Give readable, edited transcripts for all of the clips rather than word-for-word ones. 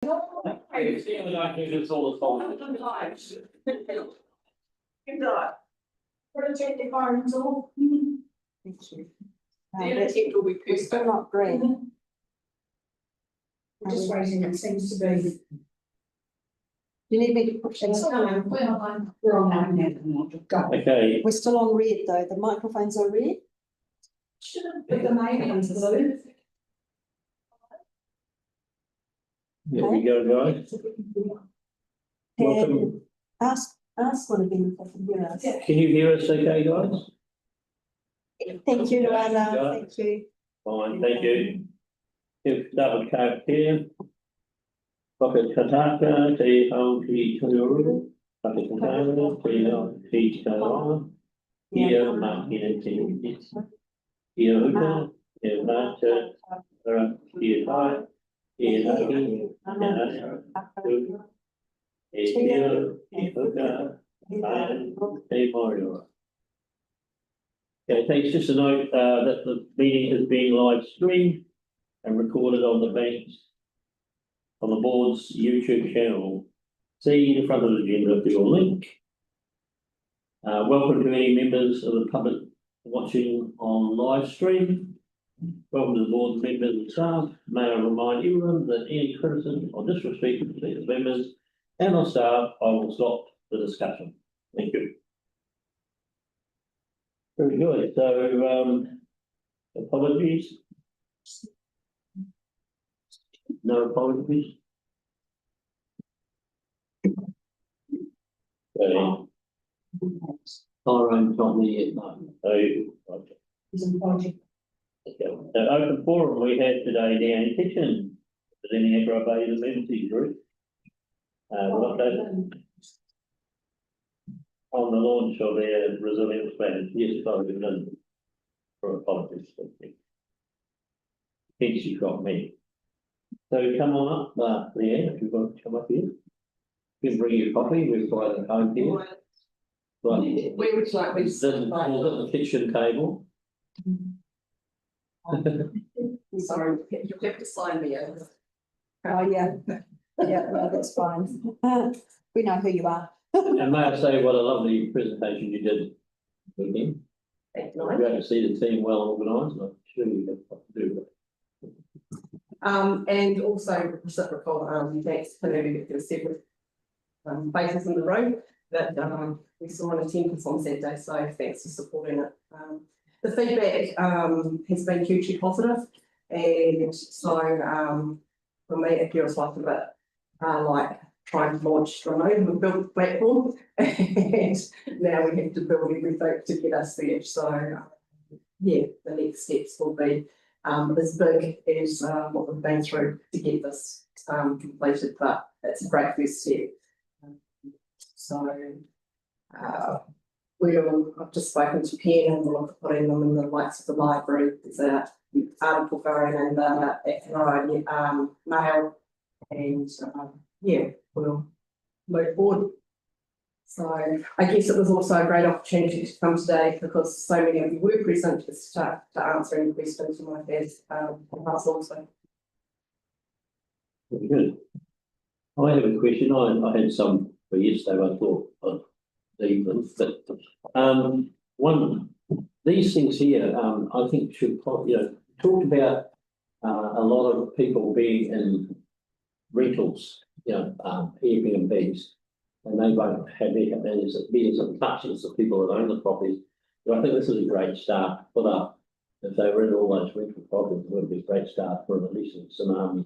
It's the only I do this all the time. Protect the gardens all. Thank you. The intent will be We're still not green. We're just waiting, it seems to be. Do you need me to push it? We're on now. Go. Okay, We're still on red though. The microphones are red. Shouldn't be the main ones, blue. here we go, guys. Welcome. Ask one of them if they can hear us. Can you hear us okay, guys? Thank you, Luana. Thank you. Fine, thank you. If start with card here. Pātaka, te hau ki tūru. Pātaka, te hau ki tūru. Ia mākina te iti. Ia uta, ia māta, ia tai, ia naki, ia naki. E teo, e puka, e moriora. Okay, thanks. Just a note that the meeting is being live streamed and recorded on the bank's, on the board's YouTube channel. See the front of the agenda for your link. Welcome to any members of the public watching on live stream. Welcome to the board members and staff. May I remind everyone that any criticism or disrespect to these members and our staff, I will stop the discussion. Thank you. Very good. So, apologies. No apologies. Okay. Tyrone told me yet, no. Okay. Okay. So, open forum we have today down in kitchen. Is there any aggravated emergency group? We'll update on the launch of their resilience plan. Yes, sorry, we've done for apologies. Hence you got me. So come on up, Leanne, if you want to come up here. You can bring your coffee, we've got it home here. Right. Where would you like me to sit? We'll at the kitchen table. Sorry, you'll have to sign me over. Oh, yeah. Yeah, no, that's fine. We know who you are. And may I say what a lovely presentation you did again. Thank you. Great to see the team well organised. I'm sure you have what to do. And also reciprocal, thanks to the several faces in the room that we saw in attendance on Saturday, so thanks for supporting it. The feedback has been hugely positive, and so for me it feels like a bit like trying to launch remote and build a platform, and now we have to build everything to get us there. So yeah, the next steps will be as big as what we've been through to get this completed, but it's a great first step. I've just spoken to Pen and we'll look at putting them in the likes of the library. There's an article going in the mail, and yeah, we'll move forward. So I guess it was also a great opportunity to come today because so many of you were present to answer any questions you might have also. Very good. I have a question. I had some for yesterday. I thought I'd leave them, but these things here, I think should probably, talked about a lot of people being in rentals, Airbnbs, and they won't have be as much as the people that own the properties. But I think this is a great start to put up. If they were in all those rental properties, it would be a great start for at least a tsunami.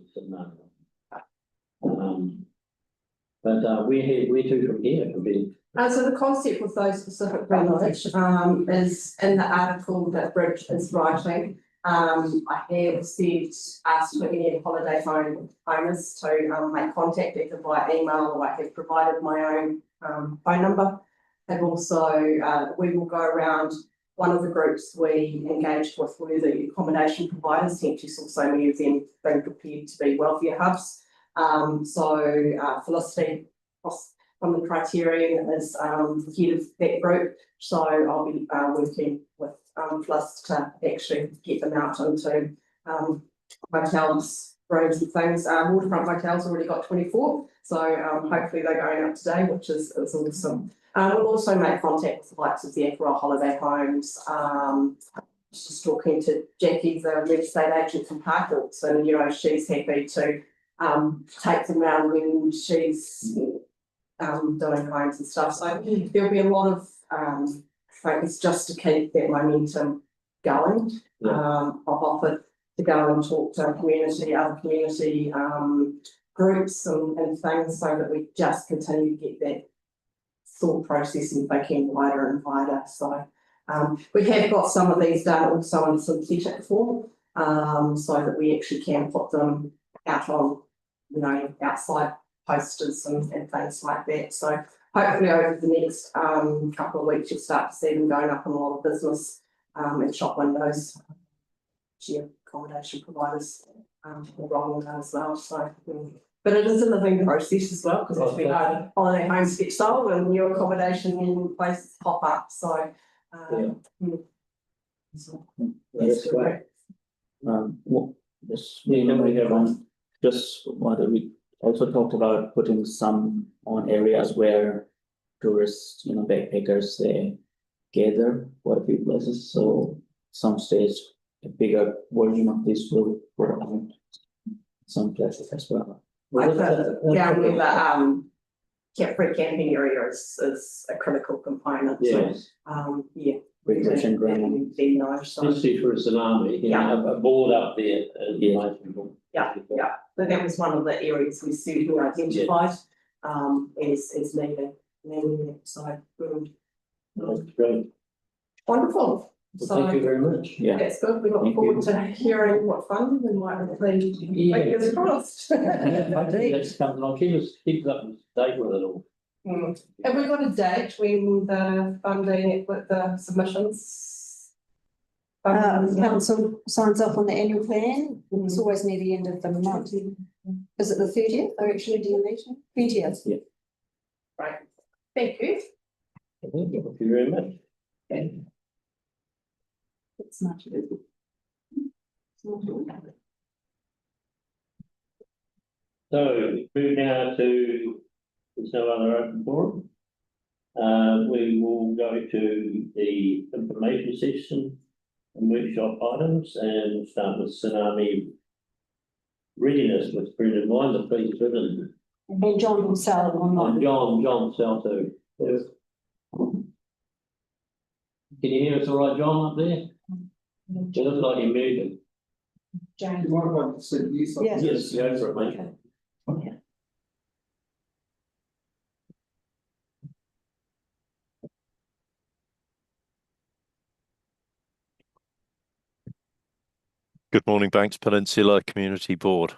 But where to from here? So the concept with those specific rentals is in the article that Bridge is writing. I have asked for any holiday home owners to make contact either via email, or I have provided my own phone number. And also we will go around. One of the groups we engaged with were the accommodation providers, hence you saw so many of them being prepared to be welfare hubs. Felicity from the Criterion is the head of that group, so I'll be working with Fliss to actually get them out into hotels rooms and things. Waterfront Motel's already got 24, so hopefully they're going up today, which is awesome. We'll also make contact with the likes of the Aperol Holiday Homes. Just talking to Jackie, the real estate agent from Pātaka, and she's happy to take them around when she's doing homes and stuff. So there'll be a lot of focus just to keep that momentum going. I've offered to go and talk to other community groups and things, so that we just continue to get that thought process and thinking wider and wider. So we have got some of these done also in synthetic form, so that we actually can put them out on, outside posters and things like that. So hopefully over the next couple of weeks, you'll start to see them going up in a lot of business and shop windows. Share accommodation providers will roll on that as well. So, but it is a living process as well, because as we know, holiday homes get sold and new accommodation in places pop up. So, That's great. We have on, just what we also talked about putting some on areas where tourists, backpackers, they gather quite a few places. So some stage a bigger version of this will go around some places as well. Like down with the free camping area is a critical component. Yes. So, Recreation ground. Be nice. So, Especially for a tsunami, a board up there. But that was one of the areas we certainly identified as needing it. So That's great. wonderful. Well, So thank you very much. Yeah. that's good. We look forward to hearing what fun we might include. Fingers crossed. That's coming along. Keep us up to date with it all. Have we got a date when the funding with the submissions? Council signs off on the annual plan. It's always near the end of the month. Is it the 30th or actually do you meeting? 20th. Yeah. Right. Thank you. Thank you very much. It's not. So we move now to, there's no other open forum. We will go to the information section and workshop items, and we'll start with tsunami readiness with Brendan Winder, please, Brendan. And John himself online. And John Salto. Can you hear us all right, John, up there? It looks like you're moving. James. Yes, go for it, mate. Good morning, Banks Peninsula Community Board.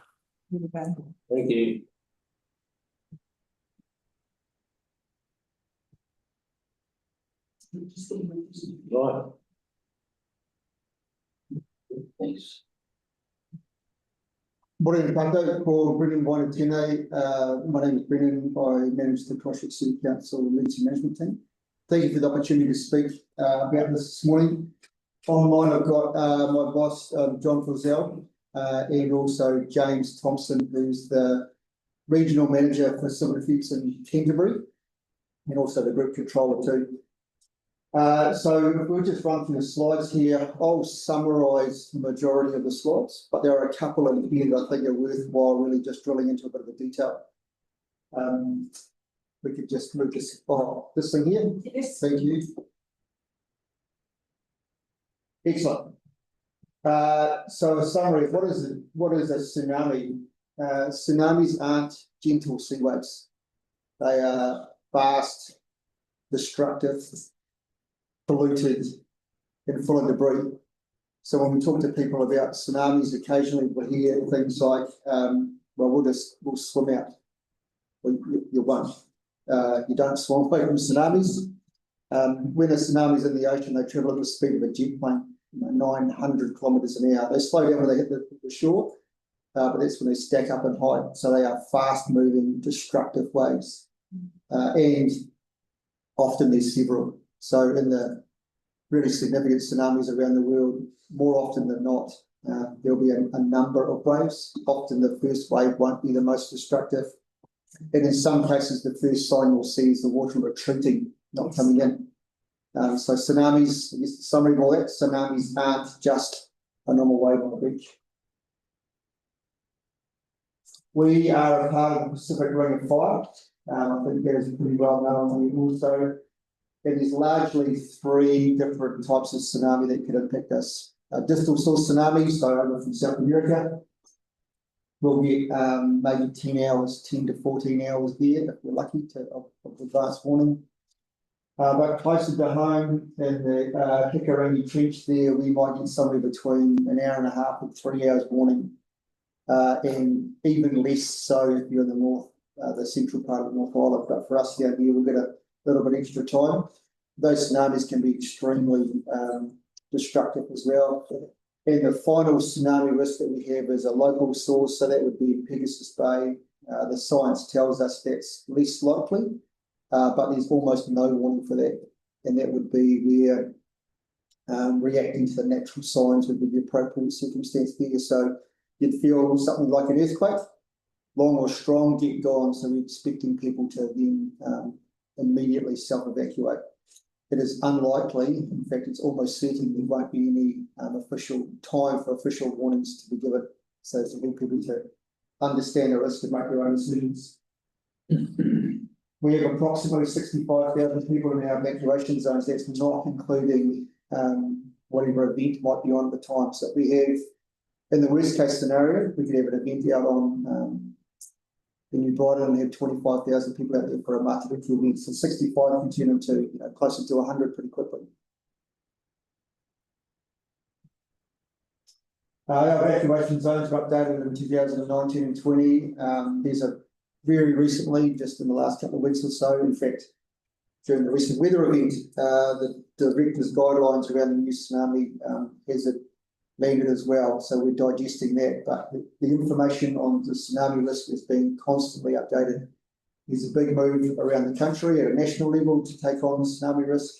Thank you. Right. Thanks. Morning, Pātaka, for Brendan Winder tēnei. My name is Brendan. I manage the Christchurch City Council Legacy Management Team. Thank you for the opportunity to speak about this morning. Online, I've got my boss, John Frizzell, and also James Thompson, who's the Regional Manager for Civil Defence in Canterbury, and also the Group Controller too. So we'll just run through the slides here. I'll summarise the majority of the slides, but there are a couple in here that I think are worthwhile really just drilling into a bit of the detail. We could just move this, this thing here. Yes. Thank you. Excellent. So a summary, what is a tsunami? Tsunamis aren't gentle sea waves. They are fast, destructive, polluted, and full of debris. So when we talk to people about tsunamis, occasionally we'll hear things like, well, we'll swim out. Well, you won't. You don't swim away from tsunamis. When a tsunami's in the ocean, they travel at the speed of a jet plane, 900 kilometres an hour. They slow down when they hit the shore, but that's when they stack up in height. So they are fast-moving, destructive waves, and often there's several. So in the really significant tsunamis around the world, more often than not, There'll be a number of waves. Often the first wave won't be the most destructive. And in some cases, the first sign you'll see is the water retreating, not coming in. So tsunamis, I guess the summary of all that, tsunamis aren't just a normal wave on the beach. We are a part of the Pacific Ring of Fire. I think that is pretty well known. We also, it is largely 3 different types of tsunami that can impact us. Distal source tsunamis, so over from South America, we'll get maybe 10 to 14 hours there if we're lucky of advanced warning. But closer to home in the Hikarangi Trench there, we might get somewhere between an hour and a half and 3 hours warning. And even less so if you're in the north, the central part of the North Island. But for us down here, we'll get a little bit extra time. Those tsunamis can be extremely destructive as well. And the final tsunami risk that we have is a local source, so that would be Pegasus Bay. The science tells us that's less likely, but there's almost no warning for that. And that would be where reacting to the natural signs would be the appropriate circumstance there. So you'd feel something like an earthquake, long or strong, get gone. So we're expecting people to then immediately self-evacuate. It is unlikely, in fact, it's almost certain there won't be any official time for official warnings to be given. So to help people to understand the risk and make their own decisions. We have approximately 65,000 people in our evacuation zones. That's not including whatever event might be on at the time. So if we have, in the worst case scenario, we could have an event out on in New Brighton and have 25,000 people out there for a Mātaruki event. So 65 can turn into closer to 100 pretty quickly. Our evacuation zones were updated in 2019 and 20. These are very recently, just in the last couple of weeks or so. In fact, during the recent weather event, the director's guidelines around the new tsunami hazard landed as well, so we're digesting that. But the information on the tsunami risk is being constantly updated. There's a big move around the country at a national level to take on the tsunami risk.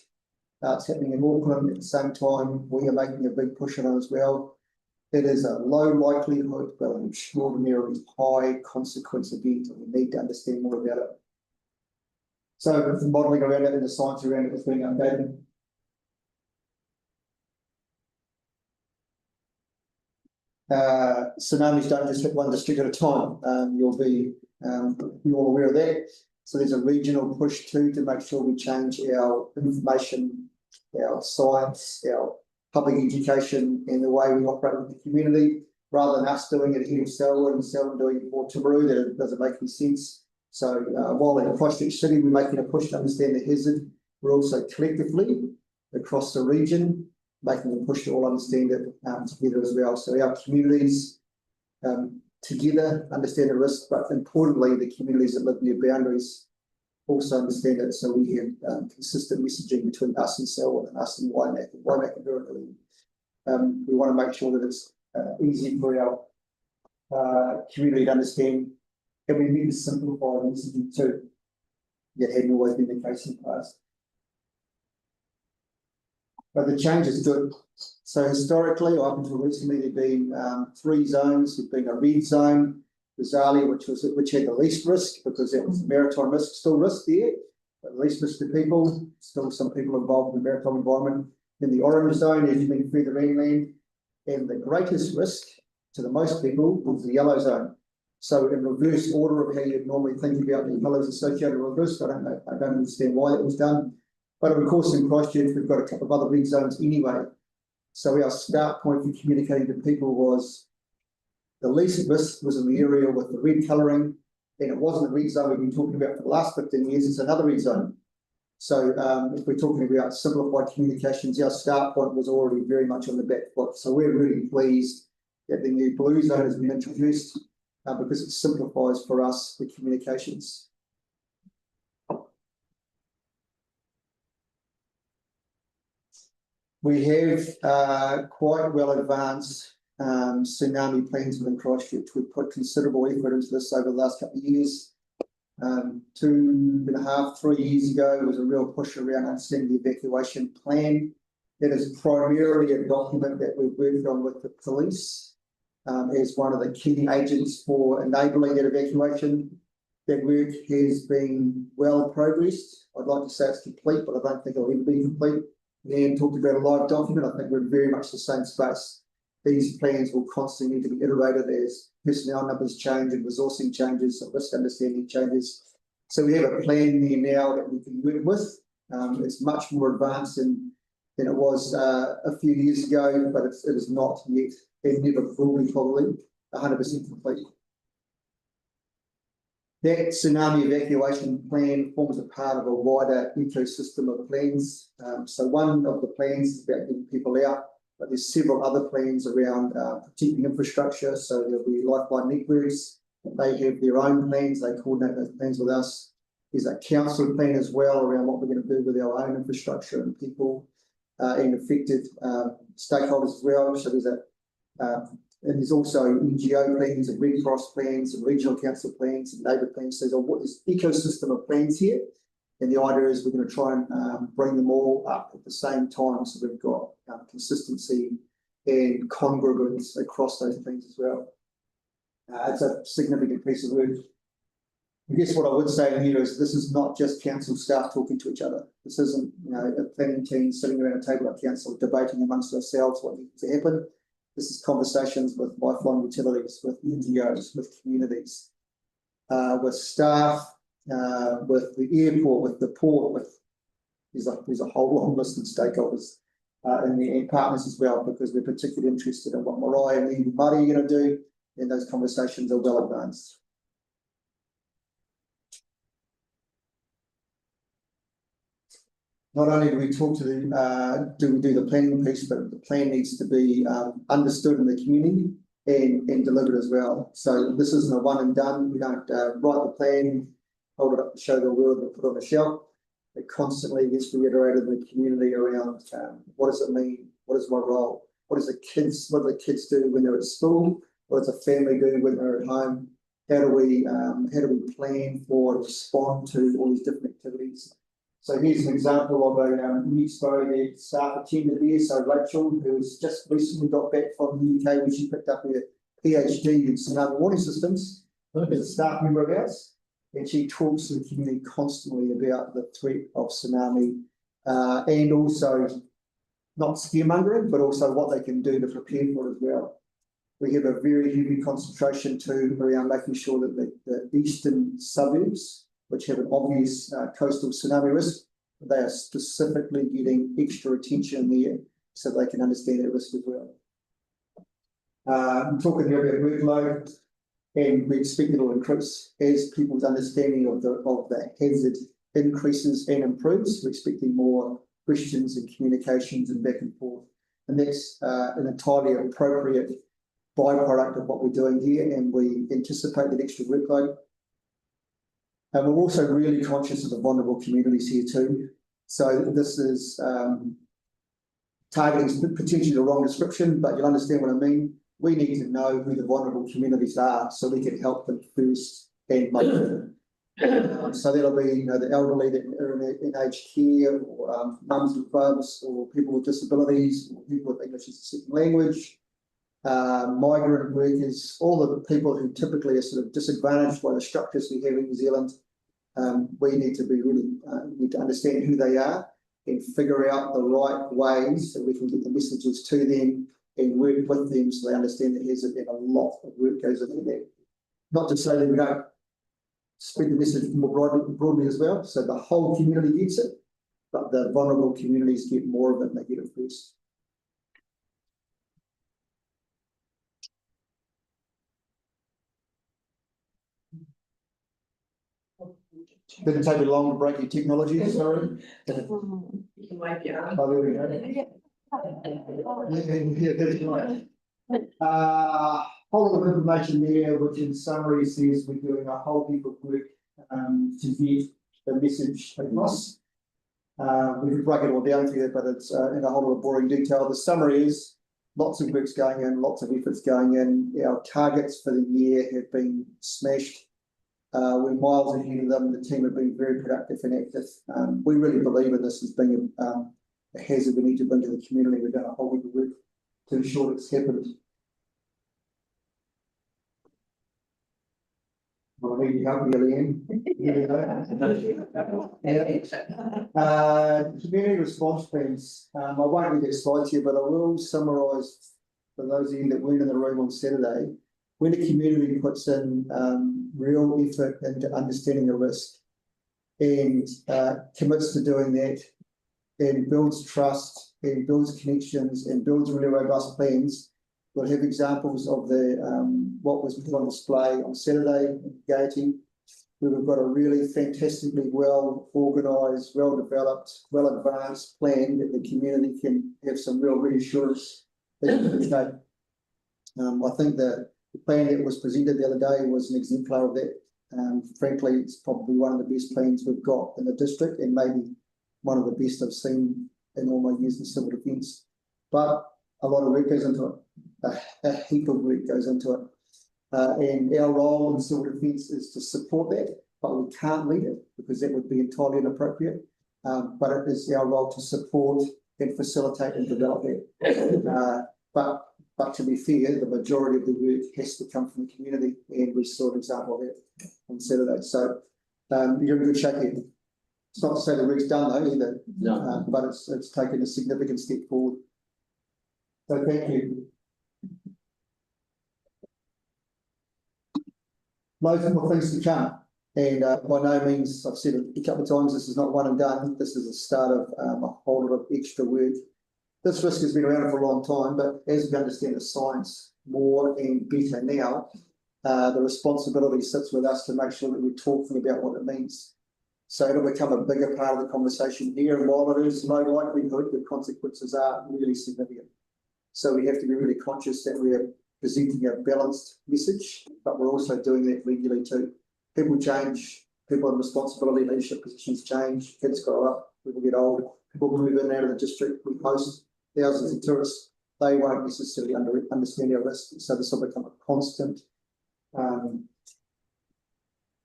It's happening in Auckland at the same time. We are making a big push on it as well. It is a low likelihood, but an extraordinarily high consequence event, and we need to understand more about it. So the modelling around it and the science around it is being updated. Tsunamis don't just hit one district at a time. You'll be you're all aware of that. So there's a regional push too to make sure we change our information, our science, our public education, and the way we operate with the community, rather than us doing it here in Selwood and Selwood doing it for Timaru. That doesn't make any sense. So while in Christchurch City we're making a push to understand the hazard, we're also collectively across the region making a push to all understand it together as well. So our communities together understand the risk, but importantly, the communities that live near boundaries also understand it. So we have consistent messaging between us and Selwood and us and Waimak and Rākaihautū. We want to make sure that it's easy for our community to understand, and we need to simplify the messaging too. That hadn't always been the case in the past. But the change is good. So historically, up until recently, there'd been 3 zones. There'd been a red zone, Bizarrely, which had the least risk because that was the maritime risk, still risk there, but the least risk to people, still some people involved in the maritime environment. In the orange zone, as you mean further inland, and the greatest risk to the most people was the yellow zone. So in reverse order of how you'd normally think about the yellows associated with risk, I don't know, I don't understand why that was done. But of course, in Christchurch, we've got a couple of other red zones anyway. So our start point for communicating to people was the least risk was in the area with the red colouring, and it wasn't the red zone we've been talking about for the last 15 years, it's another red zone. So if we're talking about simplified communications, our start point was already very much on the back foot. So we're really pleased that the new blue zone has been introduced because it simplifies for us the communications. We have quite well advanced tsunami plans within Christchurch. We've put considerable effort into this over the last couple of years. 2.5, 3 years ago, there was a real push around understanding the evacuation plan It is primarily a document that we've worked on with the police as one of the key agents for enabling that evacuation. That work has been well progressed. I'd like to say it's complete, but I don't think it'll ever be complete. Then talked about a live document. I think we're in very much the same space. These plans will constantly need to be iterated as personnel numbers change and resourcing changes, and risk understanding changes. So we have a plan there now that we can work with. It's much more advanced than it was a few years ago, but it is not yet, and never will be probably 100% complete. That tsunami evacuation plan forms a part of a wider ecosystem of plans. So one of the plans is about getting people out, but there's several other plans around protecting infrastructure. So there'll be lifeline networks. They have their own plans. They coordinate those plans with us. There's a council plan as well around what we're going to do with our own infrastructure and people and affected stakeholders as well. So there's and there's also NGO plans and Red Cross plans and regional council plans and neighbour plans. So there's an ecosystem of plans here. And the idea is we're going to try and bring them all up at the same time. So we've got consistency and congruence across those plans as well. It's a significant piece of work. I guess what I would say here is this is not just council staff talking to each other. This isn't, a planning team sitting around a table at council debating amongst ourselves what needs to happen. This is conversations with lifeline utilities, with NGOs, with communities, with staff, with the airport, with the port, there's a whole long list of stakeholders and partners as well, because we're particularly interested in what Marae and Māori are going to do, and those conversations are well advanced. Not only do we talk to do we do the planning piece, but the plan needs to be understood in the community and delivered as well. So this isn't a one and done. We don't write the plan, hold it up to show the world, and put it on a shelf. It constantly gets reiterated in the community around what does it mean? What is my role? What do the kids do when they're at school? What does a family do when they're at home? How do we plan for, respond to all these different activities? So here's an example of a expo that staff attended there. So Rachel, who's just recently got back from the UK, where she picked up her PhD in tsunami warning systems, as a staff member of ours, and she talks to the community constantly about the threat of tsunami and also not scaremongering, but also what they can do to prepare for it as well. We have a very heavy concentration too around making sure that the eastern suburbs, which have an obvious coastal tsunami risk, they are specifically getting extra attention there so they can understand that risk as well. I'm talking here about workload, and we expect it will increase as people's understanding of the hazard increases and improves. We're expecting more questions and communications and back and forth. And that's an entirely appropriate byproduct of what we're doing here, and we anticipate that extra workload. And we're also really conscious of the vulnerable communities here too. So this is targeting potentially the wrong description, but you'll understand what I mean. We need to know who the vulnerable communities are so we can help them first and later. So that'll be the elderly that are in aged care, or mums and bubs, or people with disabilities, or people with English as a second language, migrant workers, all of the people who typically are sort of disadvantaged by the structures we have in New Zealand. We need to be really need to understand who they are and figure out the right ways that we can get the messages to them and work with them so they understand that there's a lot of work goes into that. Not to say that we don't spread the message more broadly as well, so the whole community gets it, but the vulnerable communities get more of it and they get it first. Didn't take me long to break your technology, sorry. You can wave your arm. Oh, there we go. Yeah, that's right. Whole lot of information there, which in summary says we're doing a whole heap of work to get the message across. We could break it all down for you, but it's in a whole lot of boring detail. The summary is lots of work's going in, lots of efforts going in. Our targets for the year have been smashed. We're miles ahead of them. The team have been very productive and active. We really believe in this as being a hazard we need to bring to the community. We've done a whole heap of work to ensure it's happened. Well, I need your help here, Leanne. Community response plans. I won't read these slides here, but I will summarise for those of you that weren't in the room on Saturday. When a community puts in real effort into understanding the risk and commits to doing that and builds trust and builds connections and builds really robust plans, we'll have examples of the what was put on display on Saturday in Gaiety, where we've got a really fantastically well organised, well developed, well advanced plan that the community can have some real reassurance. I think the plan that was presented the other day was an exemplar of that. Frankly, it's probably one of the best plans we've got in the district, and maybe one of the best I've seen in all my years in civil defence. But a lot of work goes into it, a heap of work goes into it. And our role in civil defence is to support that, but we can't lead it because that would be entirely inappropriate. But it is our role to support and facilitate and develop that. But to be fair, the majority of the work has to come from the community, and we saw an example of that on Saturday. So you're in good shape here. It's not to say the work's done though either, No. but it's taken a significant step forward. So thank you. Loads more things to come, and by no means, I've said it a couple of times, this is not one and done. This is the start of a whole lot of extra work. This risk has been around for a long time, but as we understand the science more and better now, the responsibility sits with us to make sure that we're talking about what it means. So it'll become a bigger part of the conversation here, and while it is low likelihood, the consequences are really significant. So we have to be really conscious that we're presenting a balanced message, but we're also doing that regularly too. People change, people in responsibility, leadership positions change, kids grow up, people get old, people move in and out of the district, we host thousands of tourists, they won't necessarily understand our risk, so this will become a constant.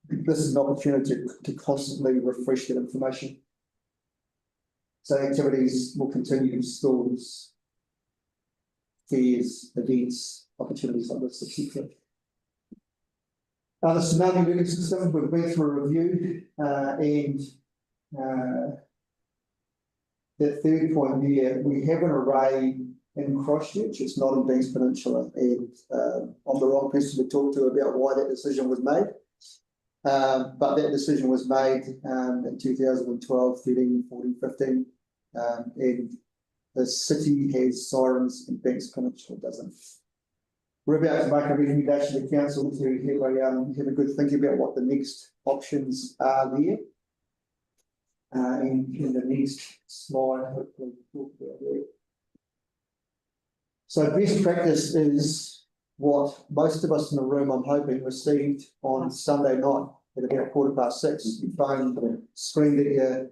This is an opportunity to constantly refresh that information. So activities will continue, schools, fairs, events, opportunities like this, etc. The tsunami moving system, we've been through a review, and the third point here, we have an array in Christchurch, it's not in Banks Peninsula, and I'm the wrong person to talk to about why that decision was made. But that decision was made in 2012, 13, 14, 15, and the city has sirens and Banks Peninsula doesn't. We're about to make a recommendation to council to have a good think about what the next options are there. And in the next slide, hopefully we'll talk about that. So best practice is what most of us in the room, I'm hoping, received on Sunday night at about 6:15. Your phone screamed at you,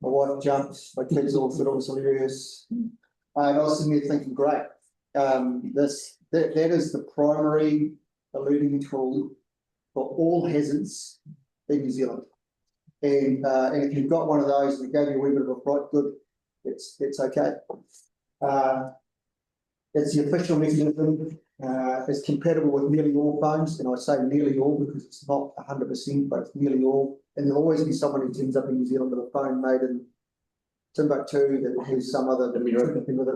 my wife jumped, my kids all thought it was hilarious. And I was sitting there thinking, great, that is the primary alerting tool for all hazards in New Zealand. And if you've got one of those and it gave you a wee bit of a fright, good, it's okay. It's the official mechanism. It's compatible with nearly all phones, and I say nearly all because it's not 100%, but it's nearly all. And there'll always be someone who turns up in New Zealand with a phone made in Timbuktu that has some other thing with it.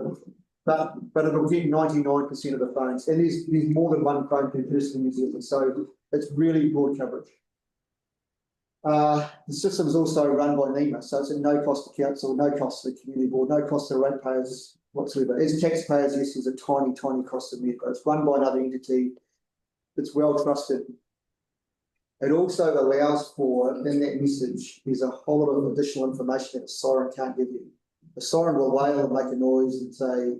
But it'll get 99% of the phones, and there's more than one phone per person in New Zealand, so it's really broad coverage. The system is also run by NEMA, so it's at no cost to council, no cost to the community board, no cost to ratepayers whatsoever. As taxpayers, yes, there's a tiny cost of it, but it's run by another entity. It's well trusted. It also allows for, in that message, there's a whole lot of additional information that a siren can't give you. The siren will wail and make a noise and say,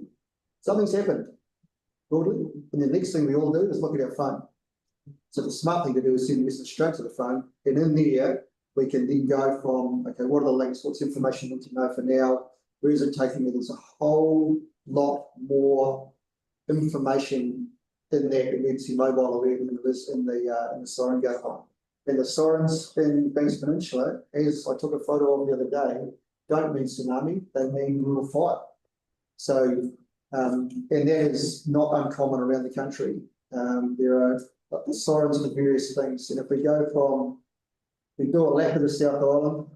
something's happened, broadly, and the next thing we all do is look at our phone. So the smart thing to do is send a message straight to the phone, and in there, we can then go from, okay, what are the links, what's information we need to know for now, where is it taking me? There's a whole lot more information in that emergency mobile alert than there is in the siren go home. And the sirens in Banks Peninsula, as I took a photo of the other day, don't mean tsunami, they mean rural fire. So, and that is not uncommon around the country. There are sirens for various things, and if we do a lap of the South Island,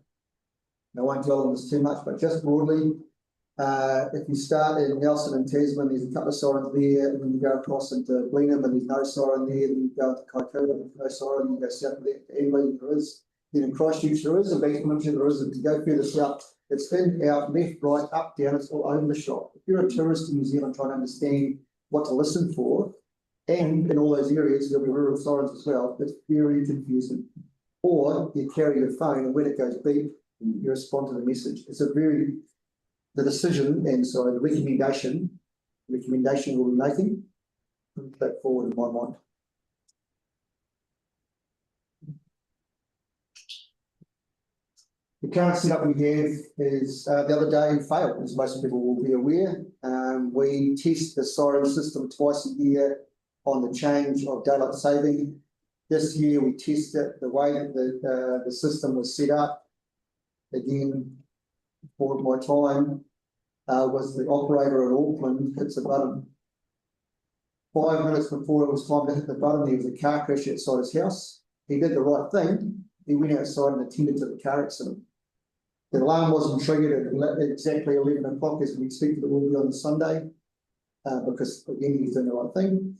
I won't dwell on this too much, but just broadly, if you start in Nelson and Tasman, there's a couple of sirens there, and then you go across into Blenheim and there's no siren there, then you go to Kaikoura, there's no siren, then you go south of that to Emily, there is, then in Christchurch there is, in Peninsula there is, if you go further south, it's in, out, left, right, up, down, it's all over the shop. If you're a tourist in New Zealand trying to understand what to listen for, and in all those areas there'll be rural sirens as well, it's very confusing. Or you carry your phone and when it goes beep, you respond to the message. It's the decision, and sorry, the recommendation we'll be making, pretty straightforward in my mind. The current setup we have is the other day failed, as most people will be aware. We test the siren system twice a year on the change of daylight saving. This year we tested the way that the system was set up. Again, for my time, was the operator in Auckland hits a button. 5 minutes before it was time to hit the button, there was a car crash outside his house. He did the right thing. He went outside and attended to the car accident. The alarm wasn't triggered at exactly 11 o'clock as we expected it will be on the Sunday, because again, he's doing the right thing.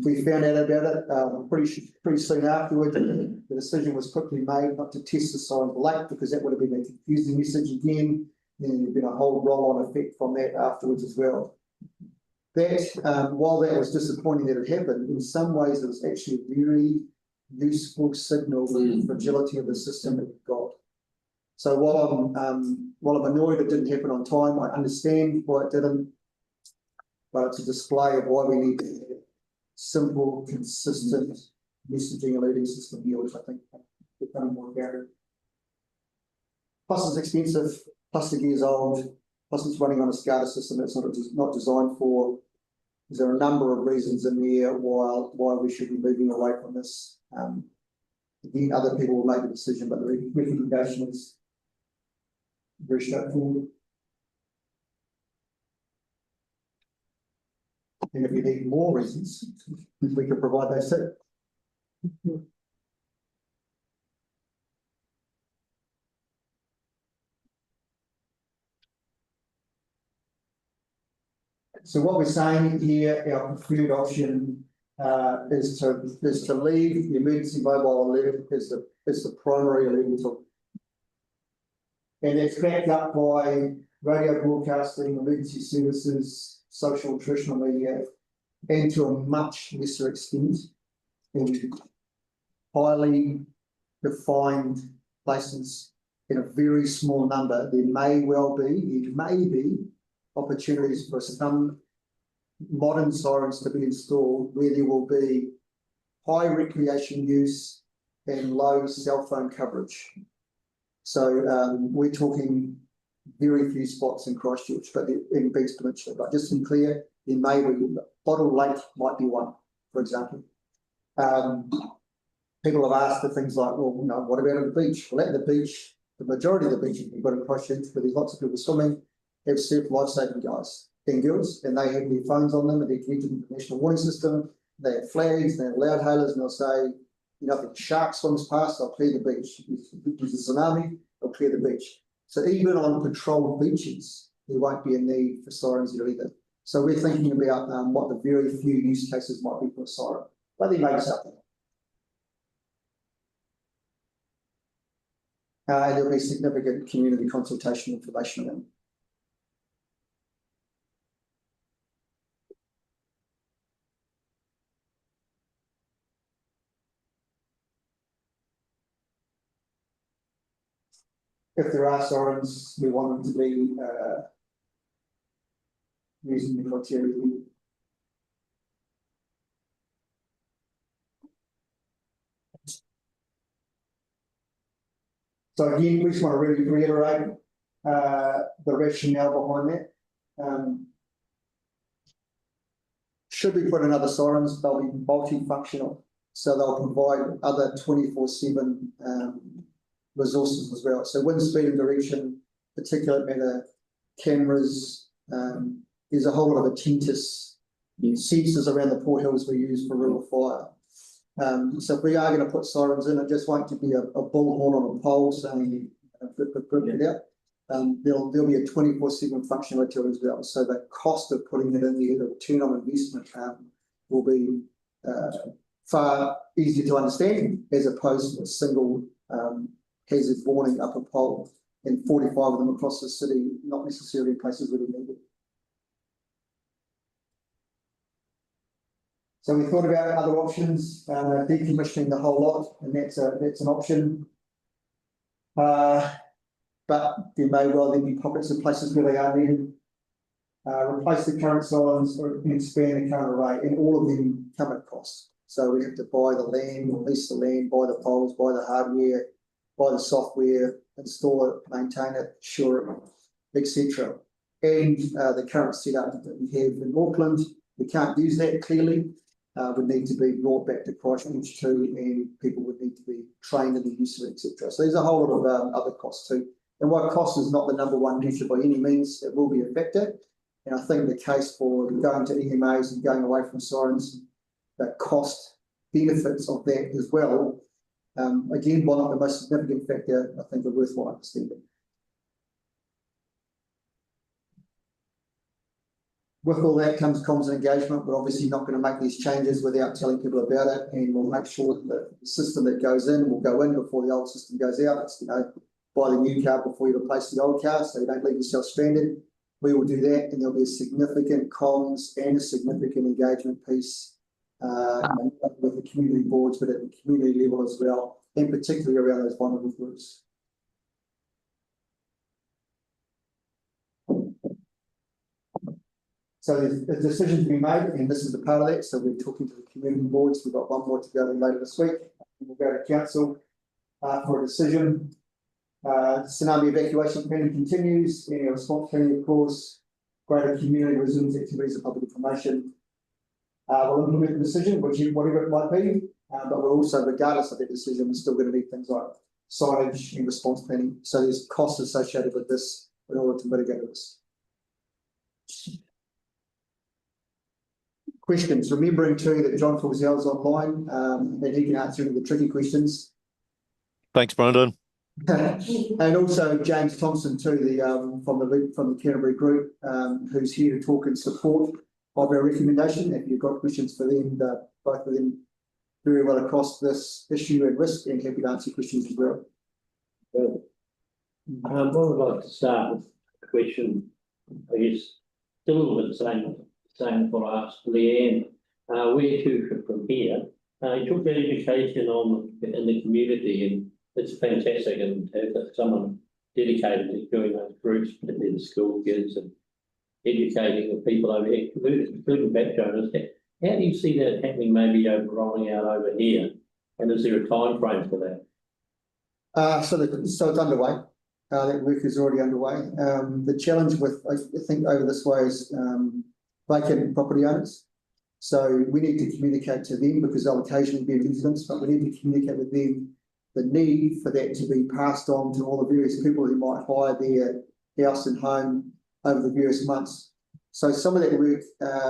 We found out about it pretty soon afterwards. The decision was quickly made not to test the siren late because that would have been a confusing message again. And there's been a whole roll-on effect from that afterwards as well. That, while that was disappointing that it happened, in some ways it was actually a very useful signal for the fragility of the system that we've got. So while I'm annoyed it didn't happen on time, I understand why it didn't, but it's a display of why we need simple, consistent messaging alerting system here, which I think is becoming more apparent. Plus it's expensive, plus the gear's old, plus it's running on a SCADA system that's not designed for. There are a number of reasons in there why we should be moving away from this. Again, other people will make a decision, but the recommendation is very straightforward. And if you need more reasons, we can provide those too. So what we're saying here, our preferred option is to leave the emergency mobile alert as the primary alert tool. And it's backed up by radio broadcasting, emergency services, social and traditional media, and to a much lesser extent in highly defined places in a very small number. There may be opportunities for some modern sirens to be installed where there will be high recreation use and low cell phone coverage. So we're talking very few spots in Christchurch, but in Beast Peninsula. But just to be clear, there may be Bottle Lake might be one, for example. People have asked for things like, well, you know, what about at the beach? Well, at the beach, the majority of the beaches we've got in Christchurch, where there's lots of people swimming, have surf life-saving guys and girls, and they have their phones on them, and they're connected to the national warning system. They have flags, they have loud hailers, and they'll say, you know, if a shark swims past, they'll clear the beach. If there's a tsunami, they'll clear the beach. So even on patrolled beaches, there won't be a need for sirens there either. So we're thinking about what the very few use cases might be for a siren, but they may be something. There'll be significant community consultation information around. If there are sirens, we want them to be using the criteria. So again, we just want to really reiterate the rationale behind that. Should we put in other sirens, they'll be multifunctional, so they'll provide other 24/7 resources as well. So wind speed and direction particulate matter, cameras, there's a whole lot of attentious sensors around the Port Hills we use for river fire. So if we are going to put sirens in, it just won't be a bullhorn on a pole saying, it out. There'll be a 24/7 functionality as well. So the cost of putting it in there, the return on investment will be far easier to understand as opposed to a single hazard warning up a pole and 45 of them across the city, not necessarily places where we need it. So we thought about other options, decommissioning the whole lot, and that's an option. But there may well then be pockets of places where they are needed. Replace the current sirens or expand the current array, and all of them come at cost. So we have to buy the land, lease the land, buy the poles, buy the hardware, buy the software, install it, maintain it, insure it, etc. And the current setup that we have in Auckland, we can't use that clearly. Would need to be brought back to Christchurch too, and people would need to be trained in the use of it, etc. So there's a whole lot of other costs too. And while cost is not the number one measure by any means, it will be a factor. And I think the case for going to EMAs and going away from sirens, the cost benefits of that as well, again, while not the most significant factor, I think are worthwhile understanding. With all that comes comms and engagement. We're obviously not going to make these changes without telling people about it, and we'll make sure that the system that goes in will go in before the old system goes out. It's, buy the new car before you replace the old car, so you don't leave yourself stranded. We will do that, and there'll be a significant comms and a significant engagement piece with the community boards, but at the community level as well, and particularly around those vulnerable groups. So there's a decision to be made, and this is the part of that. So we're talking to the community boards. We've got one more to go later this week. We'll go to council for a decision. Tsunami evacuation planning continues. Any response planning, of course. Greater community resilience activities and public information. We'll implement the decision, whatever it might be. But we're also, regardless of that decision, we're still going to need things like signage and response planning. So there's costs associated with this in order to mitigate this. Questions, remembering too that John Fulzel's online and he can answer any of the tricky questions. Thanks, Brandon. And also James Thompson too, from the Canterbury group, who's here to talk in support of our recommendation. If you've got questions for them, both of them very well across this issue and risk, and happy to answer questions as well. I would like to start with a question, I guess, still a little bit the same for I asked Leanne. Where to from here? You talked about education in the community, and it's fantastic, and to have someone dedicated to doing those groups, particularly the school kids, and educating the people over here, including backgrounders. How do you see that happening, maybe rolling out over here? And is there a time frame for that? So it's underway. That work is already underway. The challenge with, I think, over this way is vacant property owners. So we need to communicate to them, because they'll occasionally be residents, but we need to communicate with them the need for that to be passed on to all the various people who might hire their house and home over the various months. So some of that work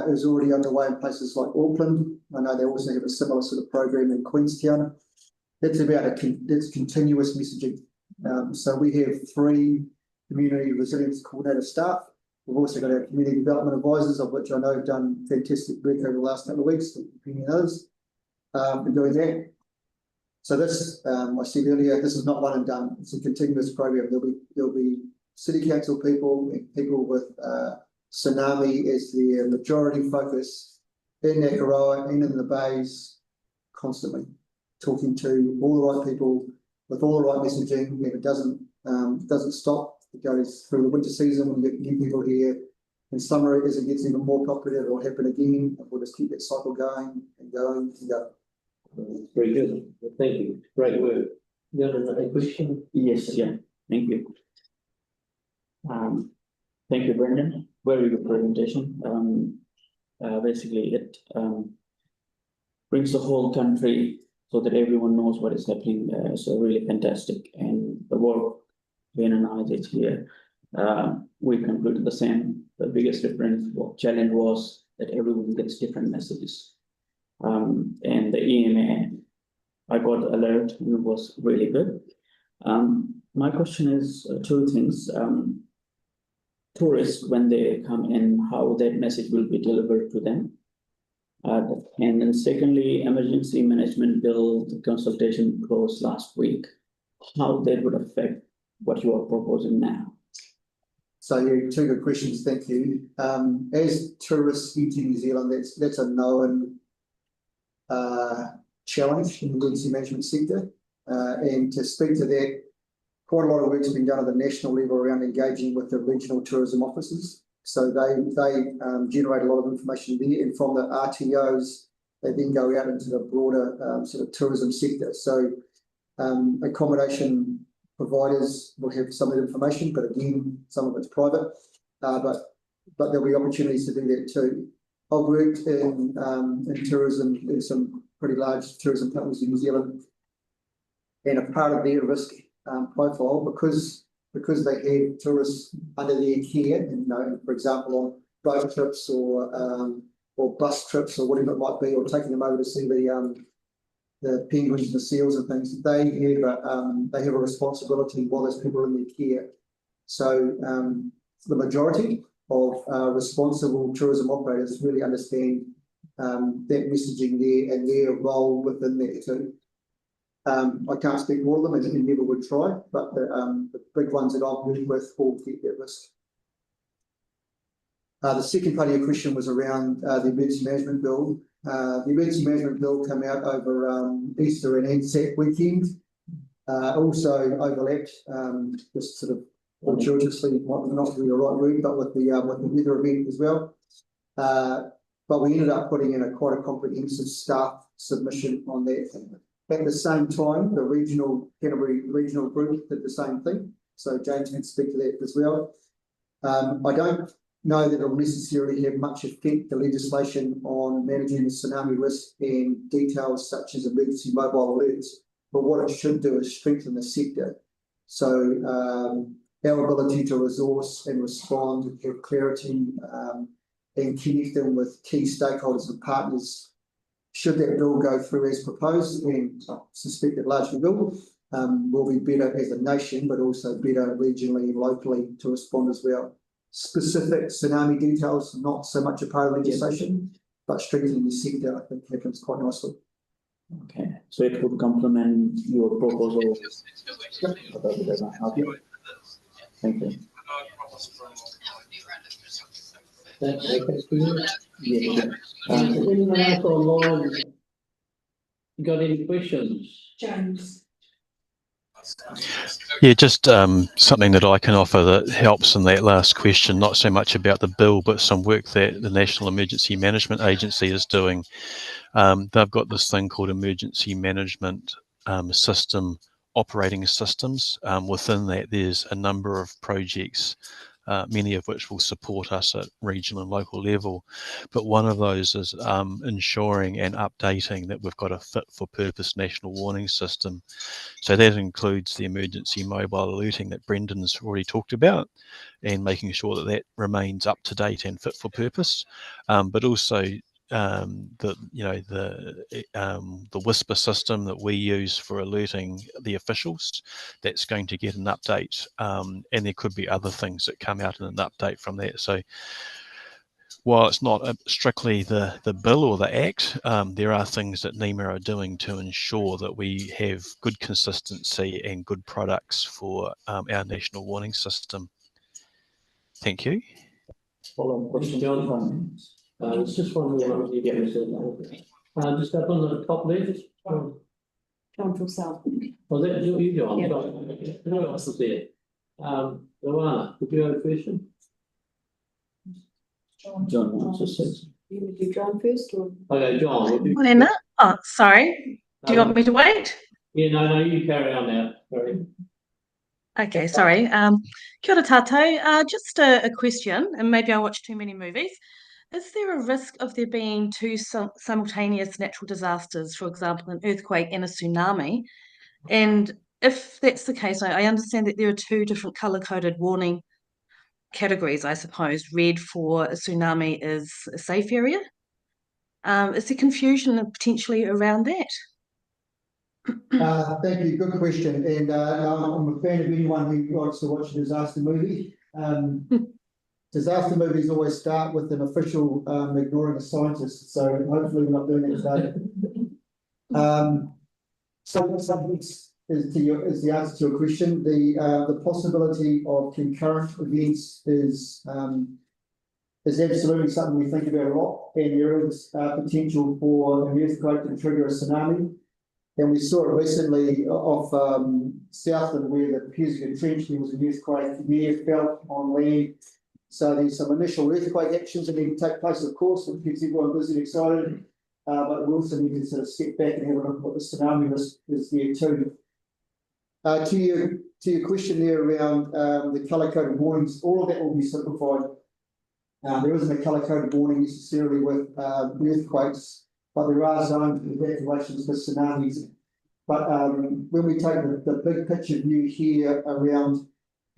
is already underway in places like Auckland. I know they also have a similar sort of program in Queenstown. It's about it's continuous messaging. So we have 3 community resilience coordinator staff. We've also got our community development advisors, of which I know have done fantastic work over the last couple of weeks, and others in doing that. So this, I said earlier, this is not one and done. It's a continuous program. There'll be city council people and people with tsunami as their majority focus in Nakaroa and in the bays, constantly talking to all the right people with all the right messaging, and it doesn't stop. It goes through the winter season when we get new people here. In summer, as it gets even more popular, it will happen again. We'll just keep that cycle going and going and going. Very good. Well, thank you. Great work. You got another question? Yes, yeah, thank you. Thank you, Brendan. Very good presentation. Basically, it brings the whole country so that everyone knows what is happening. So really fantastic, and the work Ben and I did here we concluded the same. The biggest challenge was that everyone gets different messages. And the EMA, I got alert and it was really good. My question is two things. Tourists, when they come in, how that message will be delivered to them. And then secondly, emergency management bill, the consultation closed last week. How that would affect what you are proposing now? So yeah, two good questions, thank you. As tourists into New Zealand, that's a known challenge in the emergency management sector. And to speak to that, quite a lot of work's been done at the national level around engaging with the regional tourism officers. So they generate a lot of information there, and from the RTOs, they then go out into the broader sort of tourism sector. So accommodation providers will have some of the information, but again, some of it's private. But there'll be opportunities to do that too. I've worked in tourism in some pretty large tourism companies in New Zealand, and a part of their risk profile, because they have tourists under their care, and for example, on boat trips or bus trips or whatever it might be, or taking them over to see the penguins and the seals and things, they have a responsibility while those people are in their care. So the majority of responsible tourism operators really understand that messaging there and their role within that too. I can't speak more of them, and never would try, but the big ones that I've worked with all get that risk. The second part of your question was around the emergency management bill. The emergency management bill came out over Easter and Anzac weekend. Also overlapped, just sort of fortuitously, might not be the right word, but with the weather event as well. But we ended up putting in quite a comprehensive staff submission on that. At the same time, the Canterbury regional group did the same thing. So James can speak to that as well. I don't know that it'll necessarily have much effect, the legislation, on managing the tsunami risk and details such as emergency mobile alerts. But what it should do is strengthen the sector. So our ability to resource and respond, have clarity, and connect them with key stakeholders and partners. Should that bill go through as proposed, and I suspect it largely will be better as a nation, but also better regionally and locally to respond as well. Specific tsunami details, not so much a part of legislation, but strengthening the sector, I think happens quite nicely. Okay, so it would complement your proposal. Thank you. Yeah. Anyone else online got any questions? James. Yeah, just something that I can offer that helps in that last question, not so much about the bill, but some work that the National Emergency Management Agency is doing. They've got this thing called Emergency Management System Operating Systems. Within that, there's a number of projects, many of which will support us at regional and local level. But one of those is ensuring and updating that we've got a fit-for-purpose national warning system. So that includes the emergency mobile alerting that Brendan's already talked about, and making sure that that remains up to date and fit for purpose. But also the whisper system that we use for alerting the officials, that's going to get an update, and there could be other things that come out in an update from that. So while it's not strictly the bill or the act, there are things that NEMA are doing to ensure that we have good consistency and good products for our national warning system. Thank you. Follow-up question, John. It's just one more. Just up on the top left. John Trussell. Was that you, John? Yeah. Who else is there? Luana, would you have a question? John just said. You would do John first, or? Okay, John, would you? Morena. Oh, sorry. Do you want me to wait? Yeah, no, you carry on now. Sorry. Okay, sorry. Kia ora tātou. Just a question, and maybe I watch too many movies. Is there a risk of there being two simultaneous natural disasters, for example, an earthquake and a tsunami? And if that's the case, I understand that there are two different colour-coded warning categories, I suppose. Red for a tsunami is a safe area. Is there confusion potentially around that? Thank you, good question, and I'm a fan of anyone who likes to watch a disaster movie. Disaster movies always start with an official ignoring a scientist, so hopefully we're not doing that today. So is the answer to your question. The possibility of concurrent events is absolutely something we think about a lot, and there is potential for an earthquake to trigger a tsunami. And we saw it recently off Southland, where the Peninsula Trench, there was an earthquake there felt on land. So there's some initial earthquake actions that need to take place, of course, which gets everyone busy and excited. But we also need to sort of step back and have a look at what the tsunami risk is there too. To your question there around the colour-coded warnings, all of that will be simplified. There isn't a colour-coded warning necessarily with earthquakes, but there are zones of evacuations for tsunamis. But when we take the big picture view here around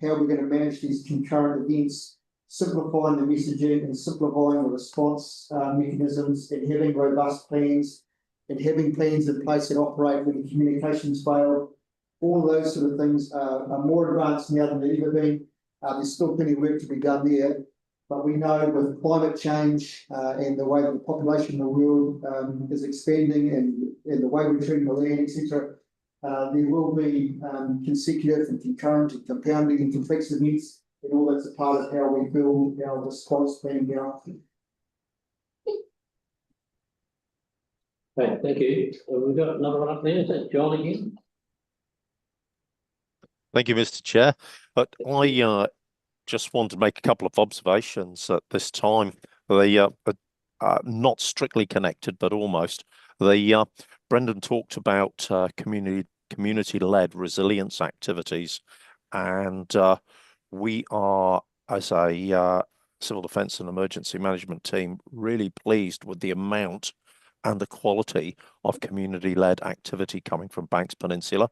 how we're going to manage these concurrent events, simplifying the messaging and simplifying the response mechanisms, and having robust plans, and having plans in place that operate when the communications fail, all of those sort of things are more advanced now than they've ever been. There's still plenty of work to be done there. But we know with climate change and the way that the population of the world is expanding, and the way we're treating the land, etc., there will be consecutive and concurrent and compounding and complex events, and all that's a part of how we build our response plan now. Right, thank you. We've got another one up there. Is that John again? Thank you, Mr. Chair. But I just want to make a couple of observations at this time. They are not strictly connected, but almost. Brendan talked about community-led resilience activities, and we are, as a civil defence and emergency management team, really pleased with the amount and the quality of community-led activity coming from Banks Peninsula.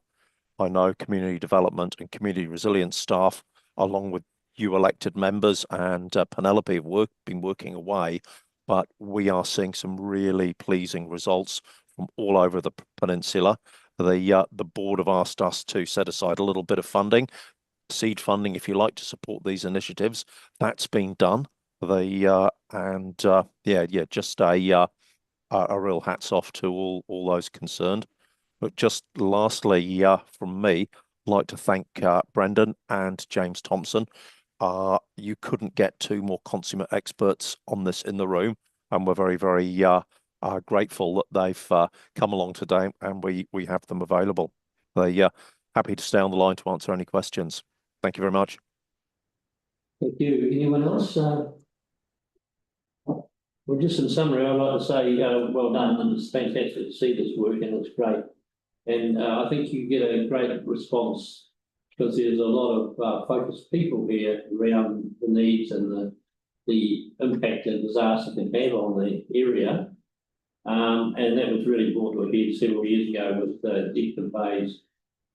I know community development and community resilience staff, along with you elected members and Penelope have been working away, but we are seeing some really pleasing results from all over the peninsula. The board have asked us to set aside a little bit of funding, seed funding, if you like, to support these initiatives. That's been done. Just a real hats off to all those concerned. But just lastly, from me, I'd like to thank Brendan and James Thompson. You couldn't get two more consummate experts on this in the room, and we're very, very grateful that they've come along today, and we have them available. They're happy to stay on the line to answer any questions. Thank you very much. Thank you. Anyone else? Well, just in summary, I'd like to say well done, and it's fantastic to see this work, and it's great. And I think you get a great response because there's a lot of focused people here around the needs and the impact that disaster can have on the area. And that was really brought to a head several years ago with the Deptford Bays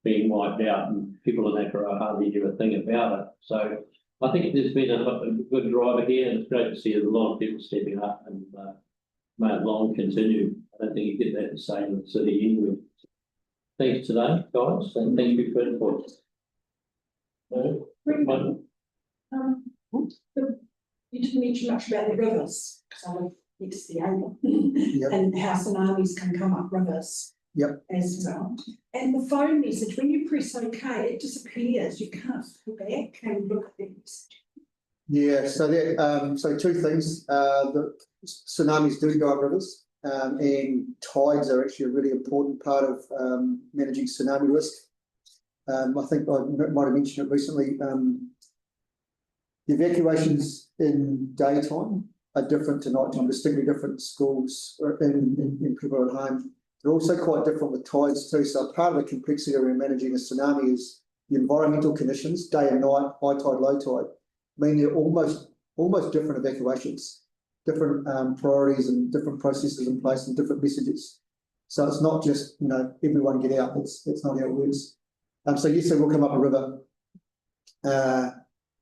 being wiped out, and people in Akara hardly knew a thing about it. So I think there's been a good driver here, and it's great to see a lot of people stepping up, and may it long continue. I don't think you get that the same in the city anyway. Thanks today, guys, and thank you for the input. You didn't mention much about the rivers, because I live next to the Avon, and how tsunamis can come up rivers. Yep. As well. And the phone message, when you press OK, it disappears. You can't go back and look at the message. Yeah, so two things. The tsunamis do go up rivers, and tides are actually a really important part of managing tsunami risk. I think I might have mentioned it recently. The evacuations in daytime are different to nighttime, distinctly different in schools and people at home. They're also quite different with tides too. So part of the complexity around managing a tsunami is the environmental conditions, day and night, high tide, low tide, mean they're almost different evacuations, different priorities and different processes in place and different messages. So it's not just, everyone get out. It's not how it works. So yes, they will come up a river.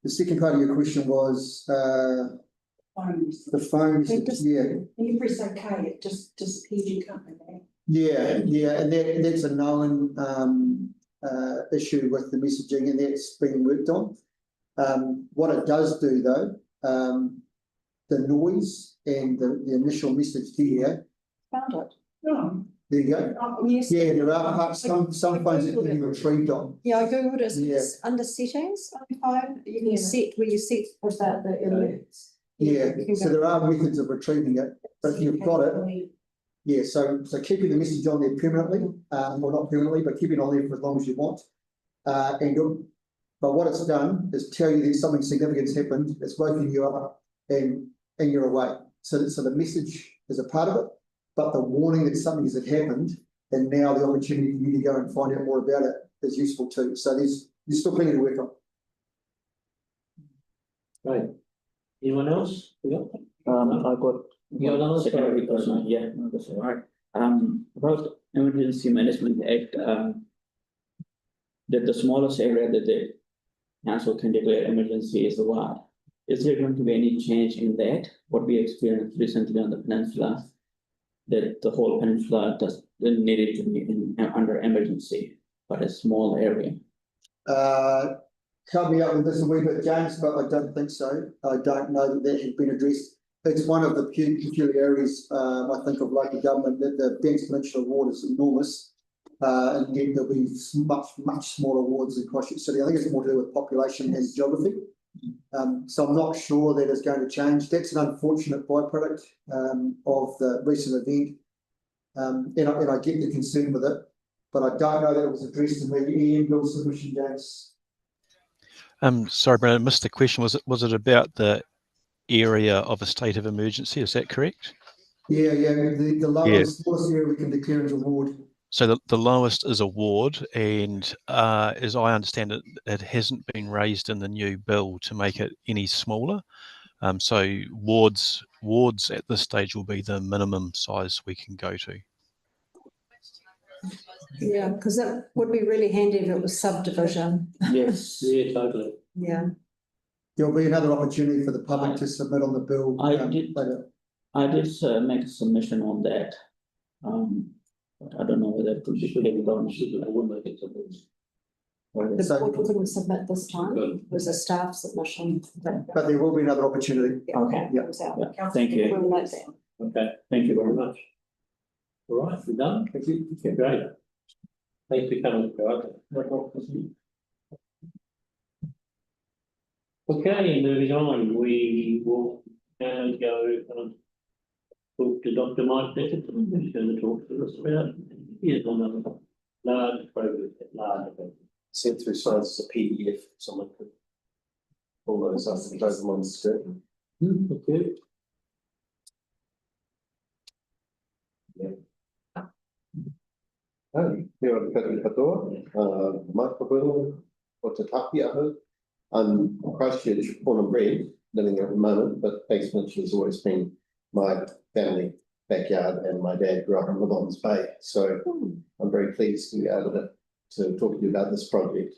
The second part of your question was, Phones. the phones, It just- yeah. When you press OK, it just disappears, you can't go back. Yeah, and that's a known issue with the messaging, and that's being worked on. What it does do though, the noise and the initial message here, Found it. No. there you go. Yes. Yeah, there are parts, some phones that can be retrieved on. Yeah, I googled it, Yeah. it's under settings on your phone, you can Yeah. set where you set about the alerts. Yeah, You can so go- there are methods of retrieving it, but if you've got it, yeah, so keeping the message on there permanently, well, not permanently, but keeping it on there for as long as you want. But what it's done is tell you that something significant's happened, it's woken you up and you're awake. So the message is a part of it, but the warning that something has happened, and now the opportunity for you to go and find out more about it is useful too. So there's still plenty to work on. Right. Anyone else? Yeah. I got You got another secondary story? question, yeah, no, that's all right. About Emergency Management Act, that the smallest area that the council can declare emergency is the ward. Is there going to be any change in that? What we experienced recently on the peninsula, that the whole peninsula doesn't need it to be under emergency, but a small area. Help me out with this a wee bit, James, but I don't think so. I don't know that has been addressed. It's one of the peculiarities, I think, of local government, that the Banks Peninsula ward is enormous. And yet there'll be much smaller wards in Christchurch City. I think it's more to do with population and geography. So I'm not sure that it's going to change. That's an unfortunate byproduct of the recent event. And I get the concern with it, but I don't know that it was addressed in the EM bill submission, James. Sorry, Brandon, I missed the question. Was it about the area of a state of emergency? Is that correct? Yeah, the lowest, smallest area we can declare as a ward. So the lowest is a ward, and as I understand it, it hasn't been raised in the new bill to make it any smaller. So wards at this stage will be the minimum size we can go to. Yeah, because that would be really handy if it was subdivision. Yes. Yeah, totally. Yeah. There'll be another opportunity for the public to submit on the bill. Later. I did make a submission on that. But I don't know whether it could be taken down. I would make it something. The So- board couldn't submit this time, it was a staff submission. But there will be another opportunity. Okay. Yeah. Comes out. Yeah, thank you. We'll note that. Okay, Thank you very very much. much. All right, we're done. Thank you. Okay, great. Thanks for coming, Pātaka. Okay, moving on, we will now go talk to Dr. Mike Beckett, who's going to talk to us about his on a large project, Sent through science as a PDF, someone could pull those up and close them on the screen. Okay. Hi, here are the katoa, Mark Pahulu, o Te Taki aho. I'm Christchurch born and bred, living there at the moment, but Banks Peninsula has always been my family backyard, and my dad grew up in Labons Bay, so I'm very pleased to be able to talk to you about this project.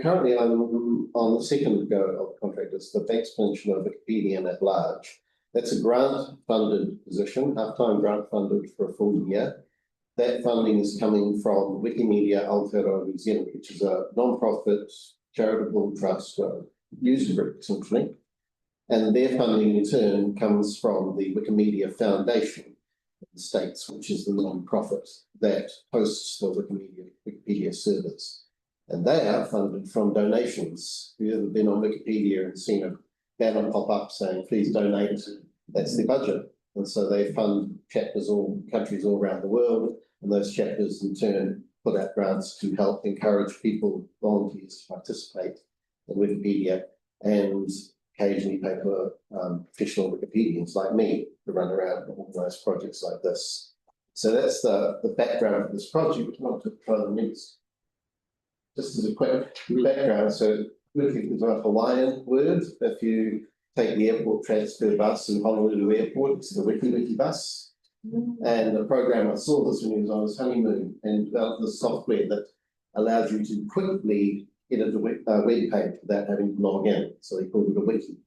Currently I'm on the second go of the contract. It's the Banks Peninsula Wikipedian at large. That's a grant-funded position, half-time grant-funded for a full year. That funding is coming from Wikimedia Aotearoa New Zealand, which is a non-profit charitable trust, user group essentially. And their funding in turn comes from the Wikimedia Foundation of the States, which is the non-profit that hosts the Wikipedia servers. And they are funded from donations. If you've ever been on Wikipedia and seen a banner pop up saying, please donate, that's their budget. And so they fund chapters countries all around the world, and those chapters in turn put out grants to help encourage people, volunteers, to participate in Wikipedia, and occasionally pay for professional Wikipedians like me to run around and organise projects like this. So that's the background of this project. I want to try the next. Just as a quick background, so Wiki is a Hawaiian word. If you take the airport transfer bus in Honolulu Airport, it's the Wiki bus. And the programmer saw this when he was on his honeymoon and developed the software that allows you to quickly edit a web page without having to log in, so they called it a wiki.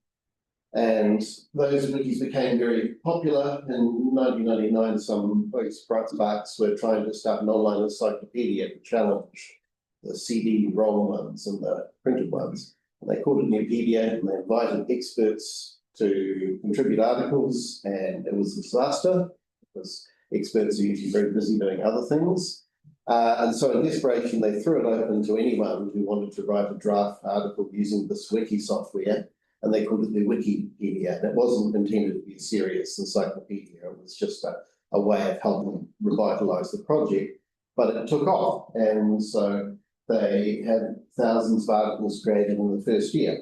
And those wikis became very popular. In 1999, some folks, bright sparks, were trying to start an online encyclopedia to challenge the CD-ROM ones and the printed ones. And they called it Newpedia, and they invited experts to contribute articles, and it was a disaster because experts are usually very busy doing other things. And so in desperation, they threw it open to anyone who wanted to write a draft article using this wiki software, and they called it the Wikipedia. And it wasn't intended to be a serious encyclopedia. It was just a way of helping revitalize the project, but it took off. And so they had thousands of articles created in the first year.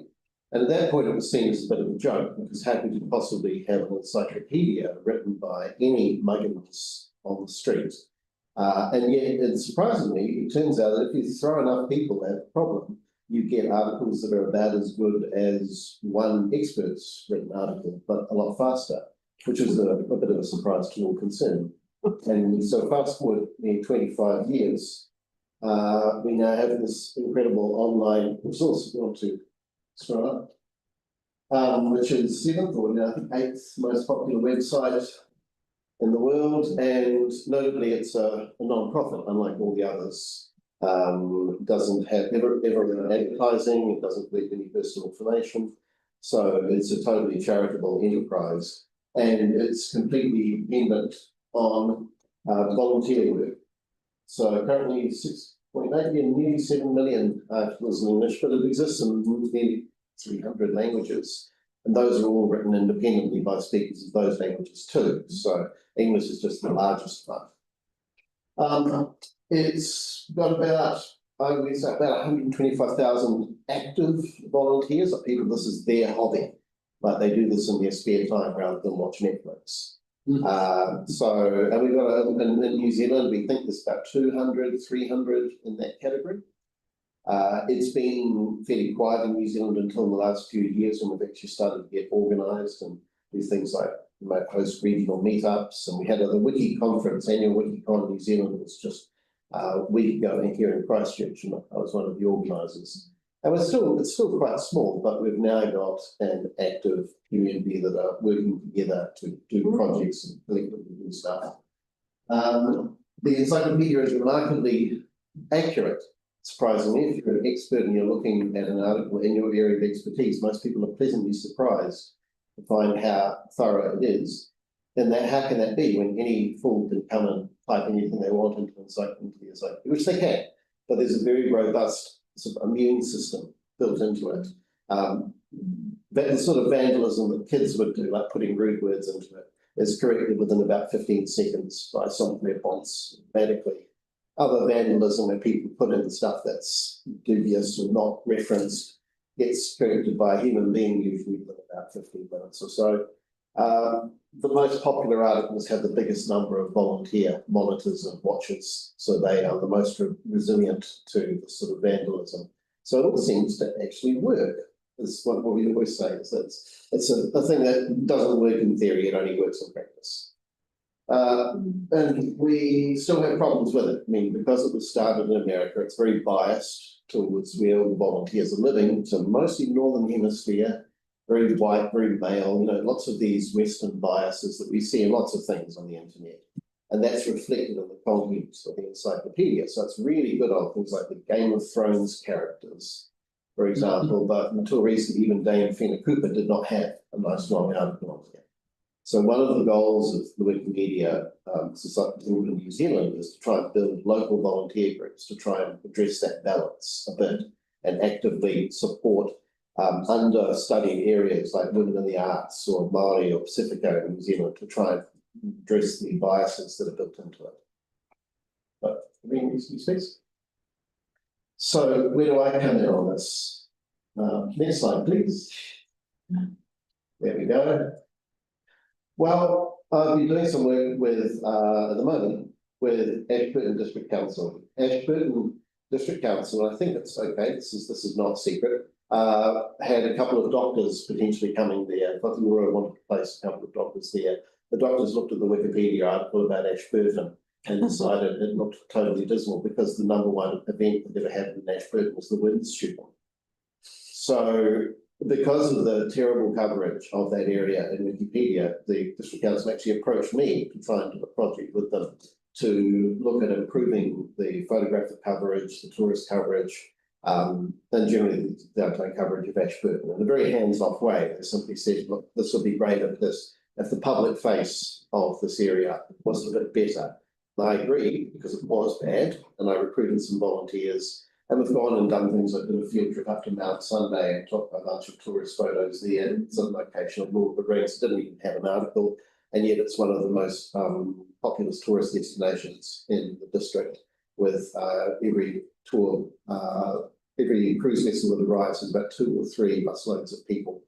And at that point, it was seen as a bit of a joke, because how could you possibly have an encyclopedia written by any muggins on the street? And yet, and surprisingly, it turns out that if you throw enough people at the problem, you get articles that are about as good as one expert's written article, but a lot faster, which was a bit of a surprise to all concerned. And so fast forward near 25 years, we now have this incredible online resource. We want to scroll up, which is seventh or now I think eighth most popular website in the world, and notably it's a non-profit, unlike all the others. Doesn't have ever advertising, it doesn't collect any personal information, so it's a totally charitable enterprise, and it's completely dependent on volunteer work. So currently 6.8 million, nearly 7 million articles in English, but it exists in nearly 300 languages. And those are all written independently by speakers of those languages too. So English is just the largest one. It's got about, I would say, about 125,000 active volunteers, or people, this is their hobby, but they do this in their spare time rather than watch Netflix. And we've got, in New Zealand, we think there's about 200, 300 in that category. It's been fairly quiet in New Zealand until the last few years, when we've actually started to get organised and do things like remote host regional meetups. And we had the Wiki conference, annual WikiCon New Zealand, was just a week ago here in Christchurch, and I was one of the organisers. And it's still quite small, but we've now got an active community that are working together to do projects and collectively do stuff. The encyclopedia is remarkably accurate. Surprisingly, if you're an expert and you're looking at an article in your area of expertise, most people are pleasantly surprised to find how thorough it is. And that, how can that be when any fool can come and type anything they want into the encyclopedia, which they can, but there's a very robust sort of immune system built into it. The sort of vandalism that kids would do, like putting rude words into it, is corrected within about 15 seconds by software bots automatically. Other vandalism where people put in stuff that's dubious or not referenced gets corrected by a human being, usually within about 15 minutes or so. The most popular articles have the biggest number of volunteer monitors and watchers, so they are the most resilient to the sort of vandalism. So it all seems to actually work. Is what we always say. Is that it's a thing that doesn't work in theory; it only works in practice. And we still have problems with it. I mean, because it was started in America, it's very biased towards where all the volunteers are living, so mostly Northern Hemisphere, very white, very male, lots of these Western biases that we see in lots of things on the internet. And that's reflected in the content of the encyclopedia. So it's really good on things like the Game of Thrones characters, for example, but until recently, even Dame Fina Cooper did not have a nice long article on it. So one of the goals of the Wikimedia Society in New Zealand is to try and build local volunteer groups to try and address that balance a bit and actively support understudied areas like women in the arts or Māori or Pacifico in New Zealand to try and address the biases that are built into it. But space. So where do I come in on this? Next slide, please. There we go. Well, I've been doing some work with, at the moment, with Ashburton District Council. Ashburton District Council, I think it's okay, this is not secret, had a couple of doctors potentially coming there. I think we wanted to place a couple of doctors there. The doctors looked at the Wikipedia article about Ashburton and decided it looked totally dismal because the number one event that ever happened in Ashburton was the windstorm. So because of the terrible coverage of that area in Wikipedia, the district council actually approached me to try and do a project with them to look at improving the photographic coverage, the tourist coverage, and generally the downtown coverage of Ashburton in a very hands-off way. They simply said, look, this would be great if the public face of this area was a bit better. And I agreed because it was bad, and I recruited some volunteers. And we've gone and done things like did a field trip up to Mount Sunday and took a bunch of tourist photos there. Some location of Lord Greens didn't even have an article, and yet it's one of the most populous tourist destinations in the district. With every tour, every cruise vessel that arrives, there's about 2 or 3 busloads of people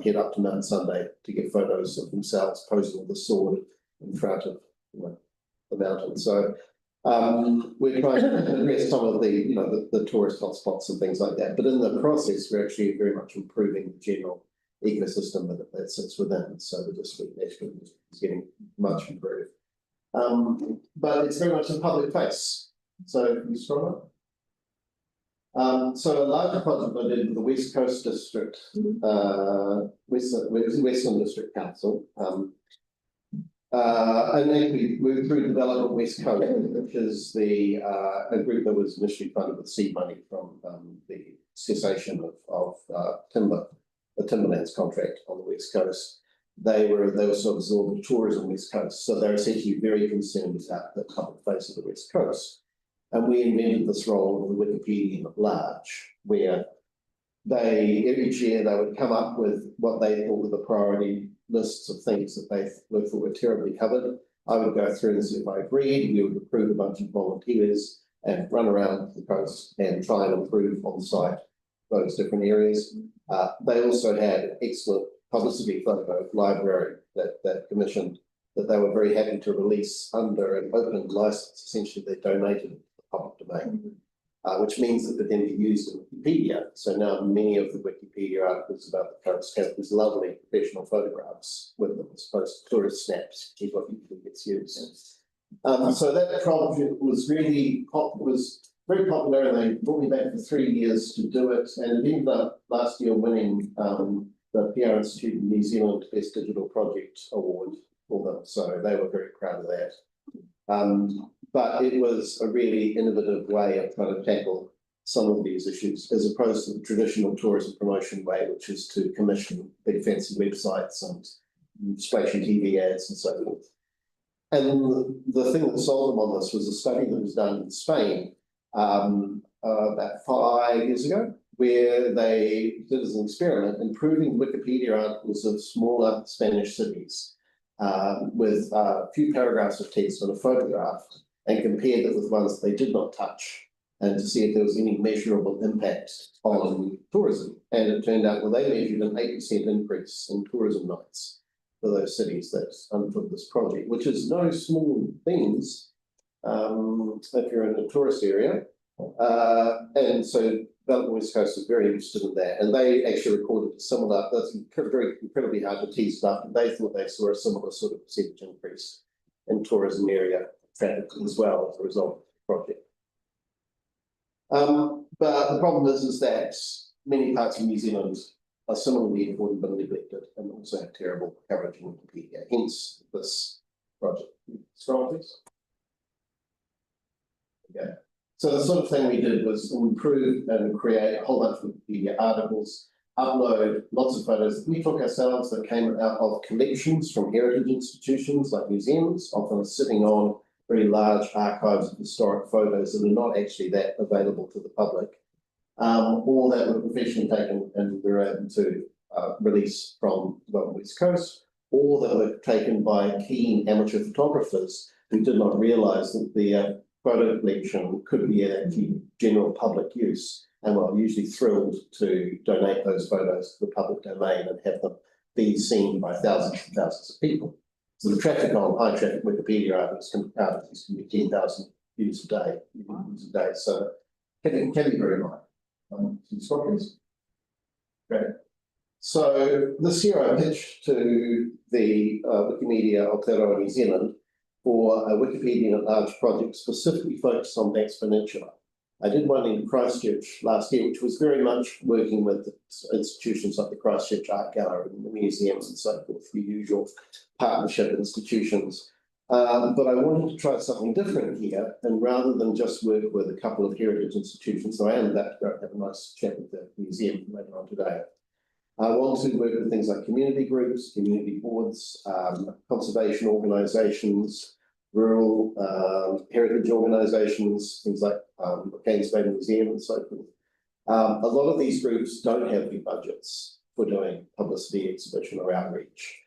head up to Mount Sunday to get photos of themselves posing with a sword in front of the mountain. So we're trying to address some of the tourist hotspots and things like that. But in the process, we're actually very much improving the general ecosystem that sits within. So the district national is getting much improved. But it's very much a public face. So can you scroll up? So a larger project I did with the West Coast District, Western District Council. And then we moved through Development West Coast, which is a group that was initially funded with seed money from the cessation of timber, the Timberlands contract on the West Coast. They were sort of absorbing tourism West Coast, so they're essentially very concerned about the public face of the West Coast. And we invented this role of the Wikipedian at large, where every year they would come up with what they thought were the priority lists of things that they thought were terribly covered. I would go through and see if I agreed. We would recruit a bunch of volunteers and run around the coast and try and improve on site those different areas. They also had an excellent publicity photo library that commissioned that they were very happy to release under an open license. Essentially, they donated to the public domain, which means that it can be used in Wikipedia. So now many of the Wikipedia articles about the coast have these lovely professional photographs with them as opposed to tourist snaps, which is what usually gets used. So that project was very popular, and they brought me back for 3 years to do it, and it ended up last year winning the PR Institute in New Zealand Best Digital Project Award for them. So they were very proud of that. But it was a really innovative way of trying to tackle some of these issues, as opposed to the traditional tourism promotion way, which is to commission big fancy websites and splashy TV ads and so forth. And the thing that sold them on this was a study that was done in Spain about 5 years ago, where they did as an experiment improving Wikipedia articles of smaller Spanish cities with a few paragraphs of text on a photograph, and compared it with ones they did not touch, and to see if there was any measurable impact on tourism. And it turned out, well, they measured an 8% increase in tourism nights for those cities that undertook this project, which is no small things if you're in a tourist area. And so Development West Coast is very interested in that, and they actually recorded a similar, that's very incredibly hard to tease up, but they thought they saw a similar sort of percentage increase in tourism area traffic as well as a result of the project. But the problem is that many parts of New Zealand are similarly important but neglected and also have terrible coverage in Wikipedia, hence this project. Scroll, please. Okay. So the sort of thing we did was improve and create a whole bunch of Wikipedia articles, upload lots of photos that we took ourselves that came out of collections from heritage institutions like museums, often sitting on very large archives of historic photos that are not actually that available to the public, or that were professionally taken and we were able to release from the West Coast, or that were taken by keen amateur photographers who did not realise that the photo collection could be actually general public use, and were usually thrilled to donate those photos to the public domain and have them be seen by thousands and thousands of people. So the traffic on high traffic Wikipedia articles can be 10,000 views a day. So can be very high. Great. So this year I pitched to the Wikimedia Aotearoa New Zealand for a Wikipedia at Large project specifically focused on Banks Peninsula. I did one in Christchurch last year, which was very much working with institutions like the Christchurch Art Gallery and the museums and so forth, the usual partnership institutions. But I wanted to try something different here, and rather than just work with a couple of heritage institutions, so I am about to go have a nice chat with the museum later on today. I want to work with things like community groups, community boards, conservation organisations, rural heritage organisations, things like Cairns Bay Museum and so forth. A lot of these groups don't have big budgets for doing publicity, exhibition or outreach.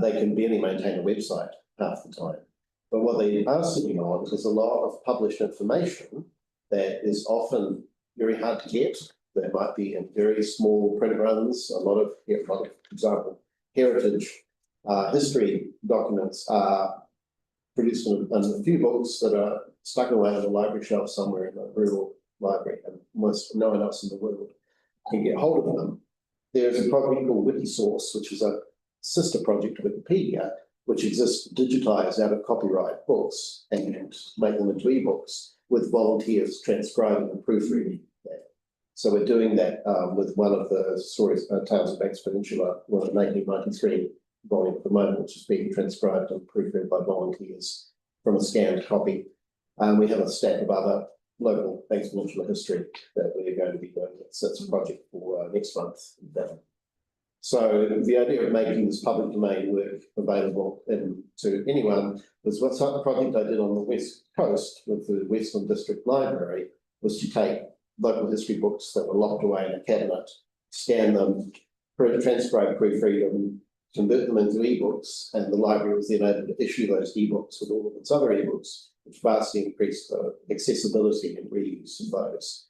They can barely maintain a website half the time. But what they are sitting on is a lot of published information that is often very hard to get. That might be in very small print runs. A lot of, for example, heritage history documents are produced in a few books that are stuck away on the library shelf somewhere in a rural library, and almost no one else in the world can get hold of them. There's a project called Wikisource, which is a sister project to Wikipedia, which exists digitized out of copyright books and make them into ebooks with volunteers transcribing and proofreading that. So we're doing that with one of the stories, Tales of Banks Peninsula, one of 1993 volume at the moment, which is being transcribed and proofread by volunteers from a scanned copy. We have a stack of other local Banks Peninsula history that we're going to be doing. That's a project for next month. So the idea of making this public domain work available to anyone was what type of project I did on the West Coast with the Western District Library, was to take local history books that were locked away in a cabinet, scan them, transcribe, proofread them, convert them into ebooks, and the library was then able to issue those ebooks with all of its other ebooks, which vastly increased the accessibility and reuse of those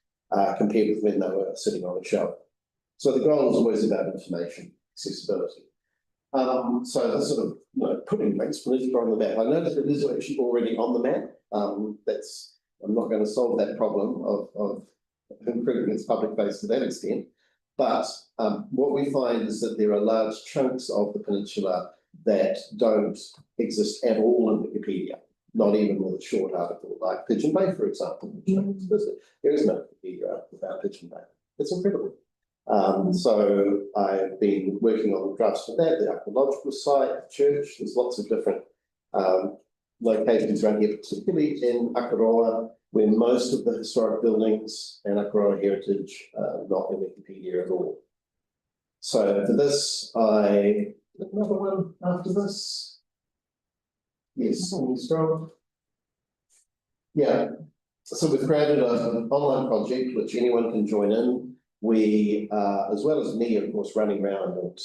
compared with when they were sitting on a shelf. So the goal is always about information accessibility. So that's sort of putting Banks Peninsula on the map. I noticed it is actually already on the map. I'm not going to solve that problem of improving its public face to that extent. But what we find is that there are large chunks of the peninsula that don't exist at all in Wikipedia, not even with a short article like Pigeon Bay, for example. There is no Wikipedia without Pigeon Bay. It's incredible. So I've been working on drafts for that, the archaeological site, the church. There's lots of different locations around here, particularly in Akaroa, where most of the historic buildings and Akaroa heritage are not in Wikipedia at all. So for this, another one after this. Yes, strong. Yeah, so we've created an online project which anyone can join in. We, as well as me, of course, running around and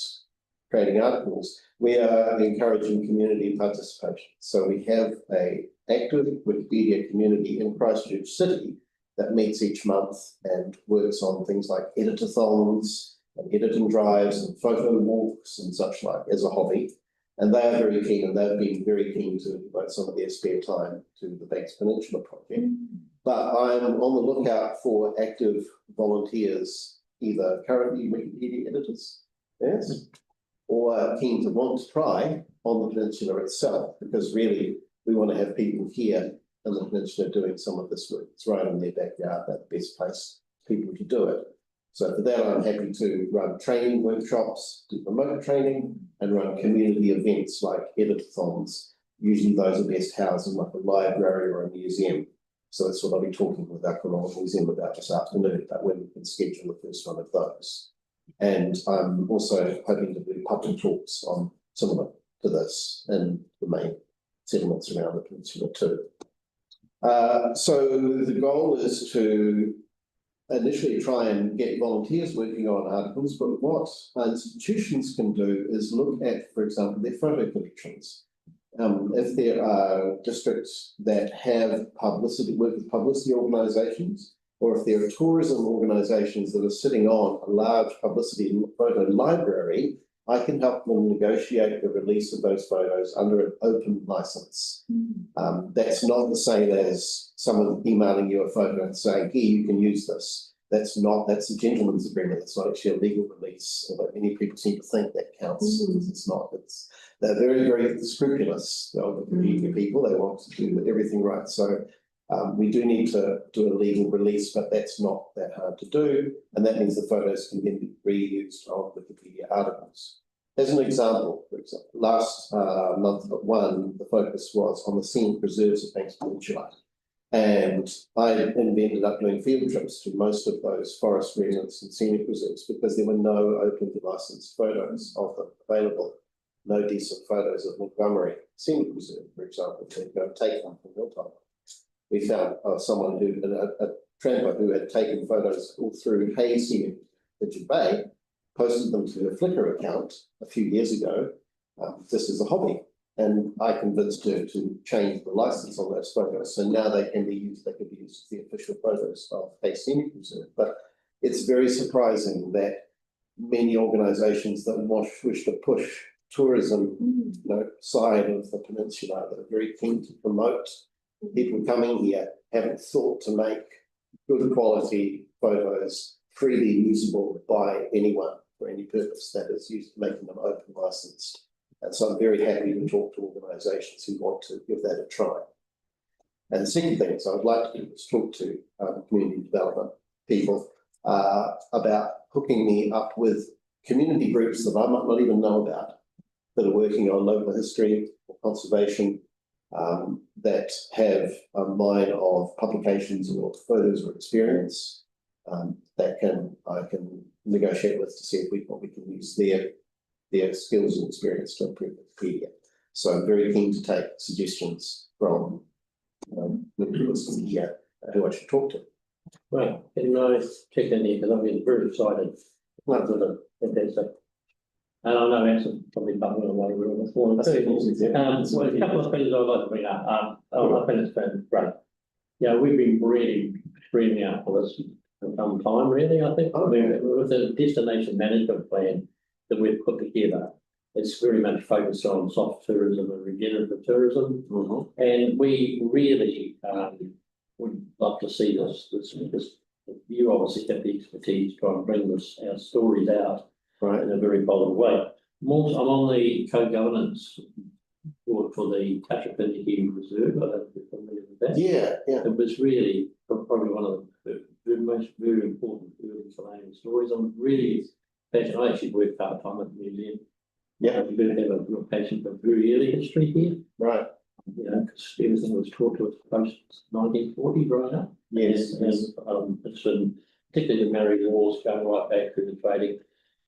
creating articles, we are encouraging community participation. So we have an active Wikipedia community in Christchurch City that meets each month and works on things like editathons and editing drives and photo walks and such like as a hobby. And they are very keen, and they've been very keen to devote some of their spare time to the Banks Peninsula project. But I'm on the lookout for active volunteers, either currently Wikipedia editors, yes, or keen to want to try on the peninsula itself, because really we want to have people here in the peninsula doing some of this work. It's right in their backyard, that's the best place for people to do it. So for that, I'm happy to run training workshops, do remote training, and run community events like editathons. Usually those are best housed in like a library or a museum. So that's what I'll be talking with Akaroa Museum about this afternoon, about when we can schedule the first one of those. And I'm also hoping to do public talks on similar to this in the main settlements around the peninsula too. So the goal is to initially try and get volunteers working on articles, but what institutions can do is look at, for example, their photo collections. If there are districts that have publicity, work with publicity organisations, or if there are tourism organisations that are sitting on a large publicity photo library, I can help them negotiate the release of those photos under an open licence. That's not the same as someone emailing you a photo and saying, here, you can use this. that's a gentleman's agreement. It's not actually a legal release, although many people seem to think that counts. It's not. They're very, very scrupulous. The Wikipedia people, they want to do everything right. So we do need to do a legal release, but that's not that hard to do. And that means the photos can then be reused on Wikipedia articles. As an example, last month but one, the focus was on the scenic preserves of Banks Peninsula. And I ended up doing field trips to most of those forest remnants and scenic preserves because there were no open licensed photos of them available. No decent photos of Montgomery Scenic Preserve, for example, to go take them from Hilltop. We found someone a tramper who had taken photos all through Hayes Scenic Pigeon Bay, posted them to her Flickr account a few years ago, just as a hobby. And I convinced her to change the license on those photos. So now they can be used, they could be used as the official photos of Hayes Scenic Reserve. But it's very surprising that many organisations that wish to push tourism side of the peninsula that are very keen to promote people coming here haven't thought to make good quality photos freely usable by anyone for any purpose that is used, making them open licensed. And so I'm very happy to talk to organisations who want to give that a try. And the second thing is I would like to do is talk to community development people about hooking me up with community groups that I might not even know about that are working on local history or conservation that have a mine of publications or photos or experience that I can negotiate with to see what we can use their skills and experience to improve Wikipedia. So I'm very keen to take suggestions from the here who I should talk to. Well, can I check in here because I've been very excited. Fantastic. And I know that's probably bubbling away with all the form. Well, a couple of things I'd like to bring up. I think it's been great. Yeah, we've been really screaming out for this for some time, really. I think with the destination management plan that we've put together, it's very much focused on soft tourism and regenerative tourism. And we really would love to see this. You obviously have the expertise to try and bring our stories out in a very positive way. I'm on the co-governance board for the Tākapini Reserve. I don't know if you're familiar with that. Yeah. It was really probably one of the most very important early colonial stories. I'm really passionate. I actually work part-time at the museum. Yeah. We do have a real passion for very early history here. Right. Because everything was taught to us post 1940 growing up. Yes. It's particularly the Maori Wars going right back through the trading.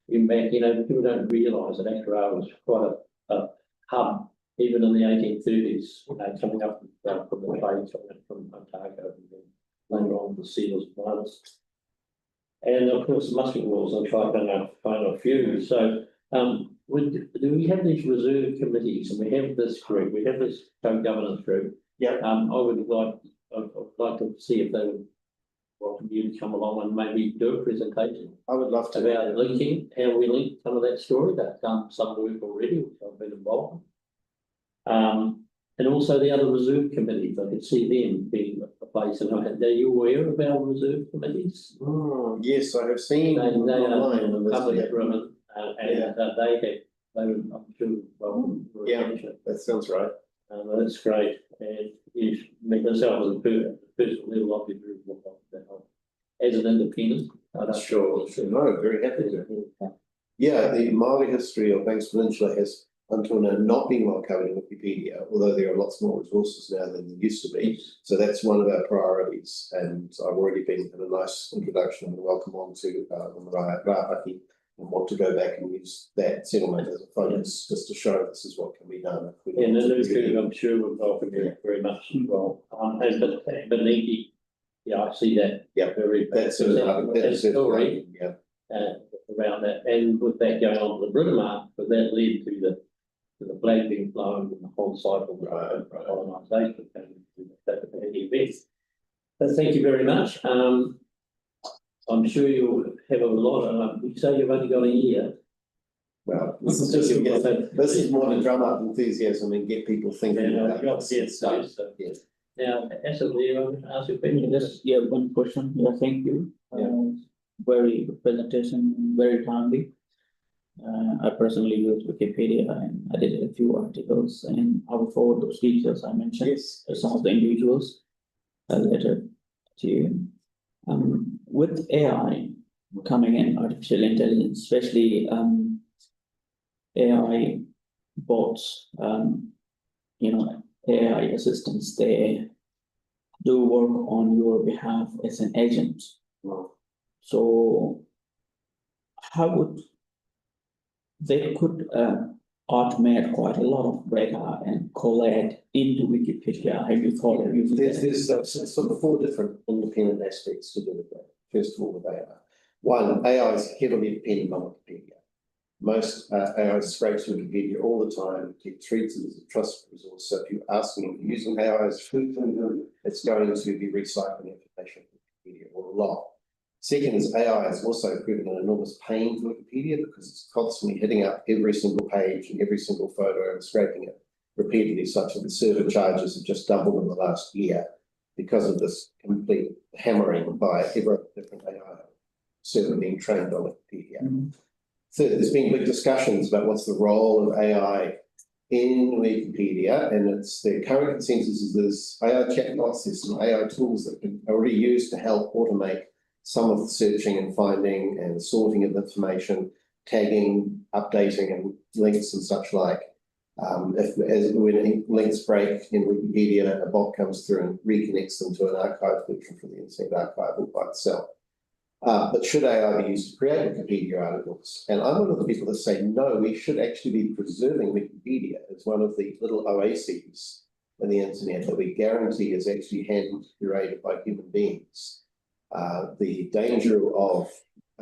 In back, people don't realise that Akara was quite a hub, even in the 1830s, coming up from the trade, coming up from Pātaka, and then later on the sealers and miners. And of course, the musket wars, I'll try to find a few. So, we have these reserve committees, and we have this group, we have this co-governance group. Yeah. I'd like to see if they would welcome you to come along and maybe do a presentation. I would love to. About linking, how we link some of that story. They've done some work already, which I've been involved in. And also the other reserve committees, I could see them being a place. And are you aware of our reserve committees? Yes, I have seen They online. are public driven, and they would, I'm sure, welcome. That sounds right. That's great. And yes, myself as a personal level, I'll be very welcome that. As an independent. Sure. No, very happy to. Yeah, the Māori history of Banks Peninsula has until now not been well covered in Wikipedia, although there are lots more resources now than there used to be. So that's one of our priorities. And I've already been in a nice introduction and welcome on to Rākaihautū, and want to go back and use that settlement as a focus just to show this is what can be done. And I'm sure we'll welcome you very much as well. But Nikki, yeah, I see that. Yeah, that's a story. Yeah. Around that, and with that going on to the Britomart, but that led to the flag being flown and the whole cycle of colonisation and the events. But thank you very much. I'm sure you'll have a lot of. You say you've only got a year. Well, this is more to drum up enthusiasm and get people thinking about stuff. Now, as a leader, I want to ask you a question. Just one question. Yeah, thank you. very good presentation, very timely. I personally use Wikipedia and I did a few articles, and I will forward those details I mentioned to some of the individuals later to you. With AI coming in, artificial intelligence, especially AI bots, AI assistants, they do work on your behalf as an agent. So how would they could automate quite a lot of data and collate into Wikipedia? Have you thought of using that? There's sort of 4 different independent aspects to do with that. First of all, with AI. One, AI is heavily dependent on Wikipedia. Most AI scrapes Wikipedia all the time, get treated as a trusted resource. So if you're asking, if you're using AI as food, it's going to be recycling information from Wikipedia or a lot. Second is AI has also proven an enormous pain for Wikipedia because it's constantly hitting up every single page and every single photo and scraping it repeatedly, such that the server charges have just doubled in the last year because of this complete hammering by every different AI server being trained on Wikipedia. Third, there's been big discussions about what's the role of AI in Wikipedia, and it's the current consensus is there's AI chatbots, there's some AI tools that are already used to help automate some of the searching and finding and sorting of information, tagging, updating, and links and such like. When links break in Wikipedia, a bot comes through and reconnects them to an archive feature from the Internet Archive all by itself. But should AI be used to create Wikipedia articles? And I'm one of the people that say, no, we should actually be preserving Wikipedia as one of the little oases on the internet that we guarantee is actually hand-curated by human beings. The danger of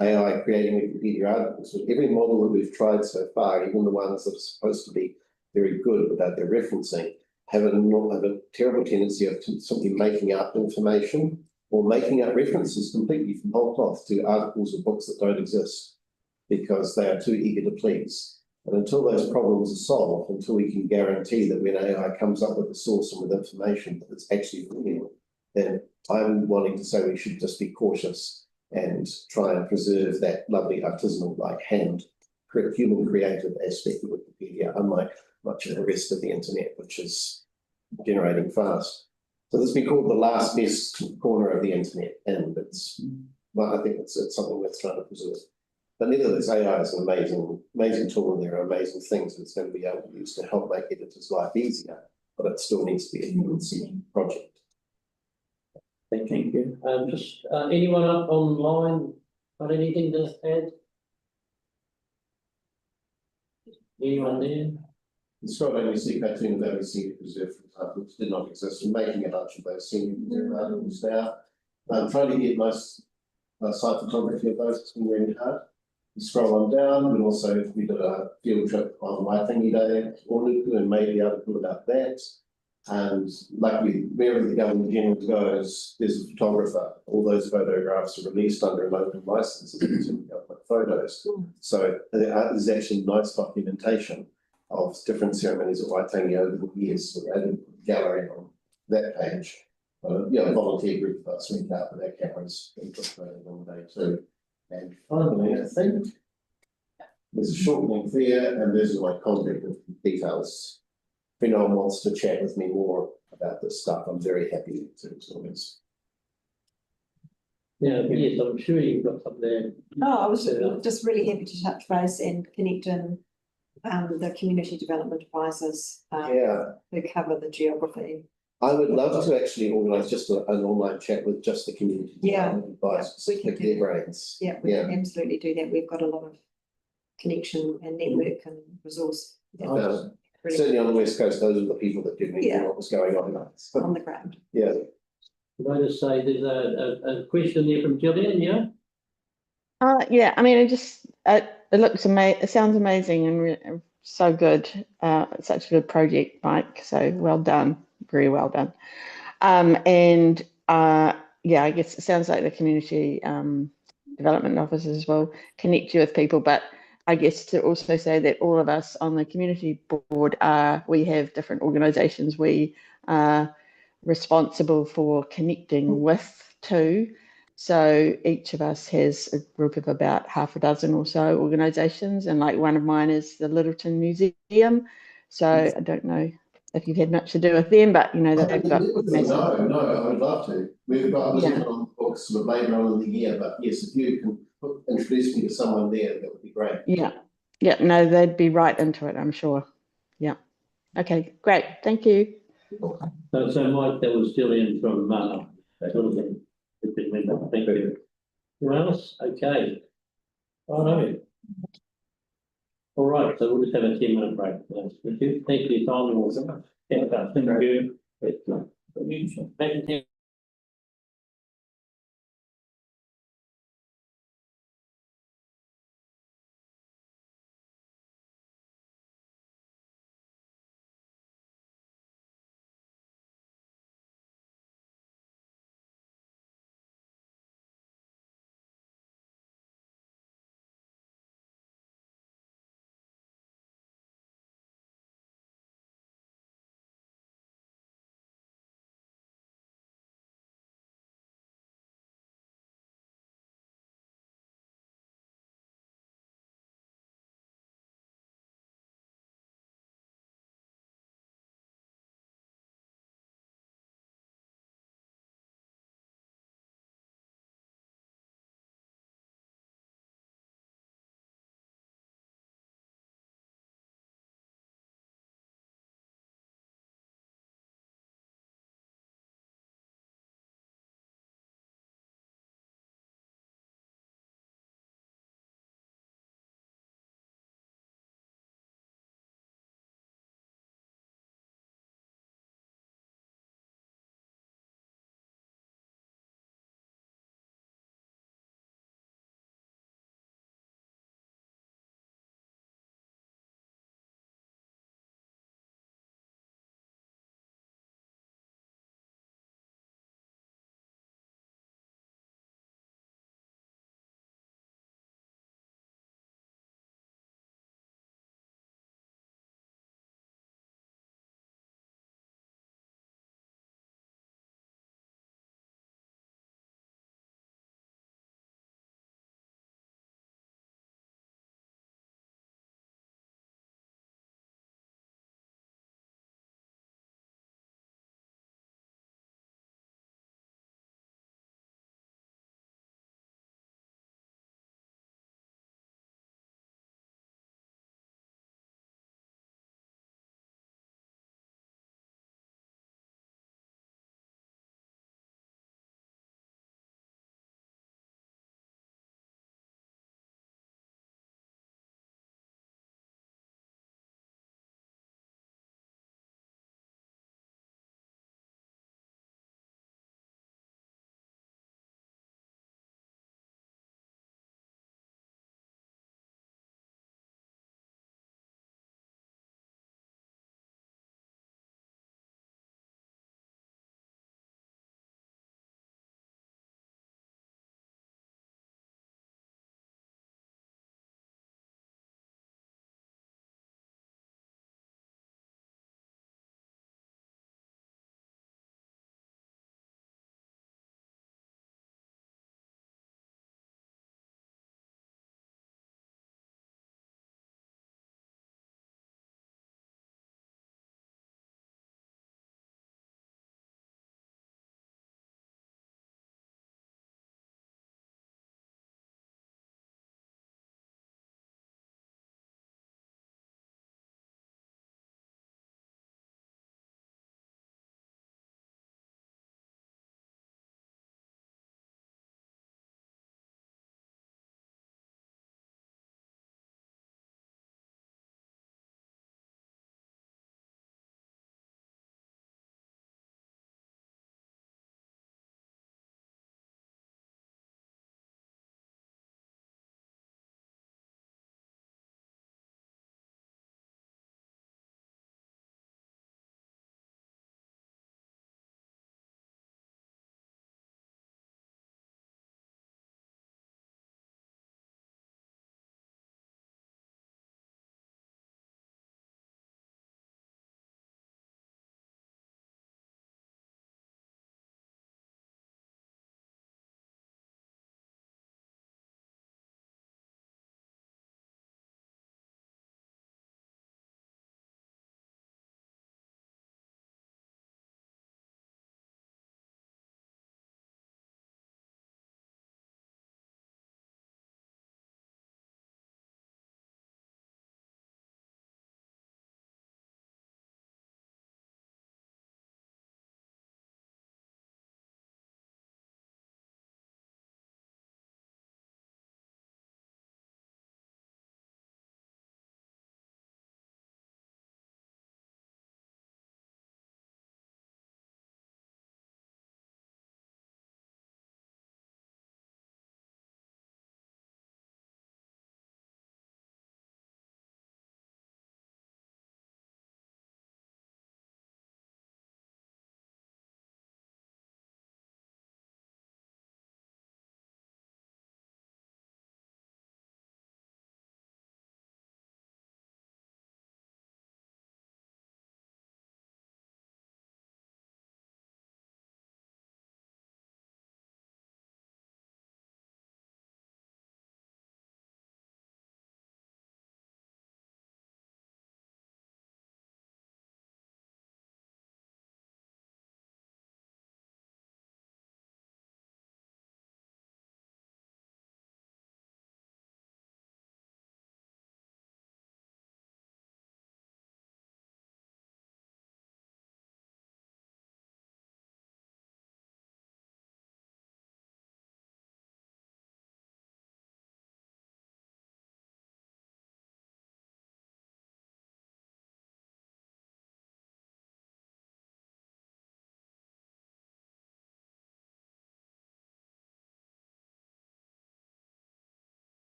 AI creating Wikipedia articles, with every model that we've tried so far, even the ones that are supposed to be very good without their referencing, have a terrible tendency of simply making up information or making up references completely from whole cloth to articles or books that don't exist because they are too eager to please. And until those problems are solved, until we can guarantee that when AI comes up with a source and with information that it's actually real, then I'm wanting to say we should just be cautious and try and preserve that lovely artisanal, like human creative aspect of Wikipedia, unlike much of the rest of the internet, which is generating fast. So this has been called the last best corner of the internet, and I think it's something worth trying to preserve. But nevertheless, AI is an amazing tool, and there are amazing things that it's going to be able to use to help make editors' life easier, but it still needs to be a human project. Thank you. Just anyone up online got anything to add? Anyone there? Describe only see cartoon that we see preserved, for example, which did not exist, and making a bunch of those senior preserved articles now. I'm trying to get nice site photography of those. It's been really hard. You scroll on down, and also we did a field trip on Waitangi Day at Ōnuku and made the article about that. And luckily, wherever the government general goes, there's a photographer. All those photographs are released under an open license as government photos. So there's actually nice documentation of different ceremonies at Waitangi over the years. So we added a gallery on that page. A volunteer group of us went out with their cameras and took photos on the day too. And finally, I think there's a short link there, and there's my contact details. If anyone wants to chat with me more about this stuff, I'm very happy to always. Yeah, yes, I'm sure you've got something there. Oh, I was just really happy to touch base and connect in the community development advisors who cover the geography. I would love to actually organise just an online chat with just the community development advisors, pick their brains. Yeah, we can absolutely do that. We've got a lot of connection and network and resource. Certainly on the West Coast, those are the people that did know what was going on on the ground. Yeah. Can I just say there's a question there from Gillian, yeah, I mean, it looks amazing. It sounds amazing and so good. It's such a good project, Mike. So well done, very well done. Yeah, I guess it sounds like the community development officers will connect you with people, but I guess to also say that all of us on the community board we have different organisations we are responsible for connecting with too. So each of us has a group of about half a dozen or so organisations, and like one of mine is the Littleton Museum. So I don't know if you've had much to do with them, but you know they've got massive. No, I would love to. We've got a little Yeah. bit on the books sort of later on in the year, but yes, if you can introduce me to someone there, that would be great. Yeah, yeah, no, they'd be right into it, I'm sure. Yeah. Okay, great. Thank you. So Mike, that was Gillian from, Littleton. Thank you. Who else? Okay. All right. All right, so we'll just have a 10-minute break. Thank you. Thank you for your time. Thank you. Thank you.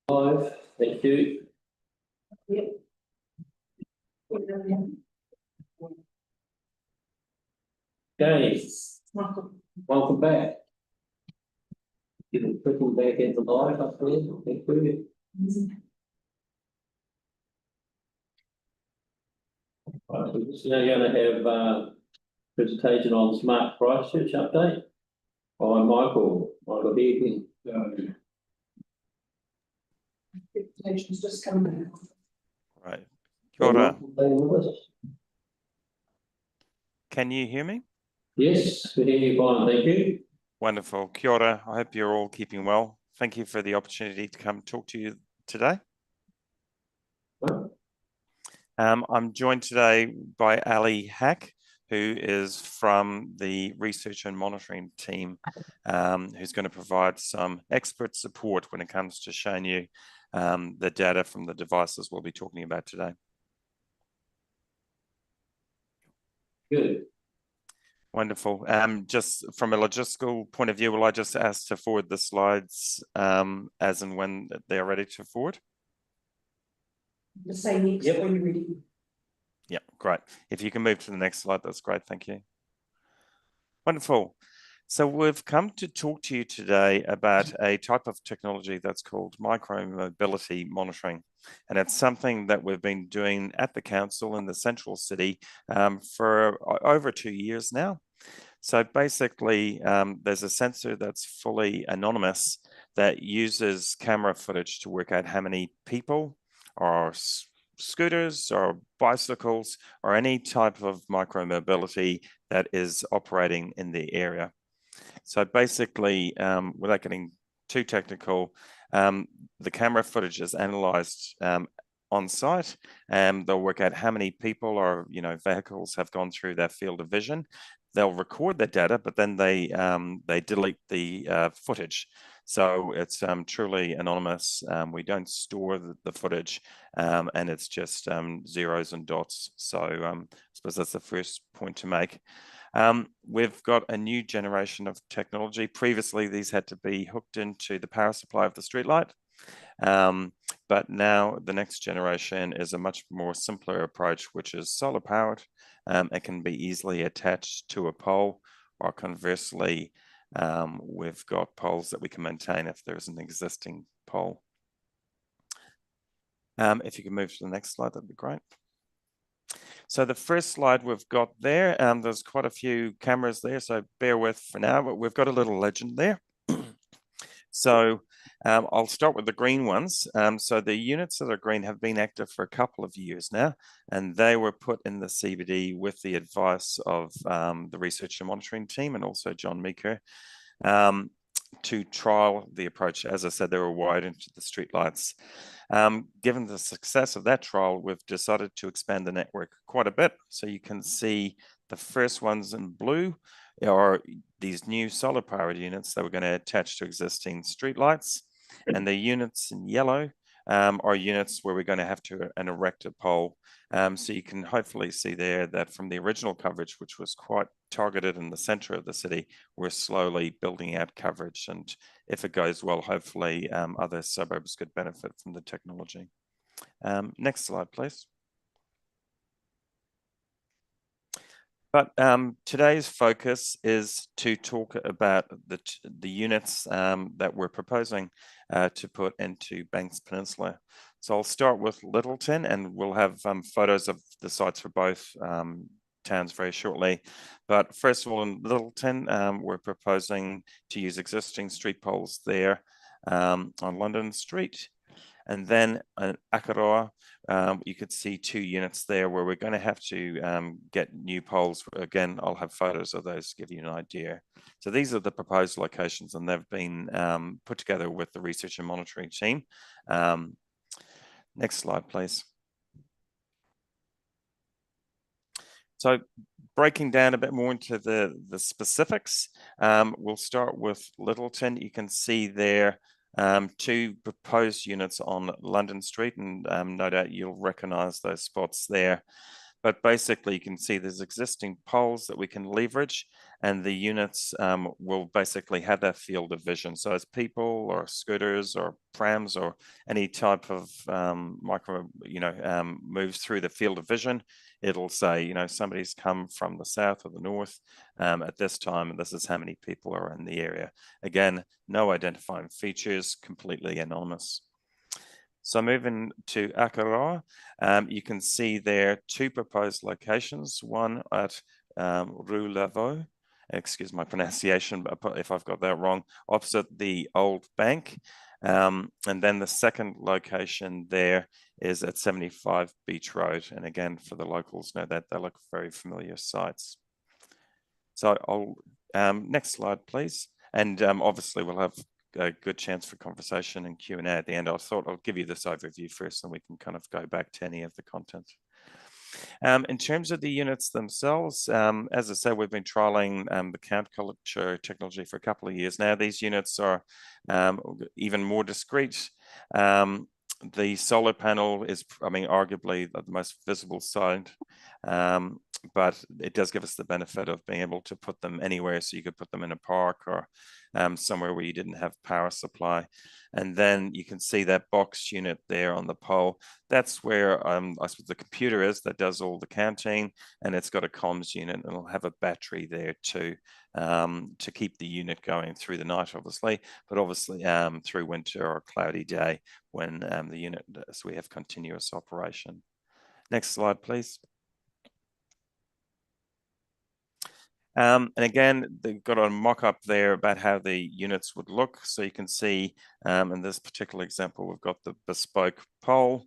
Live, thank you. Okay, welcome back. Clicking back into live, I believe. Thank you. Right, we're just now going to have presentation on Smart Christchurch update by Michael Heaton. Presentation's just coming out. Right. Kia ora. Can you hear me? Yes, we hear you fine, thank you. Wonderful. Kia ora. I hope you're all keeping well. Thank you for the opportunity to come talk to you today. I'm joined today by Ali Hack, who is from the research and monitoring team, who's going to provide some expert support when it comes to showing you the data from the devices we'll be talking about today. Good. Wonderful. Just from a logistical point of view, will I just ask to forward the slides as and when they're ready to forward? The same next when you're ready. Yeah, great. If you can move to the next slide, that's great. Thank you. Wonderful. So we've come to talk to you today about a type of technology that's called micro-mobility monitoring. And it's something that we've been doing at the council in the central city for over 2 years now. So basically, there's a sensor that's fully anonymous that uses camera footage to work out how many people or scooters or bicycles or any type of micro-mobility that is operating in the area. So basically, without getting too technical, the camera footage is analyzed on site, and they'll work out how many people or vehicles have gone through their field of vision. They'll record the data, but then they delete the footage. So it's truly anonymous. We don't store the footage, and it's just zeros and dots. So I suppose that's the first point to make. We've got a new generation of technology. Previously, these had to be hooked into the power supply of the streetlight. But now the next generation is a much more simpler approach, which is solar powered. It can be easily attached to a pole, or conversely, we've got poles that we can maintain if there's an existing pole. If you can move to the next slide, that'd be great. So the first slide we've got there, there's quite a few cameras there, so bear with for now, but we've got a little legend there. So I'll start with the green ones. So the units that are green have been active for a couple of years now, and they were put in the CBD with the advice of the research and monitoring team and also John Meeker to trial the approach. As I said, they were wired into the streetlights. Given the success of that trial, we've decided to expand the network quite a bit. So you can see the first ones in blue are these new solar powered units that we're going to attach to existing streetlights, and the units in yellow are units where we're going to have to erect a pole. So you can hopefully see there that from the original coverage, which was quite targeted in the center of the city, we're slowly building out coverage, and if it goes well, hopefully other suburbs could benefit from the technology. Next slide, please. But today's focus is to talk about the units that we're proposing to put into Banks Peninsula. So I'll start with Littleton, and we'll have photos of the sites for both towns very shortly. But first of all, in Littleton, we're proposing to use existing street poles there on London Street. And then in Akaroa, you could see 2 units there where we're going to have to get new poles. Again, I'll have photos of those to give you an idea. So these are the proposed locations, and they've been put together with the research and monitoring team. Next slide, please. So breaking down a bit more into the specifics, we'll start with Littleton. You can see there 2 proposed units on London Street, and no doubt you'll recognize those spots there. But basically, you can see there's existing poles that we can leverage, and the units will basically have that field of vision. So as people or scooters or prams or any type of moves through the field of vision, it'll say, somebody's come from the south or the north at this time, and this is how many people are in the area. Again, no identifying features, completely anonymous. So moving to Akaroa, you can see there 2 proposed locations, one at Rūlavo, excuse my pronunciation if I've got that wrong, opposite the old bank. And then the second location there is at 75 Beach Road. And again, for the locals know that they look very familiar sites. So I'll, next slide, please. And obviously we'll have a good chance for conversation and Q&A at the end. I thought I'll give you this overview first, and we can kind of go back to any of the content. In terms of the units themselves, as I said, we've been trialing the count culture technology for a couple of years now. These units are even more discrete. The solar panel is, arguably the most visible side, but it does give us the benefit of being able to put them anywhere. So you could put them in a park or somewhere where you didn't have power supply. And then you can see that box unit there on the pole. That's where I suppose the computer is that does all the counting, and it's got a comms unit, and it'll have a battery there too, to keep the unit going through the night, obviously, but obviously through winter or a cloudy day when the unit, so we have continuous operation. Next slide, please. And again, they've got a mock-up there about how the units would look. So you can see in this particular example, we've got the bespoke pole.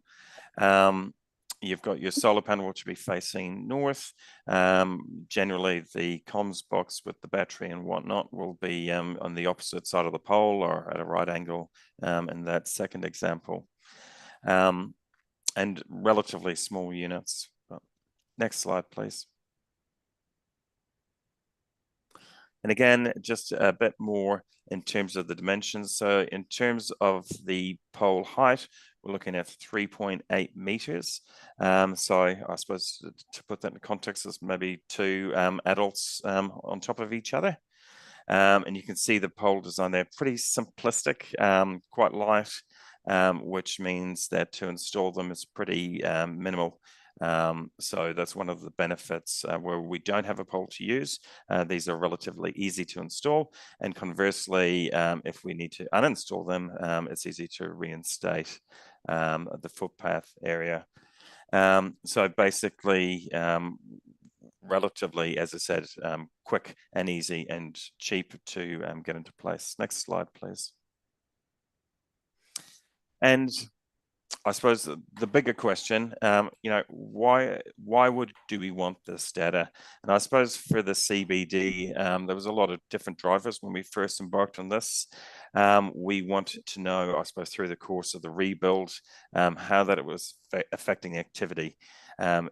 You've got your solar panel, which will be facing north. Generally, the comms box with the battery and whatnot will be on the opposite side of the pole or at a right angle in that second example. And relatively small units. Next slide, please. And again, just a bit more in terms of the dimensions. So in terms of the pole height, we're looking at 3.8 meters. So I suppose to put that in context, there's maybe 2 adults on top of each other. And you can see the pole design there, pretty simplistic, quite light, which means that to install them is pretty minimal. So that's one of the benefits where we don't have a pole to use. These are relatively easy to install, and conversely, if we need to uninstall them, it's easy to reinstate the footpath area. So basically, relatively, as I said, quick and easy and cheap to get into place. Next slide, please. And I suppose the bigger question, why do we want this data? And I suppose for the CBD, there was a lot of different drivers when we first embarked on this. We wanted to know, I suppose, through the course of the rebuild, how that it was affecting activity. And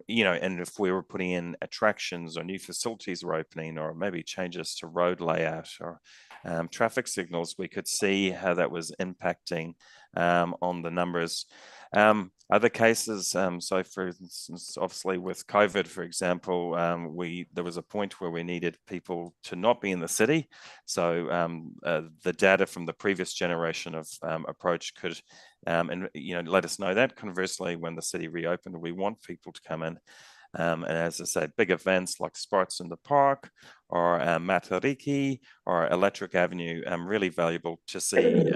if we were putting in attractions or new facilities were opening, or maybe changes to road layout or traffic signals, we could see how that was impacting on the numbers. Other cases, so for instance, obviously with COVID, for example, there was a point where we needed people to not be in the city. So the data from the previous generation of approach could let us know that. Conversely, when the city reopened, we want people to come in. And as I said, big events like Sports in the Park or Matariki or Electric Avenue, really valuable to see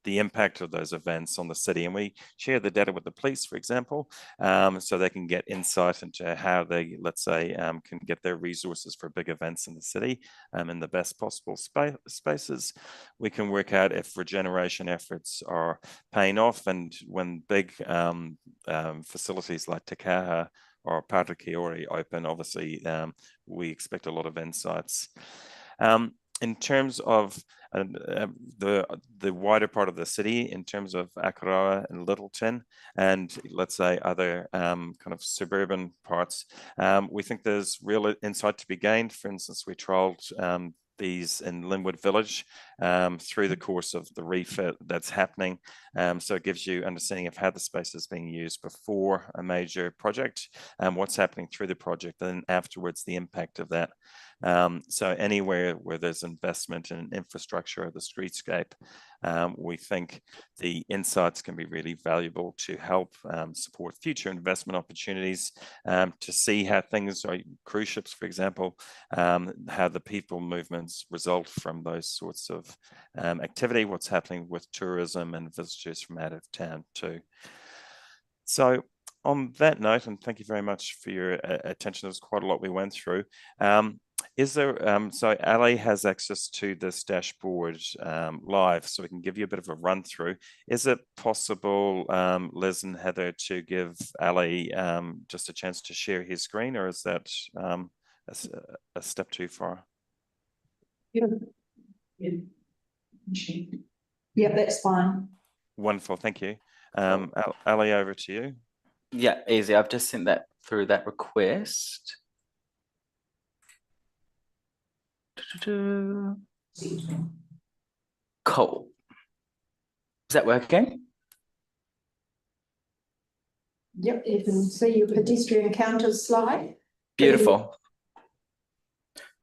the impact of those events on the city. And we share the data with the police, for example, so they can get insight into how they, let's say, can get their resources for big events in the city in the best possible spaces. We can work out if regeneration efforts are paying off, and when big facilities like Te Kaha or Pātaka open, obviously we expect a lot of insights. In terms of the wider part of the city, in terms of Akaroa and Littleton, and let's say other kind of suburban parts, we think there's real insight to be gained. For instance, we trialled these in Linwood Village through the course of the refit that's happening. So it gives you understanding of how the space is being used before a major project and what's happening through the project, and afterwards the impact of that. So anywhere where there's investment in infrastructure or the streetscape, we think the insights can be really valuable to help support future investment opportunities, to see how things are, cruise ships, for example, how the people movements result from those sorts of activity, what's happening with tourism and visitors from out of town too. So on that note, and thank you very much for your attention, there's quite a lot we went through. Is there, so Ali has access to this dashboard live, so we can give you a bit of a run through. Is it possible, Liz and Heather, to give Ali just a chance to share his screen, or is that a step too far? Yeah. Yeah, that's fine. Wonderful, thank you. Ali, over to you. Yeah, easy. I've just sent that through that request. Cool. Is that working? Yep, you can see your pedestrian counters slide. Beautiful.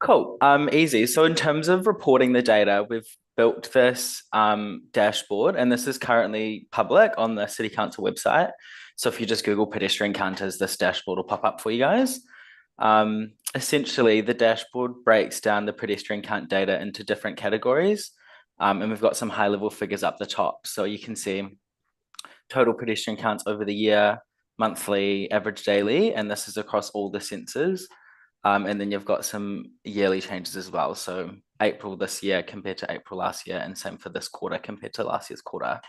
Cool. Easy. So in terms of reporting the data, we've built this dashboard, and this is currently public on the City Council website. So if you just Google pedestrian counters, this dashboard will pop up for you guys. Essentially, the dashboard breaks down the pedestrian count data into different categories. And we've got some high-level figures up the top. So you can see total pedestrian counts over the year, monthly, average daily, and this is across all the senses. And then you've got some yearly changes as well. So April this year compared to April last year, and same for this quarter compared to last year's quarter.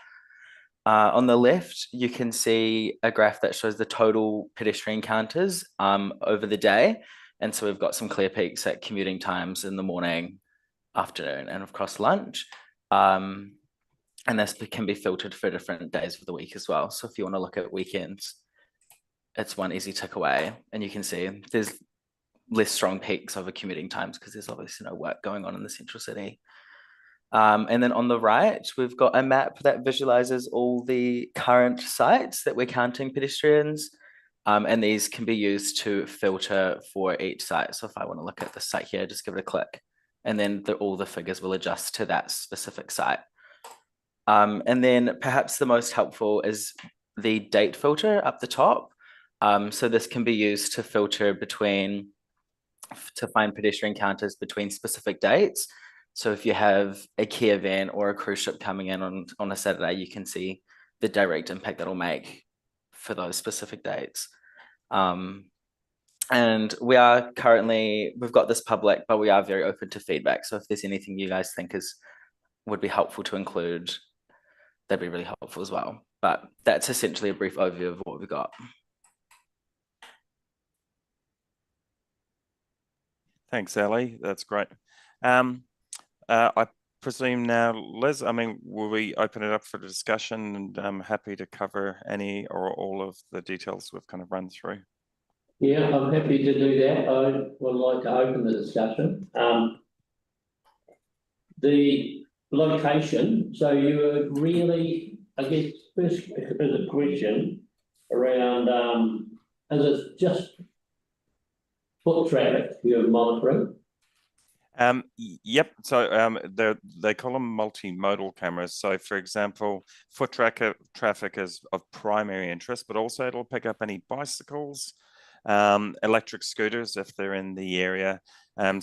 On the left, you can see a graph that shows the total pedestrian counters over the day. And so we've got some clear peaks at commuting times in the morning, afternoon, and of course lunch. And this can be filtered for different days of the week as well. So if you want to look at weekends, it's one easy tick away. And you can see there's less strong peaks over commuting times because there's obviously no work going on in the central city. And then on the right, we've got a map that visualizes all the current sites that we're counting pedestrians. And these can be used to filter for each site. So if I want to look at the site here, just give it a click. And then all the figures will adjust to that specific site. And then perhaps the most helpful is the date filter up the top. So this can be used to filter to find pedestrian counters between specific dates. So if you have a key event or a cruise ship coming in on a Saturday, you can see the direct impact that'll make for those specific dates. And we've got this public, but we are very open to feedback. So if there's anything you guys think would be helpful to include, that'd be really helpful as well. But that's essentially a brief overview of what we've got. Thanks, Ali. That's great. I presume now, Liz, I mean, will we open it up for discussion? And I'm happy to cover any or all of the details we've kind of run through. Yeah, I'm happy to do that. I would like to open the discussion. The location, so you were really, I guess, first is a question around, is it just foot traffic you're monitoring? Yep. So they call them multimodal cameras. So for example, foot traffic is of primary interest, but also it'll pick up any bicycles, electric scooters if they're in the area. But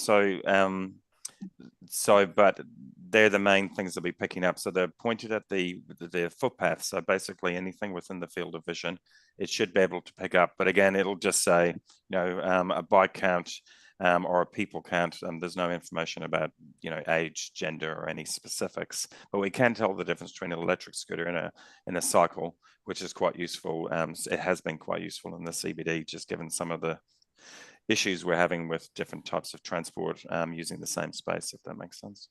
they're the main things they'll be picking up. So they're pointed at the footpath. So basically anything within the field of vision, it should be able to pick up. But again, it'll just say, a bike count or a people count. There's no information about, age, gender, or any specifics. But we can tell the difference between an electric scooter and a cycle, which is quite useful. It has been quite useful in the CBD, just given some of the issues we're having with different types of transport using the same space, if that makes sense.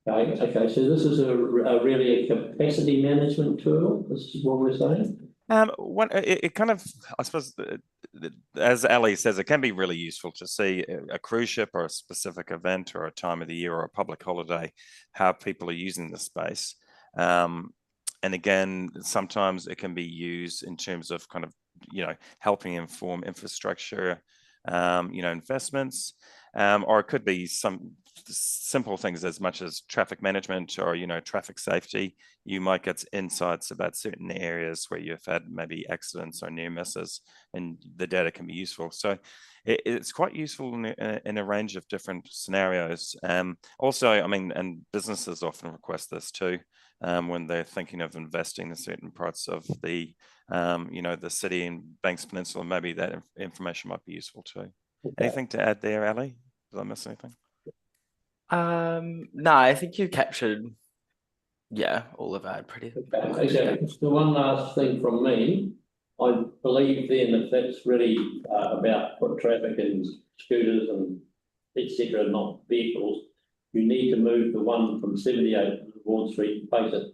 Okay, so this is really a capacity management tool, this is what we're saying? It kind of, I suppose, as Ali says, it can be really useful to see a cruise ship or a specific event or a time of the year or a public holiday, how people are using the space. And again, sometimes it can be used in terms of kind of, helping inform infrastructure, investments, or it could be some simple things as much as traffic management or, traffic safety. You might get insights about certain areas where you've had maybe accidents or near misses, and the data can be useful. So it's quite useful in a range of different scenarios. Also, I mean, and businesses often request this too, when they're thinking of investing in certain parts of the, the city and Banks Peninsula. Maybe that information might be useful too. Okay. Anything to add there, Ali? Did I miss anything? No, I think you captured, all of that pretty. Okay, so one last thing from me. I believe then if that's really about foot traffic and scooters and etc., not vehicles, you need to move the one from 78 Ward Street and face it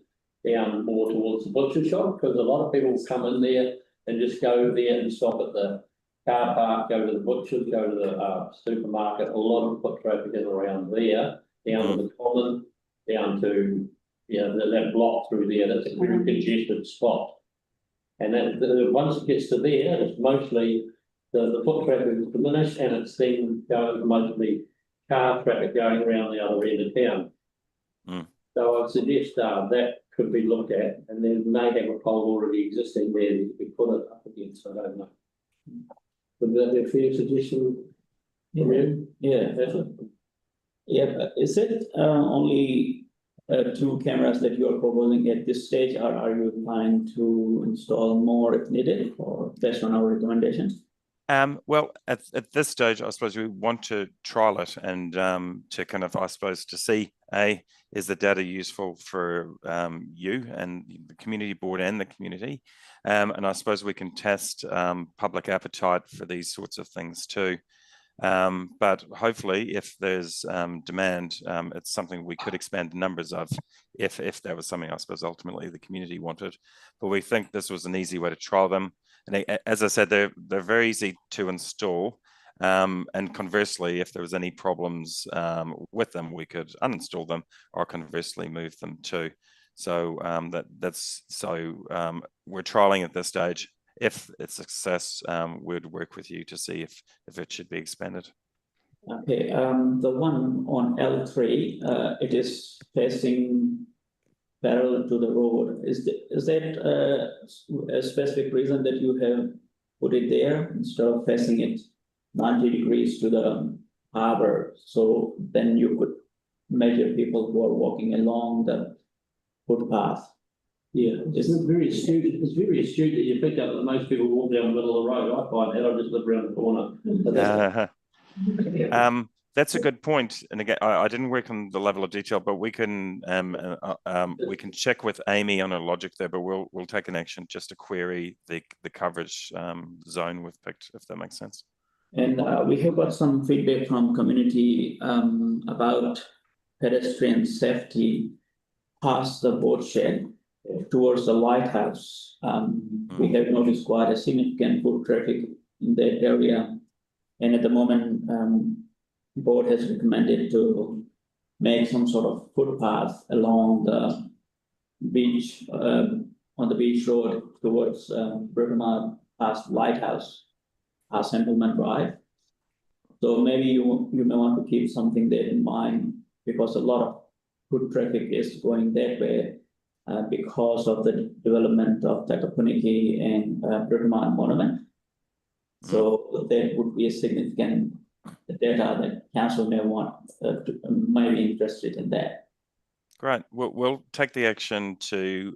down more towards the butcher shop, because a lot of people come in there and just go there and stop at the car park, go to the butcher, go to the supermarket. A lot of foot traffic is around there, down to the common, down to that block through there. That's a very congested spot. And then once it gets to there, it's mostly the foot traffic is diminished, and it's then going mostly car traffic going around the other end of town. So I'd suggest that could be looked at, and then may have a pole already existing there that you could put it up against. I don't know. Would that be a fair suggestion from you? Yeah, is it only 2 cameras that you are proposing at this stage, or are you planning to install more if needed, or based on our recommendations? Well, at this stage, I suppose we want to trial it and to kind of, I suppose, to see, is the data useful for you and the community board and the community? And I suppose we can test public appetite for these sorts of things too. But hopefully, if there's demand, it's something we could expand the numbers of if that was something, I suppose, ultimately the community wanted. But we think this was an easy way to trial them. And as I said, they're very easy to install. And conversely, if there was any problems with them, we could uninstall them or conversely move them too. So we're trialing at this stage. If it's a success, we'd work with you to see if it should be expanded. Okay, the one on L3, it is facing parallel to the road. Is that a specific reason that you have put it there instead of facing it 90 degrees to the harbor? So then you could measure people who are walking along the footpath. Yeah, it's very astute. It's very astute that you pick up that most people walk down the middle of the road. I find that I just live around the corner. That's a good point. And again, I didn't work on the level of detail, but we can check with Amy on her logic there. But we'll take an action just to query the coverage zone we've picked, if that makes sense. And we have got some feedback from community about pedestrian safety past the boat shed towards the lighthouse. We have noticed quite a significant foot traffic in that area, and at the moment, the board has recommended to make some sort of footpath along the beach, on the beach road towards Britomart past lighthouse, past Templeman Drive. So maybe you may want to keep something there in mind, because a lot of foot traffic is going that way. Because of the development of Takapuniki and Britomart Monument. So that would be a significant data that council may want, might be interested in that. Great. We'll take the action to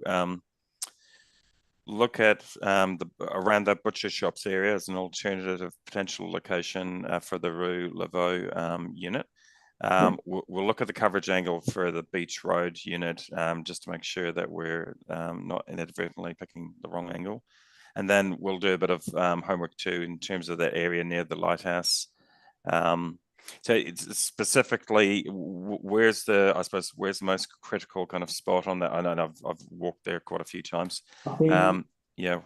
look at around that butcher shops area as an alternative potential location for the Rue Laveau unit. We'll look at the coverage angle for the Beach Road unit just to make sure that we're not inadvertently picking the wrong angle. And then we'll do a bit of homework too in terms of that area near the lighthouse. So it's specifically, where's the most critical kind of spot on that? I know I've walked there quite a few times. Yeah.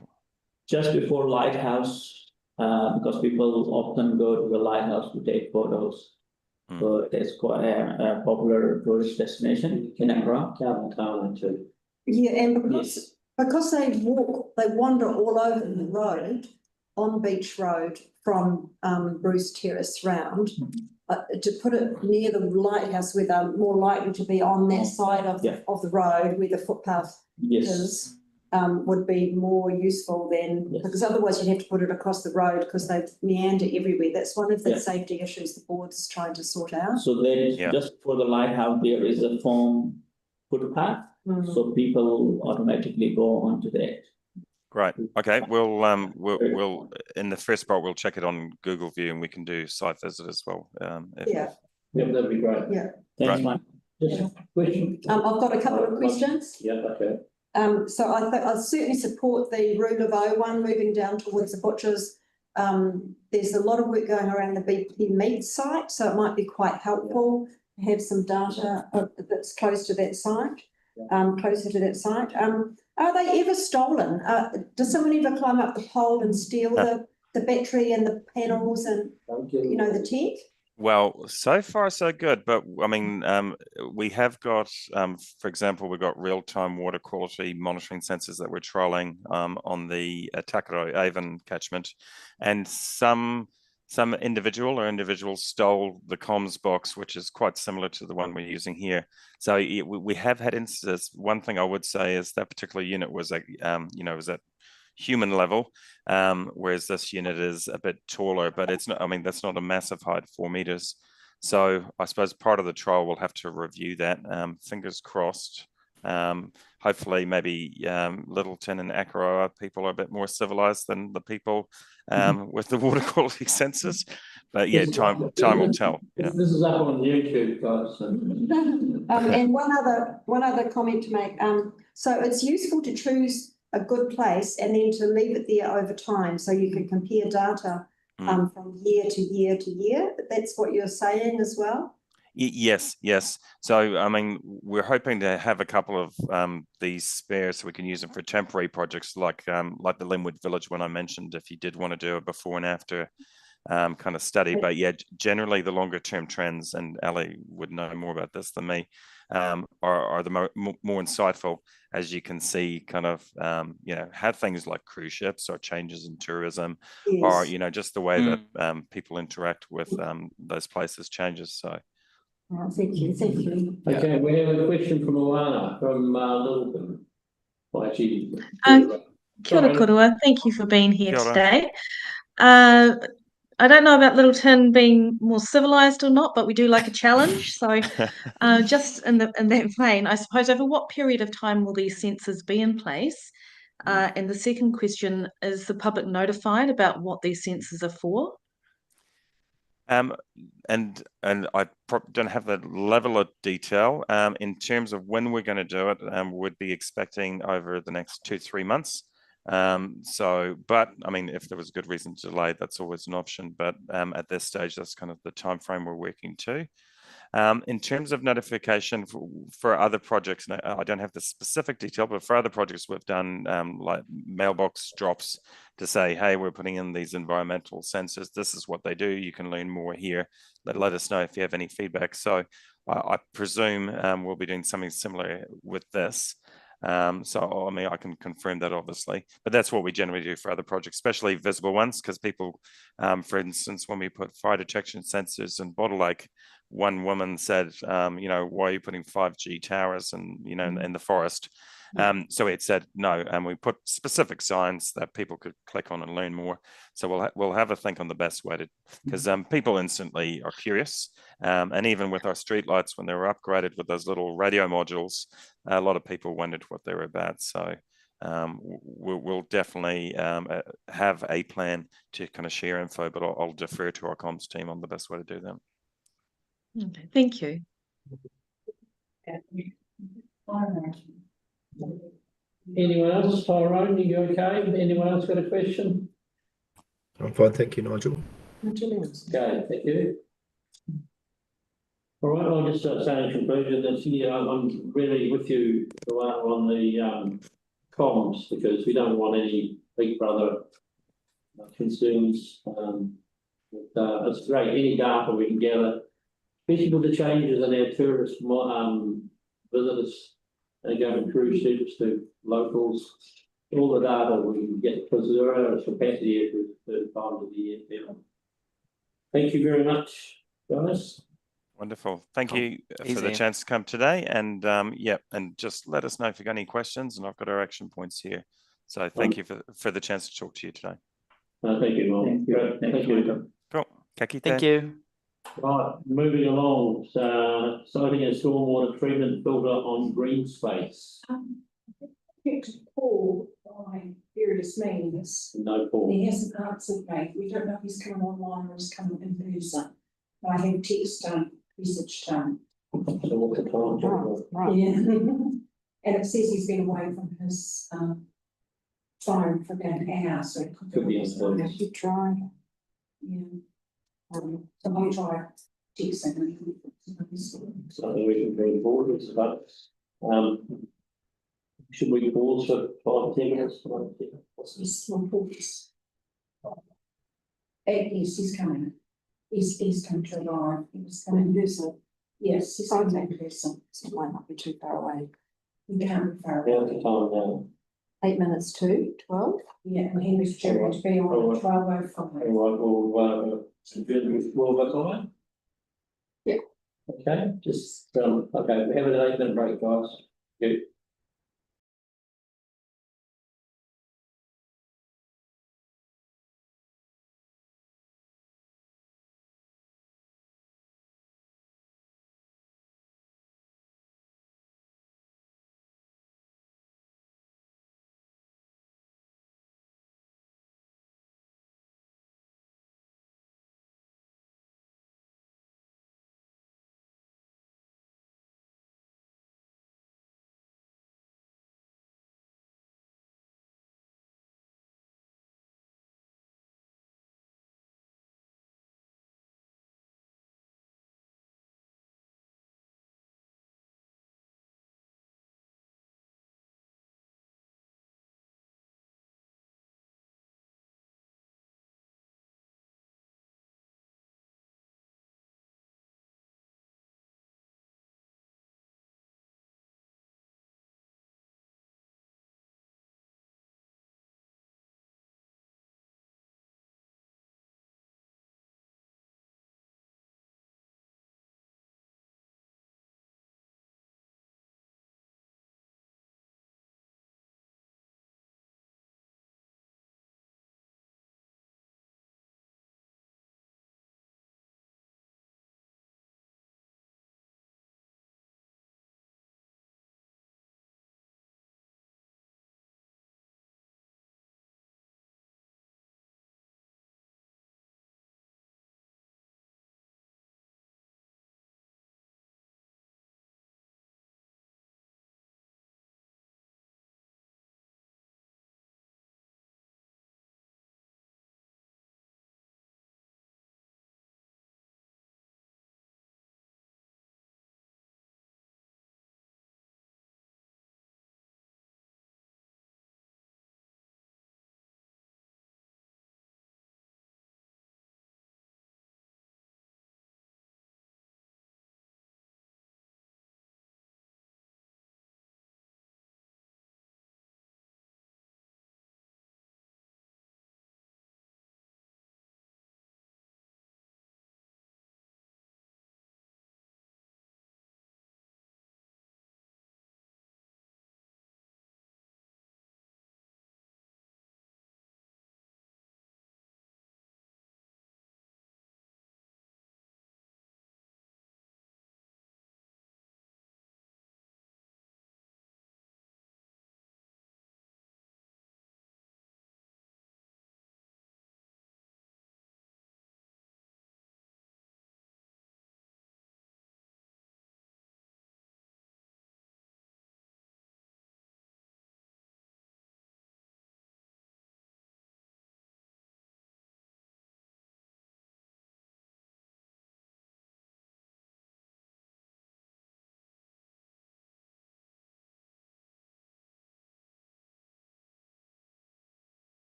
Just before lighthouse, because people often go to the lighthouse to take photos. So it's quite a popular tourist destination in Accra. Too. Yeah, and because they wander all over the road, on Beach Road from Bruce Terrace round, to put it near the lighthouse where they're more likely to be on that side of the road where the footpath is, would be more useful than, because otherwise you'd have to put it across the road because they meander everywhere. That's one of the safety issues the board's trying to sort out. So there, just for the lighthouse, there is a foam footpath, so people automatically go onto that. Great. Okay. We'll in the first part we'll check it on Google View and we can do site visit as well. That'd be great. Yeah. Thanks, Mike. Just a question. I've got a couple of questions. Yeah. Okay. So I certainly support the Rule of O one moving down towards the butchers. There's a lot of work going around the BP meat site, so it might be quite helpful to have some data that's close to that site, closer to that site. Are they ever stolen? Does someone ever climb up the pole and steal the battery and the panels and the tech? Well, so far so good, but I mean, we have got, for example, we've got real-time water quality monitoring sensors that we're trialing on the Takaro Avon catchment, and some individuals stole the comms box, which is quite similar to the one we're using here. So we have had instances. One thing I would say is that particular unit was at human level, whereas this unit is a bit taller, but it's not, I mean, that's not a massive height, 4 meters. So I suppose part of the trial we'll have to review that, fingers crossed. Hopefully maybe Littleton and Akaroa people are a bit more civilized than the people with the water quality sensors. But yeah, time will tell. Yeah. This is up on YouTube, guys. And one other comment to make. So it's useful to choose a good place and then to leave it there over time so you can compare data from year to year to year. That's what you're saying as well? Yes. So, I mean, we're hoping to have a couple of these spares so we can use them for temporary projects like the Linwood Village one I mentioned, if you did want to do a before and after kind of study. But yeah, generally the longer term trends, and Ali would know more about this than me, are the more insightful, as you can see kind of, how things like cruise ships or changes in tourism or, just the way that people interact with those places changes. So. Oh, thank you. Okay, we have a question from Alana from Littleton. Kia ora korua. Thank you for being here Kia ora. today. I don't know about Littleton being more civilized or not, but we do like a challenge. So just in that vein, I suppose, over what period of time will these sensors be in place? And the second question, is the public notified about what these sensors are for? And I don't have the level of detail in terms of when we're going to do it. We'd be expecting over the next 2-3 months. But I mean, if there was a good reason to delay, that's always an option. But at this stage, that's kind of the time frame we're working to. In terms of notification for other projects, I don't have the specific detail, but for other projects we've done like mailbox drops to say, hey, we're putting in these environmental sensors. This is what they do. You can learn more here. Let us know if you have any feedback. So I presume we'll be doing something similar with this. So I mean, I can confirm that obviously, but that's what we generally do for other projects, especially visible ones, because people, for instance, when we put fire detection sensors in Bottle Lake, one woman said, why are you putting 5G towers and, in the forest? So it said no, and we put specific signs that people could click on and learn more. So we'll have a think on the best way to, because people instantly are curious, and even with our streetlights, when they were upgraded with those little radio modules, a lot of people wondered what they were about. So we'll definitely have a plan to kind of share info, but I'll defer to our comms team on the best way to do that. Okay, thank you. Anyone else? Tyrone, you okay? Anyone else got a question? I'm fine, thank you, Nigel. Okay, thank you. All right, I'll just say in conclusion that I'm really with you, Luana, on the comms, because we don't want any Big Brother concerns. It's great, any data we can gather, especially with the changes in our tourist visitors. They go from cruise ships to locals, all the data we can get, because there are capacity at the time of the year now. Thank you very much, guys. Wonderful. Thank you for the Easy. chance to come today. And yeah, and just let us know if you've got any questions. And I've got our action points here. So thank you for the chance to talk to you today. Thank you, Mark. Thank you. Cool. Ka kite. Thank you. Right, moving along, so citing a stormwater treatment filter on green space. Picked Paul by various means. No, Paul. He hasn't answered me. We don't know if he's coming online or he's coming in person. I have text message So what's the time? Right. Yeah. And it says he's been away from his phone for about an hour, so it Could be on phone. If you try. Yeah. So I'll try texting him. Something we can bring forward, it's about, should we pause for 5, 10 minutes? Yes, he's coming. He's coming to arrive. He was coming. Yes, he's coming in person. So it might not be too far away. We can't be far Now away. the time now. 8 minutes to 12. Yeah, and he was due to be on 12:05. All right, we'll, we'll back. Yeah. Okay, just, okay, we have an 8-minute break, guys. Good.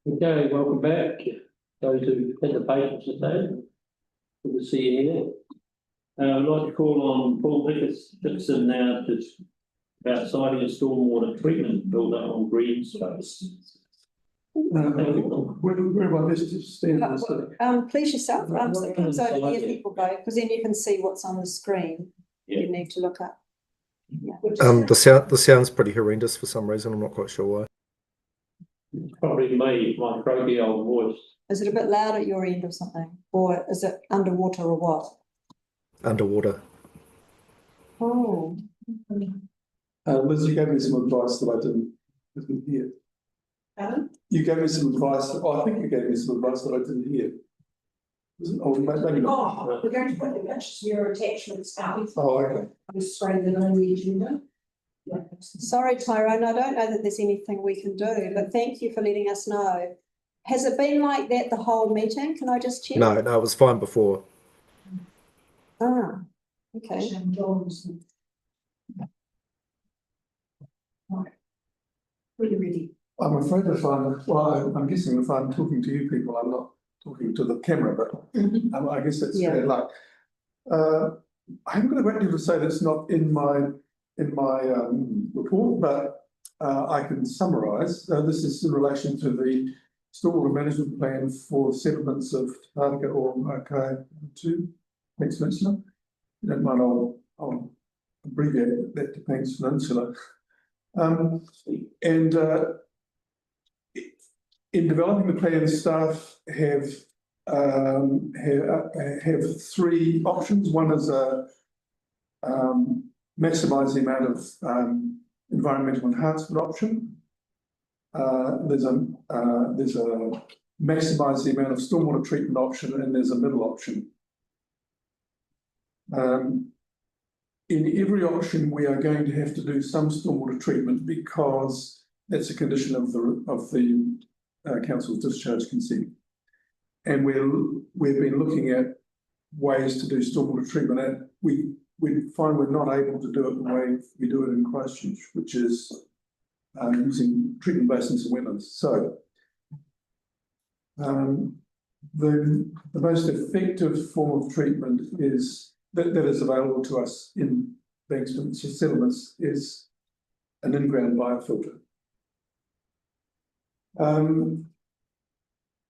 Okay, welcome back. Those who had the patience today. Good to see you here. I'd like to call on Paul Dixon now to about citing a stormwater treatment built up on green space. Where my list is standing. Please yourself, so it comes over here, people go, because then you can see what's on the screen. Yeah. You need to look up. Yeah. The sound's pretty horrendous for some reason. I'm not quite sure why. Probably me, my croaky old voice. Is it a bit loud at your end or something? Or is it underwater or what? Underwater. Oh. Liz, you gave me some advice that I didn't hear. Pardon? You gave me some advice, I think you gave me some advice that I didn't hear. Oh, maybe not. Oh, we're going to put the pictures, your attachments out. Oh, okay. I'm just throwing them on the agenda. Yeah. Sorry, Tyrone, I don't know that there's anything we can do, but thank you for letting us know. Has it been like that the whole meeting? Can I just check? No, it was fine before. Ah, okay. Right. Really ready. I'm afraid I'm guessing if I'm talking to you people, I'm not talking to the camera, but I guess that's bad luck. I haven't got a great deal to say that's not in my report, but I can summarise. This is in relation to the stormwater management plan for settlements of Pātaka or Rākaihautū, Peninsula. You don't mind, I'll abbreviate that to Peninsula. In developing the plan, staff have three options. One is a maximise the amount of environmental enhancement option. There's a maximise the amount of stormwater treatment option, and there's a middle option. In every option, we are going to have to do some stormwater treatment because that's a condition of the council's discharge consent. And we've been looking at ways to do stormwater treatment, and we find we're not able to do it the way we do it in Christchurch, which is using treatment basins and wetlands. So the most effective form of treatment is that is available to us in Bankston settlements is an in-ground biofilter.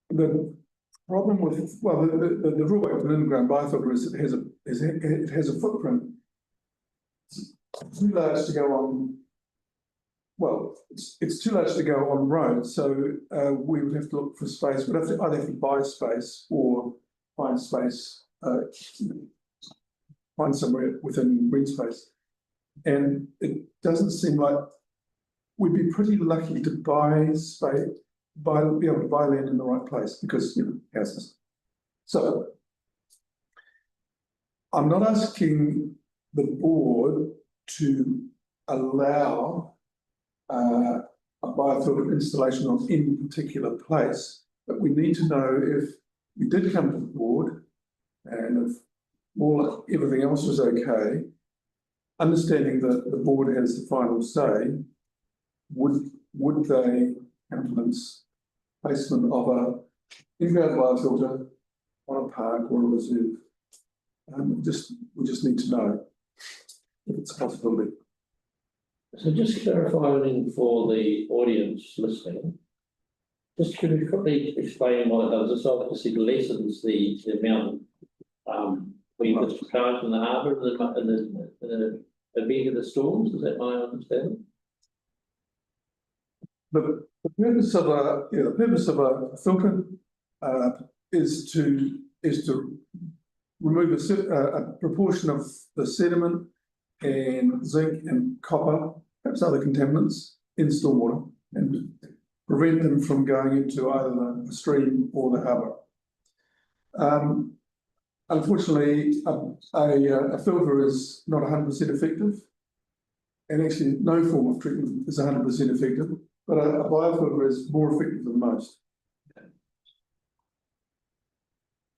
The problem with the drawback of an in-ground biofilter is it has a footprint too large to go on. Well, it's too large to go on roads, so we would have to look for space. We'd have to either have to buy space or find space, find somewhere within green space. And it doesn't seem like we'd be pretty lucky to buy space, be able to buy land in the right place because, houses. So I'm not asking the board to allow a biofilter installation on any particular place, but we need to know if we did come to the board and if everything else was okay, understanding that the board has the final say, would they countenance placement of a in-ground biofilter on a park or a reserve? We just need to know if it's a possibility. So just clarifying for the audience listening, just could you quickly explain what it does? This obviously lessens the amount we discharge in the harbour in the event of the storms. Is that my understanding? The purpose of a filter is to remove a proportion of the sediment and zinc and copper, perhaps other contaminants in stormwater, and prevent them from going into either the stream or the harbour. Unfortunately, a filter is not 100% effective, and actually no form of treatment is 100% effective, but a biofilter is more effective than most.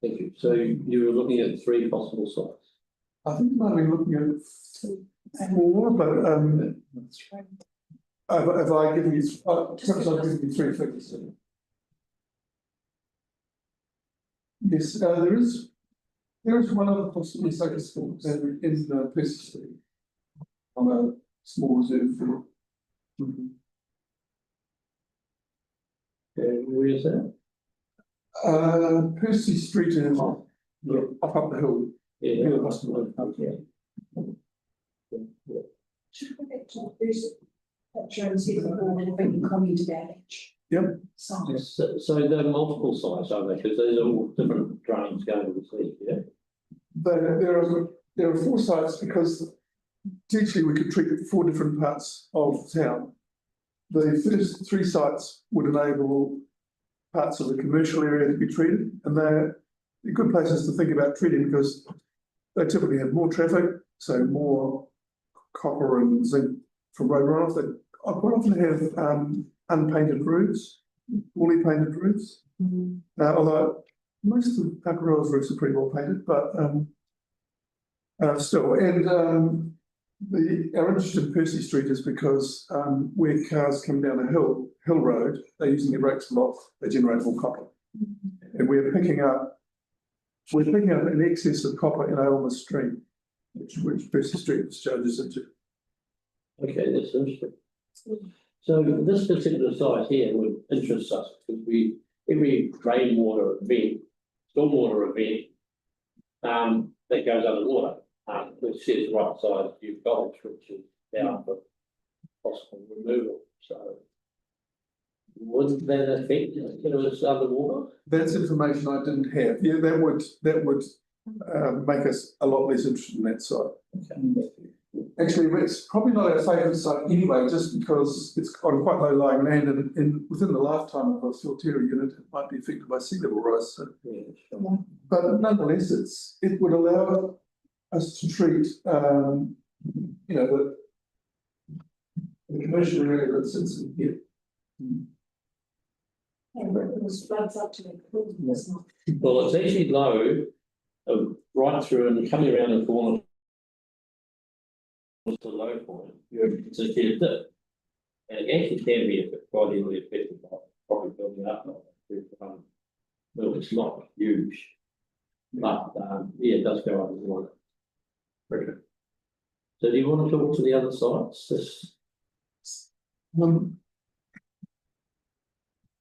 Thank you. So you were looking at 3 possible sites. I think you might have been looking at more, but have I given you, perhaps I've given you 3 figures. Yes, there is one other possibly second school in Peninsula on a small reserve field. Where is that? Percy Street in up the hill. Yeah. Okay. Should we get to this picture and see the board and bring comment about each? Yep. Site. So there are multiple sites, are there? Because those are all different drains going to the sea, yeah? There are 4 sites because potentially we could treat 4 different parts of town. The first 3 sites would enable parts of the commercial area to be treated, and they're good places to think about treating because they typically have more traffic, so more copper and zinc from road runoff. They quite often have unpainted roofs, fully painted roofs. Although most of the Pākarao's roofs are pretty well painted, but still. And our interest in Percy Street is because where cars come down a hill road, they're using their brakes a lot, they generate more copper. And we're picking up an excess of copper in Aylmer Street, which Percy Street discharges into. Okay, that's interesting. So this particular site here would interest us because every rainwater event, stormwater event, that goes underwater, which says right side you've got, which is down for possible removal. So wouldn't that affect us underwater? That's information I didn't have. Yeah, that would make us a lot less interested in that site. Okay. Actually, it's probably not our favourite site anyway, just because it's on quite low lying land, and within the lifetime of a filtera unit, it might be affected by sea level rise. So. Yeah, sure. But nonetheless, it would allow us to treat, the commercial area that sits in here. And it was floods up to the pool, it's not. Well, it's actually low, right through and coming around the corner. Was the low point. Yeah. It's a dip. And it actually can be quite easily affected by probably building up. Well, it's not huge. But yeah, it does go up as well. Okay. So do you want to talk to the other sites?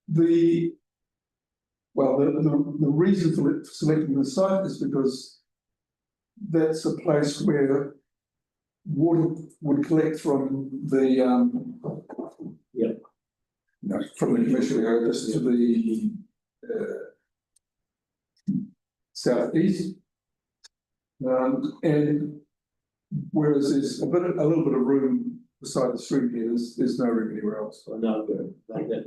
The reason for selecting the site is because that's a place where water would collect from the from the commercial area just to the southeast, and whereas there's a little bit of room beside the street here, there's no room anywhere else. I know, like that,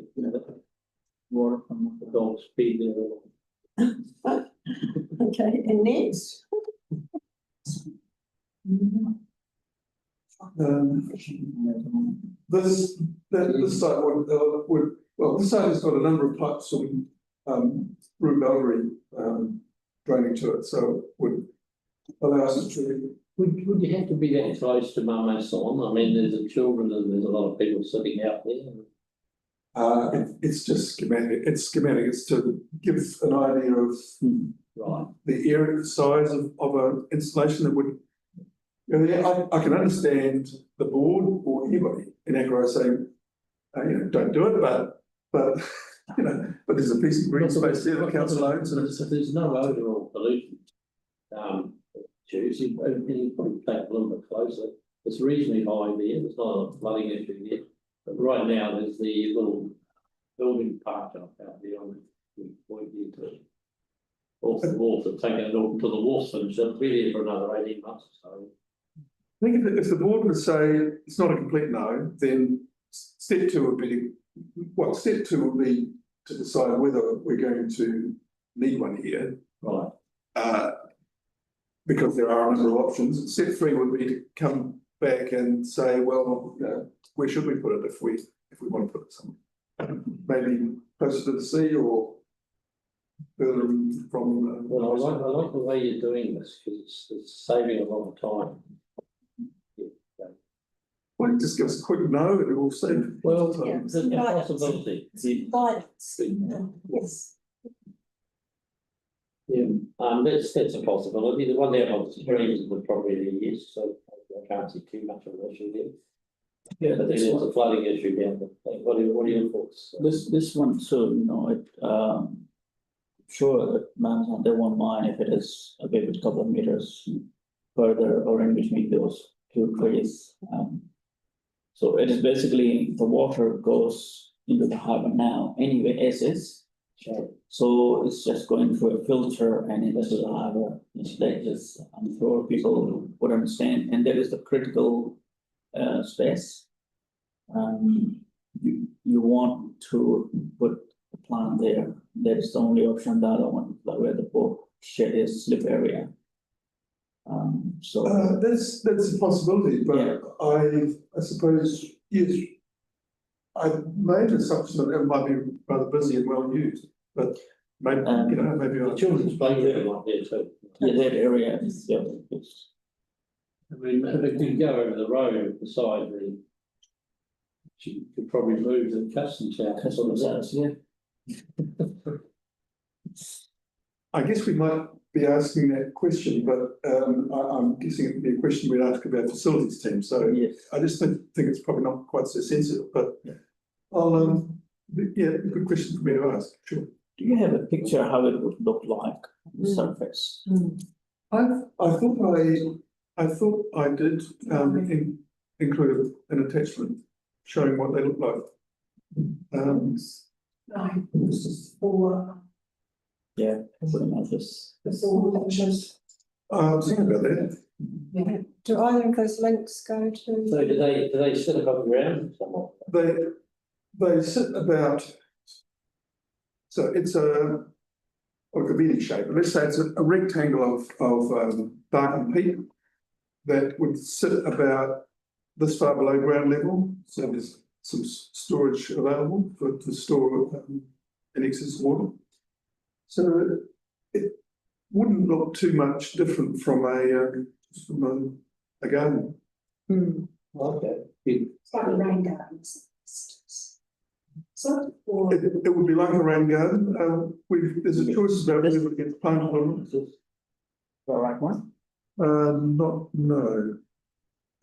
water from the dogs feed there. Okay, and next. This site this site has got a number of pipes and root boundary draining to it, so it would allow us to treat. Would you have to be that close to Mama Son? I mean, there's the children and there's a lot of people sitting out there. It's just schematic. It's schematic. It's to give an idea of the area size of an installation that would. I can understand the board or anybody in Agro saying, don't do it, but but there's a piece of green space there that council owns, and so there's no overall pollution. You probably take a little bit closer. It's reasonably high there. There's not a flooding issue yet, but right now there's the little building part out there on the point here to off the wharf, and taking it off to the wharf, and so it'll be there for another 18 months or so. I think if the board would say it's not a complete no, then step two would be to decide whether we're going to need one here. Right. Because there are a number of options. Step 3 would be to come back and say, well, where should we put it if we want to put it somewhere? Maybe closer to the sea or further from. Well, I like the way you're doing this because it's saving a lot of time. Well, just give us a quick no and we'll see. Well, Yeah, there's a guidance. possibility. Guidance, yes. Yeah, that's a possibility. The one there on the screen is the property yes, so I can't see too much of an issue there. Yeah, But there's a flooding issue down there. What are your thoughts? this one too, you know, sure, they won't mind if it is a bit, couple of meters further or in between those two trees. So it is basically the water goes into the harbour now anyway as is. Sure. So it's just going through a filter and into the harbour. That is, I'm sure people would understand, and that is the critical space. You want to put a plant there. That is the only option. The other one, like where the boat shed is, slip area. So That's a possibility, but yeah. I suppose, yes, I made an assumption that it might be rather busy and well used, but maybe, you know, maybe The children's playground like there too. Yeah, that area is, yeah, it's, I mean, if it could go over the road beside the, you could probably move the customs house. yeah. I guess we might be asking that question, but I'm guessing it would be a question we'd ask about facilities team, so Yes. I just think it's probably not quite so sensitive, but Yeah. I'll, yeah, good question for me to ask, sure. Do you have a picture how it would look like on the surface? I thought I did include an attachment showing what they look like. Right, this is for, Yeah, pretty much this. for lectures. I'm thinking about that. Yeah. Do either of those links go to? So do they sit above the ground somewhat? They sit about, so it's a V shape, let's say it's a rectangle of bark and peat that would sit about this far below ground level, so there's some storage available to store in excess water. So it wouldn't look too much different from a garden. Okay. It's like a rain gardens. So, or It would be like a rain garden. There's a choice about whether it gets planted or not. The right one? No.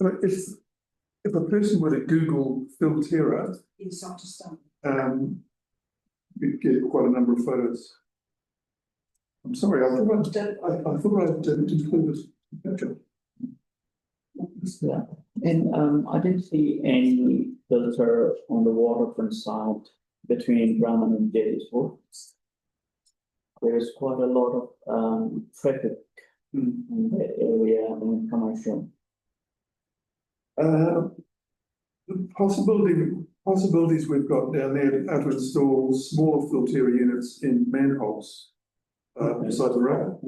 I mean, if a person were to Google Filterra, inside to stone. you'd get quite a number of photos. I'm sorry, I thought I didn't include a picture. Yeah, and I didn't see any filter on the waterfront side between Drummond and Gettysburg. There is quite a lot of traffic in that area and commercial. The possibilities we've got down there are to install smaller Filterra units in manholes beside the road.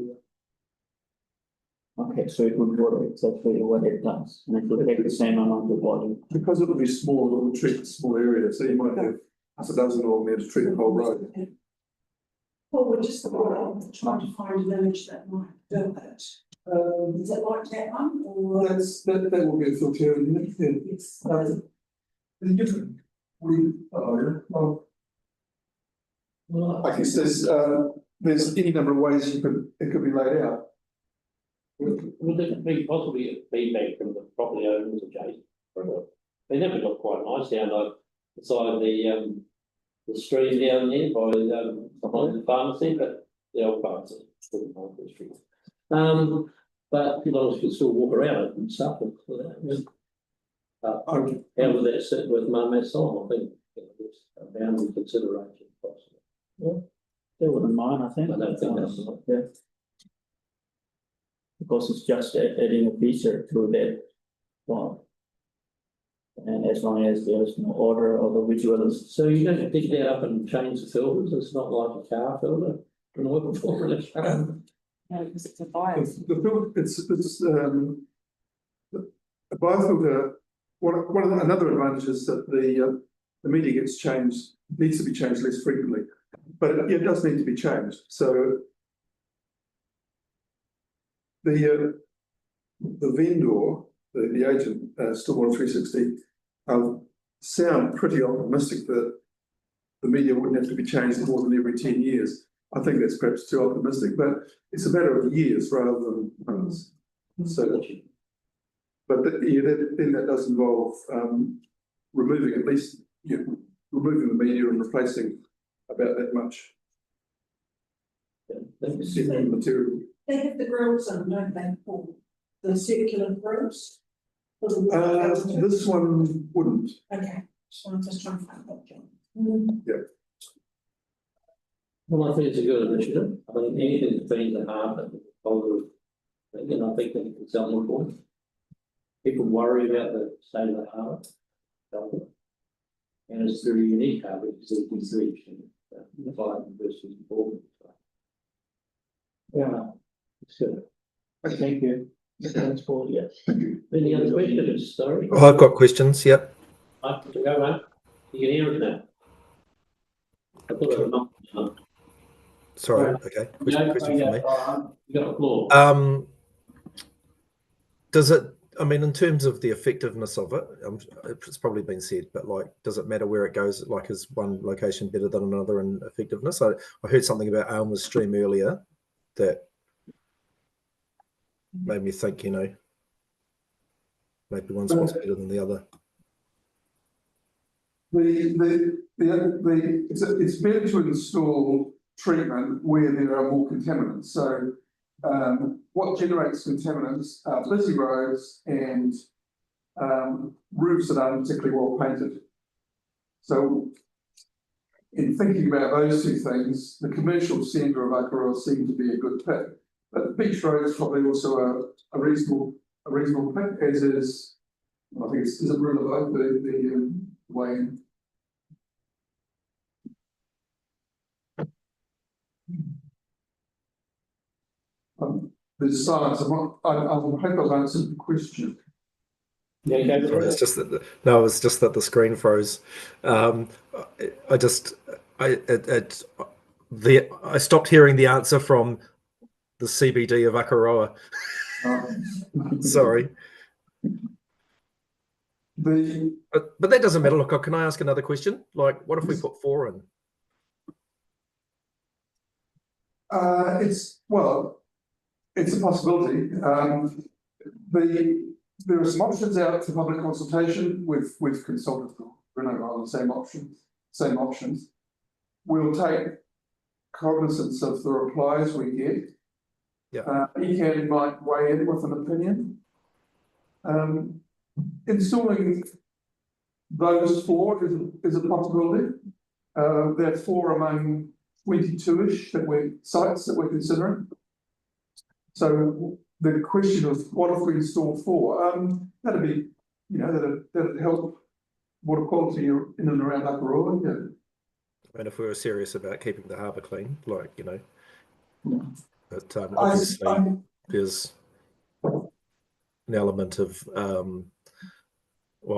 Okay, so it would work exactly what it does, and it would take the same amount of volume. Because it would be small, it would treat a small area, so you might have half a dozen along there to treat the whole road. Well, we're just trying to find an image that might do it. Is it like that one or? That will be a Filterra unit, yeah. Yes. It's different. I guess there's any number of ways it could be laid out. Would there be possibly feedback from the property owners adjacent? They never got quite nice down like beside the stream down there by behind the pharmacy, but the old pharmacy. But people could still walk around and stuff. How would that sit with Mum's song? I think it's a boundary consideration possible. Yeah, they wouldn't mind, I think. I don't think that's yeah. Because it's just adding a feature to that one. And as long as there is no order or the visuals. So you don't dig that up and change the filters? It's not like a car filter, an oil filter in a car? No, because it's a bias. The filter, it's a biofilter. Another advantage is that the media needs to be changed less frequently, but it does need to be changed. So the vendor the agent, Stormwater 360, sound pretty optimistic that the media wouldn't have to be changed more than every 10 years. I think that's perhaps too optimistic, but it's a matter of years rather than months. So, but then that does involve removing at least, removing the media and replacing about that much material. They have the grills on, don't they, Paul? The circular grills? This one wouldn't. Okay, so I'm just trying to find that, John. Yeah. Well, I think it's a good initiative. I think anything that's been the harbour, positive, and I think they can sell more for it. People worry about the state of the harbour. And it's very unique harbour because it can reach the five versus four. Yeah, it's good. Thank you. Thanks, Paul. Yes. Any other questions? Sorry. Oh, I've got questions. Yep. I have to go, right? You can hear it now. I thought it was not. Sorry. Okay. Question for me. You got the floor. Does it? I mean, in terms of the effectiveness of it, it's probably been said, but like, does it matter where it goes? Like, is one location better than another in effectiveness? I heard something about Aylmer's Stream earlier that made me think, maybe one spot's better than the other. It's better to install treatment where there are more contaminants. So what generates contaminants are busy roads and roofs that aren't particularly well painted. So in thinking about those two things, the commercial centre of Akaroa seemed to be a good pick. But the beach road is probably also a reasonable pick, as is, I think is it Rulavo, the way in. There's silence. I hope I've answered the question. Yeah, sorry, it's just that it's just that the screen froze. I stopped hearing the answer from the CBD of Akaroa. Sorry. But that doesn't matter. Look, can I ask another question? Like, what if we put 4 in? It's a possibility. There are some options out for public consultation. We've consulted Renault on the same options. We'll take cognizance of the replies we get. Yeah. ECAN might weigh in with an opinion. Installing those 4 is a possibility. There are 4 among 22-ish sites that we're considering. So the question of what if we install 4? That'd be, that'd help water quality in and around Akaroa. Yeah. And if we were serious about keeping the harbour clean, like, Yeah. But obviously there's an element of, I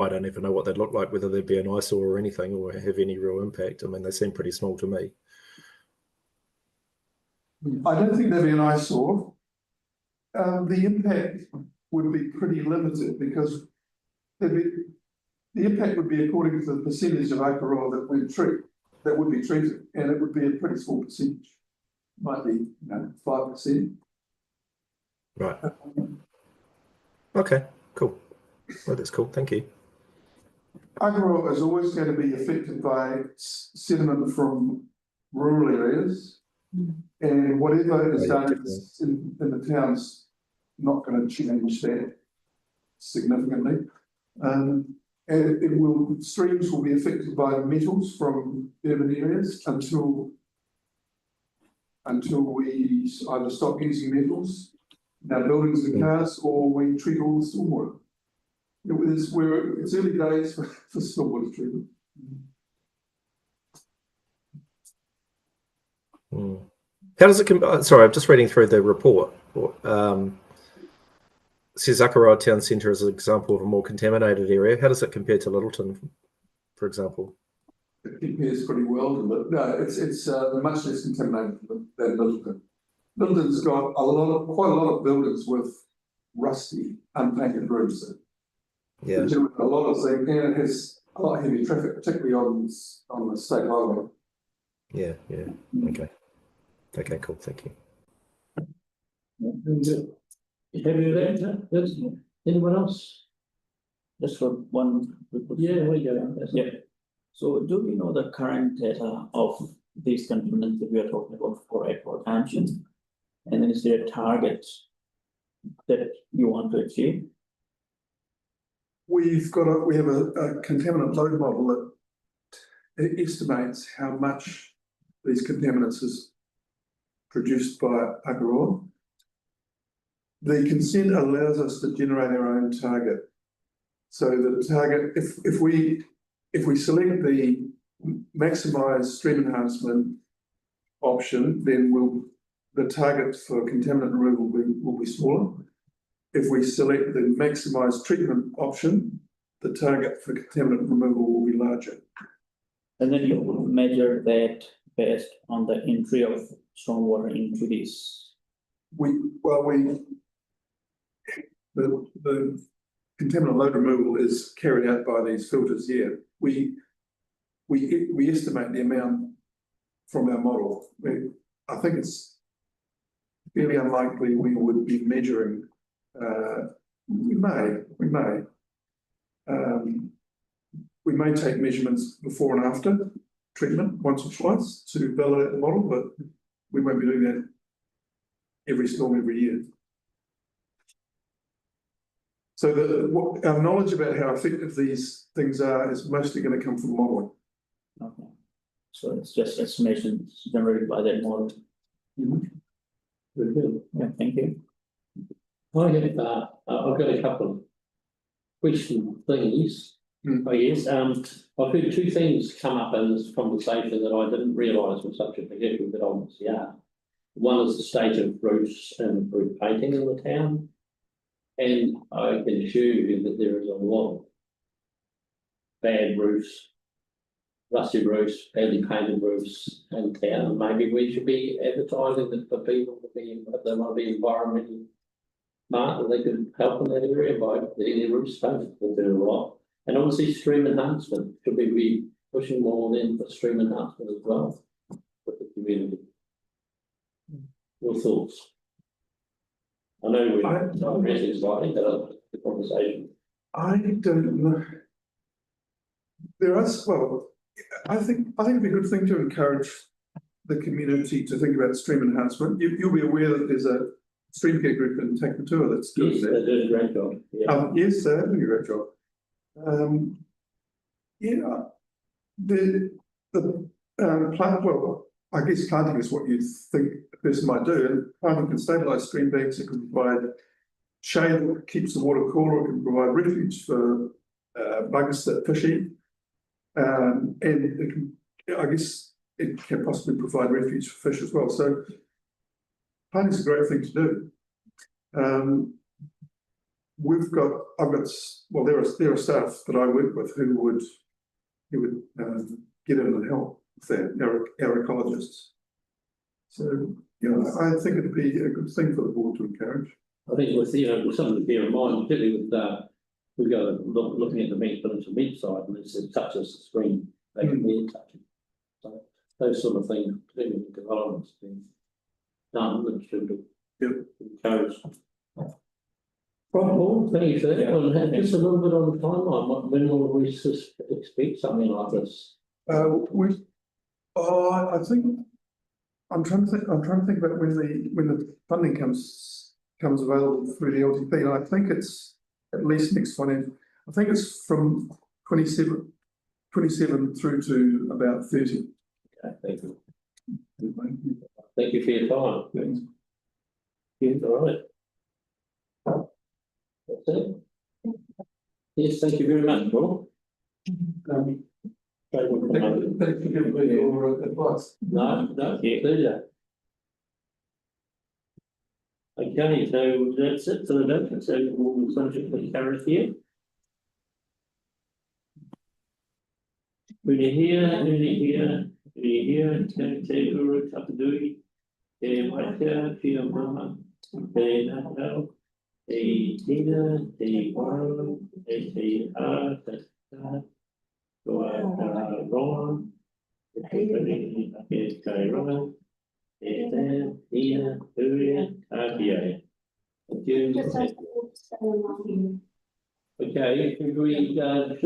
don't even know what they'd look like, whether they'd be an eyesore or anything, or have any real impact. I mean, they seem pretty small to me. I don't think they'd be an eyesore. The impact would be pretty limited because the impact would be according to the percentage of Akaroa that would be treated, and it would be a pretty small percentage. Might be 5%. Right. Okay, cool. Well, that's cool. Thank you. Akaroa is always going to be affected by sediment from rural areas, and whatever is done in the town's not going to change that significantly. Streams will be affected by metals from urban areas until we either stop using metals in our buildings and cars, or we treat all the stormwater. It's early days for stormwater treatment. How does it sorry, I'm just reading through the report. Says Akaroa Town Centre as an example of a more contaminated area. How does it compare to Littleton, for example? It compares pretty well to Littleton. No, it's much less contaminated than Littleton. Littleton's got quite a lot of buildings with rusty, unpainted roofs Yeah. We deal with a lot of things, and it has a lot of heavy traffic, particularly on the state highway. Yeah, yeah. Okay. Okay, cool. Thank you. You happy with that? Yes. Anyone else? Just for one. Yeah, we go. Yeah. So do we know the current data of these contaminants that we are talking about for aquaculture? And then is there a target that you want to achieve? We have a contaminant load model that estimates how much these contaminants is produced by Pātaka. The consent allows us to generate our own target. So the target, if we select the maximise stream enhancement option, then the target for contaminant removal will be smaller. If we select the maximised treatment option, the target for contaminant removal will be larger. And then you measure that based on the entry of stormwater into these. The contaminant load removal is carried out by these filters here. We estimate the amount from our model. I think it's fairly unlikely we would be measuring. We may take measurements before and after treatment once or twice to validate the model, but we won't be doing that every storm every year. So our knowledge about how effective these things are is mostly going to come from modelling. Okay. So it's just estimations generated by that model. Very good. Yeah, thank you. I've got a couple of question things. I guess I've heard two things come up in this conversation that I didn't realise was such a big issue, but obviously are. One is the state of roofs and roof painting in the town, and I can assure you that there is a lot of bad roofs, rusty roofs, badly painted roofs in town. Maybe we should be advertising that for people to be, if they want to be environmentally smart, that they could help in that area by getting their roofs painted. Will do a lot. And obviously stream enhancement, should we be pushing more then for stream enhancement as well with the community? Your thoughts? I know we're not really slightly, but the conversation. I don't know. There are, well, I think it'd be a good thing to encourage the community to think about stream enhancement. You'll be aware that there's a stream care group in Takmatua that's doing that. They're doing a great job. Yeah. Yes, they're doing a great job. Plant, well, I guess planting is what you think a person might do, and planting can stabilise stream banks. It can provide shade that keeps the water cooler. It can provide refuge for bugs that fish eat, and it can, I guess, it can possibly provide refuge for fish as well. So planting is a great thing to do. There are staff that I work with who would get in and help with that, our ecologists. So, I think it'd be a good thing for the board to encourage. I think with something to bear in mind, particularly with we go looking at the meat side, and it's such as the stream, they can be touching. So those sort of things, particularly with developments being done, that should be encouraged. Right, Paul, thank you for that. And just a little bit on the timeline. When will we expect something like this? I think I'm trying to think about when the funding comes available through the LTP. And I think it's at least next financial. I think it's from 27 through to about 30. Okay, thank you. Thank you for your time. Thanks. Yeah, all right. That's it. Yes, thank you very much, Paul. Thank you for your advice. No, pleasure. Okay, so that's it for the day. So we'll finish with Gareth here. Uni here, Te Uru, Tapadui, Te Waika, Kia Mama, Te Nakau, Te Tina, Te Warren, Te R, Te Ta, Tua Ron, Te Piri, Te Kairana, Te Te, Tina, Turia, Kāpia. Thank you. Okay, if we, just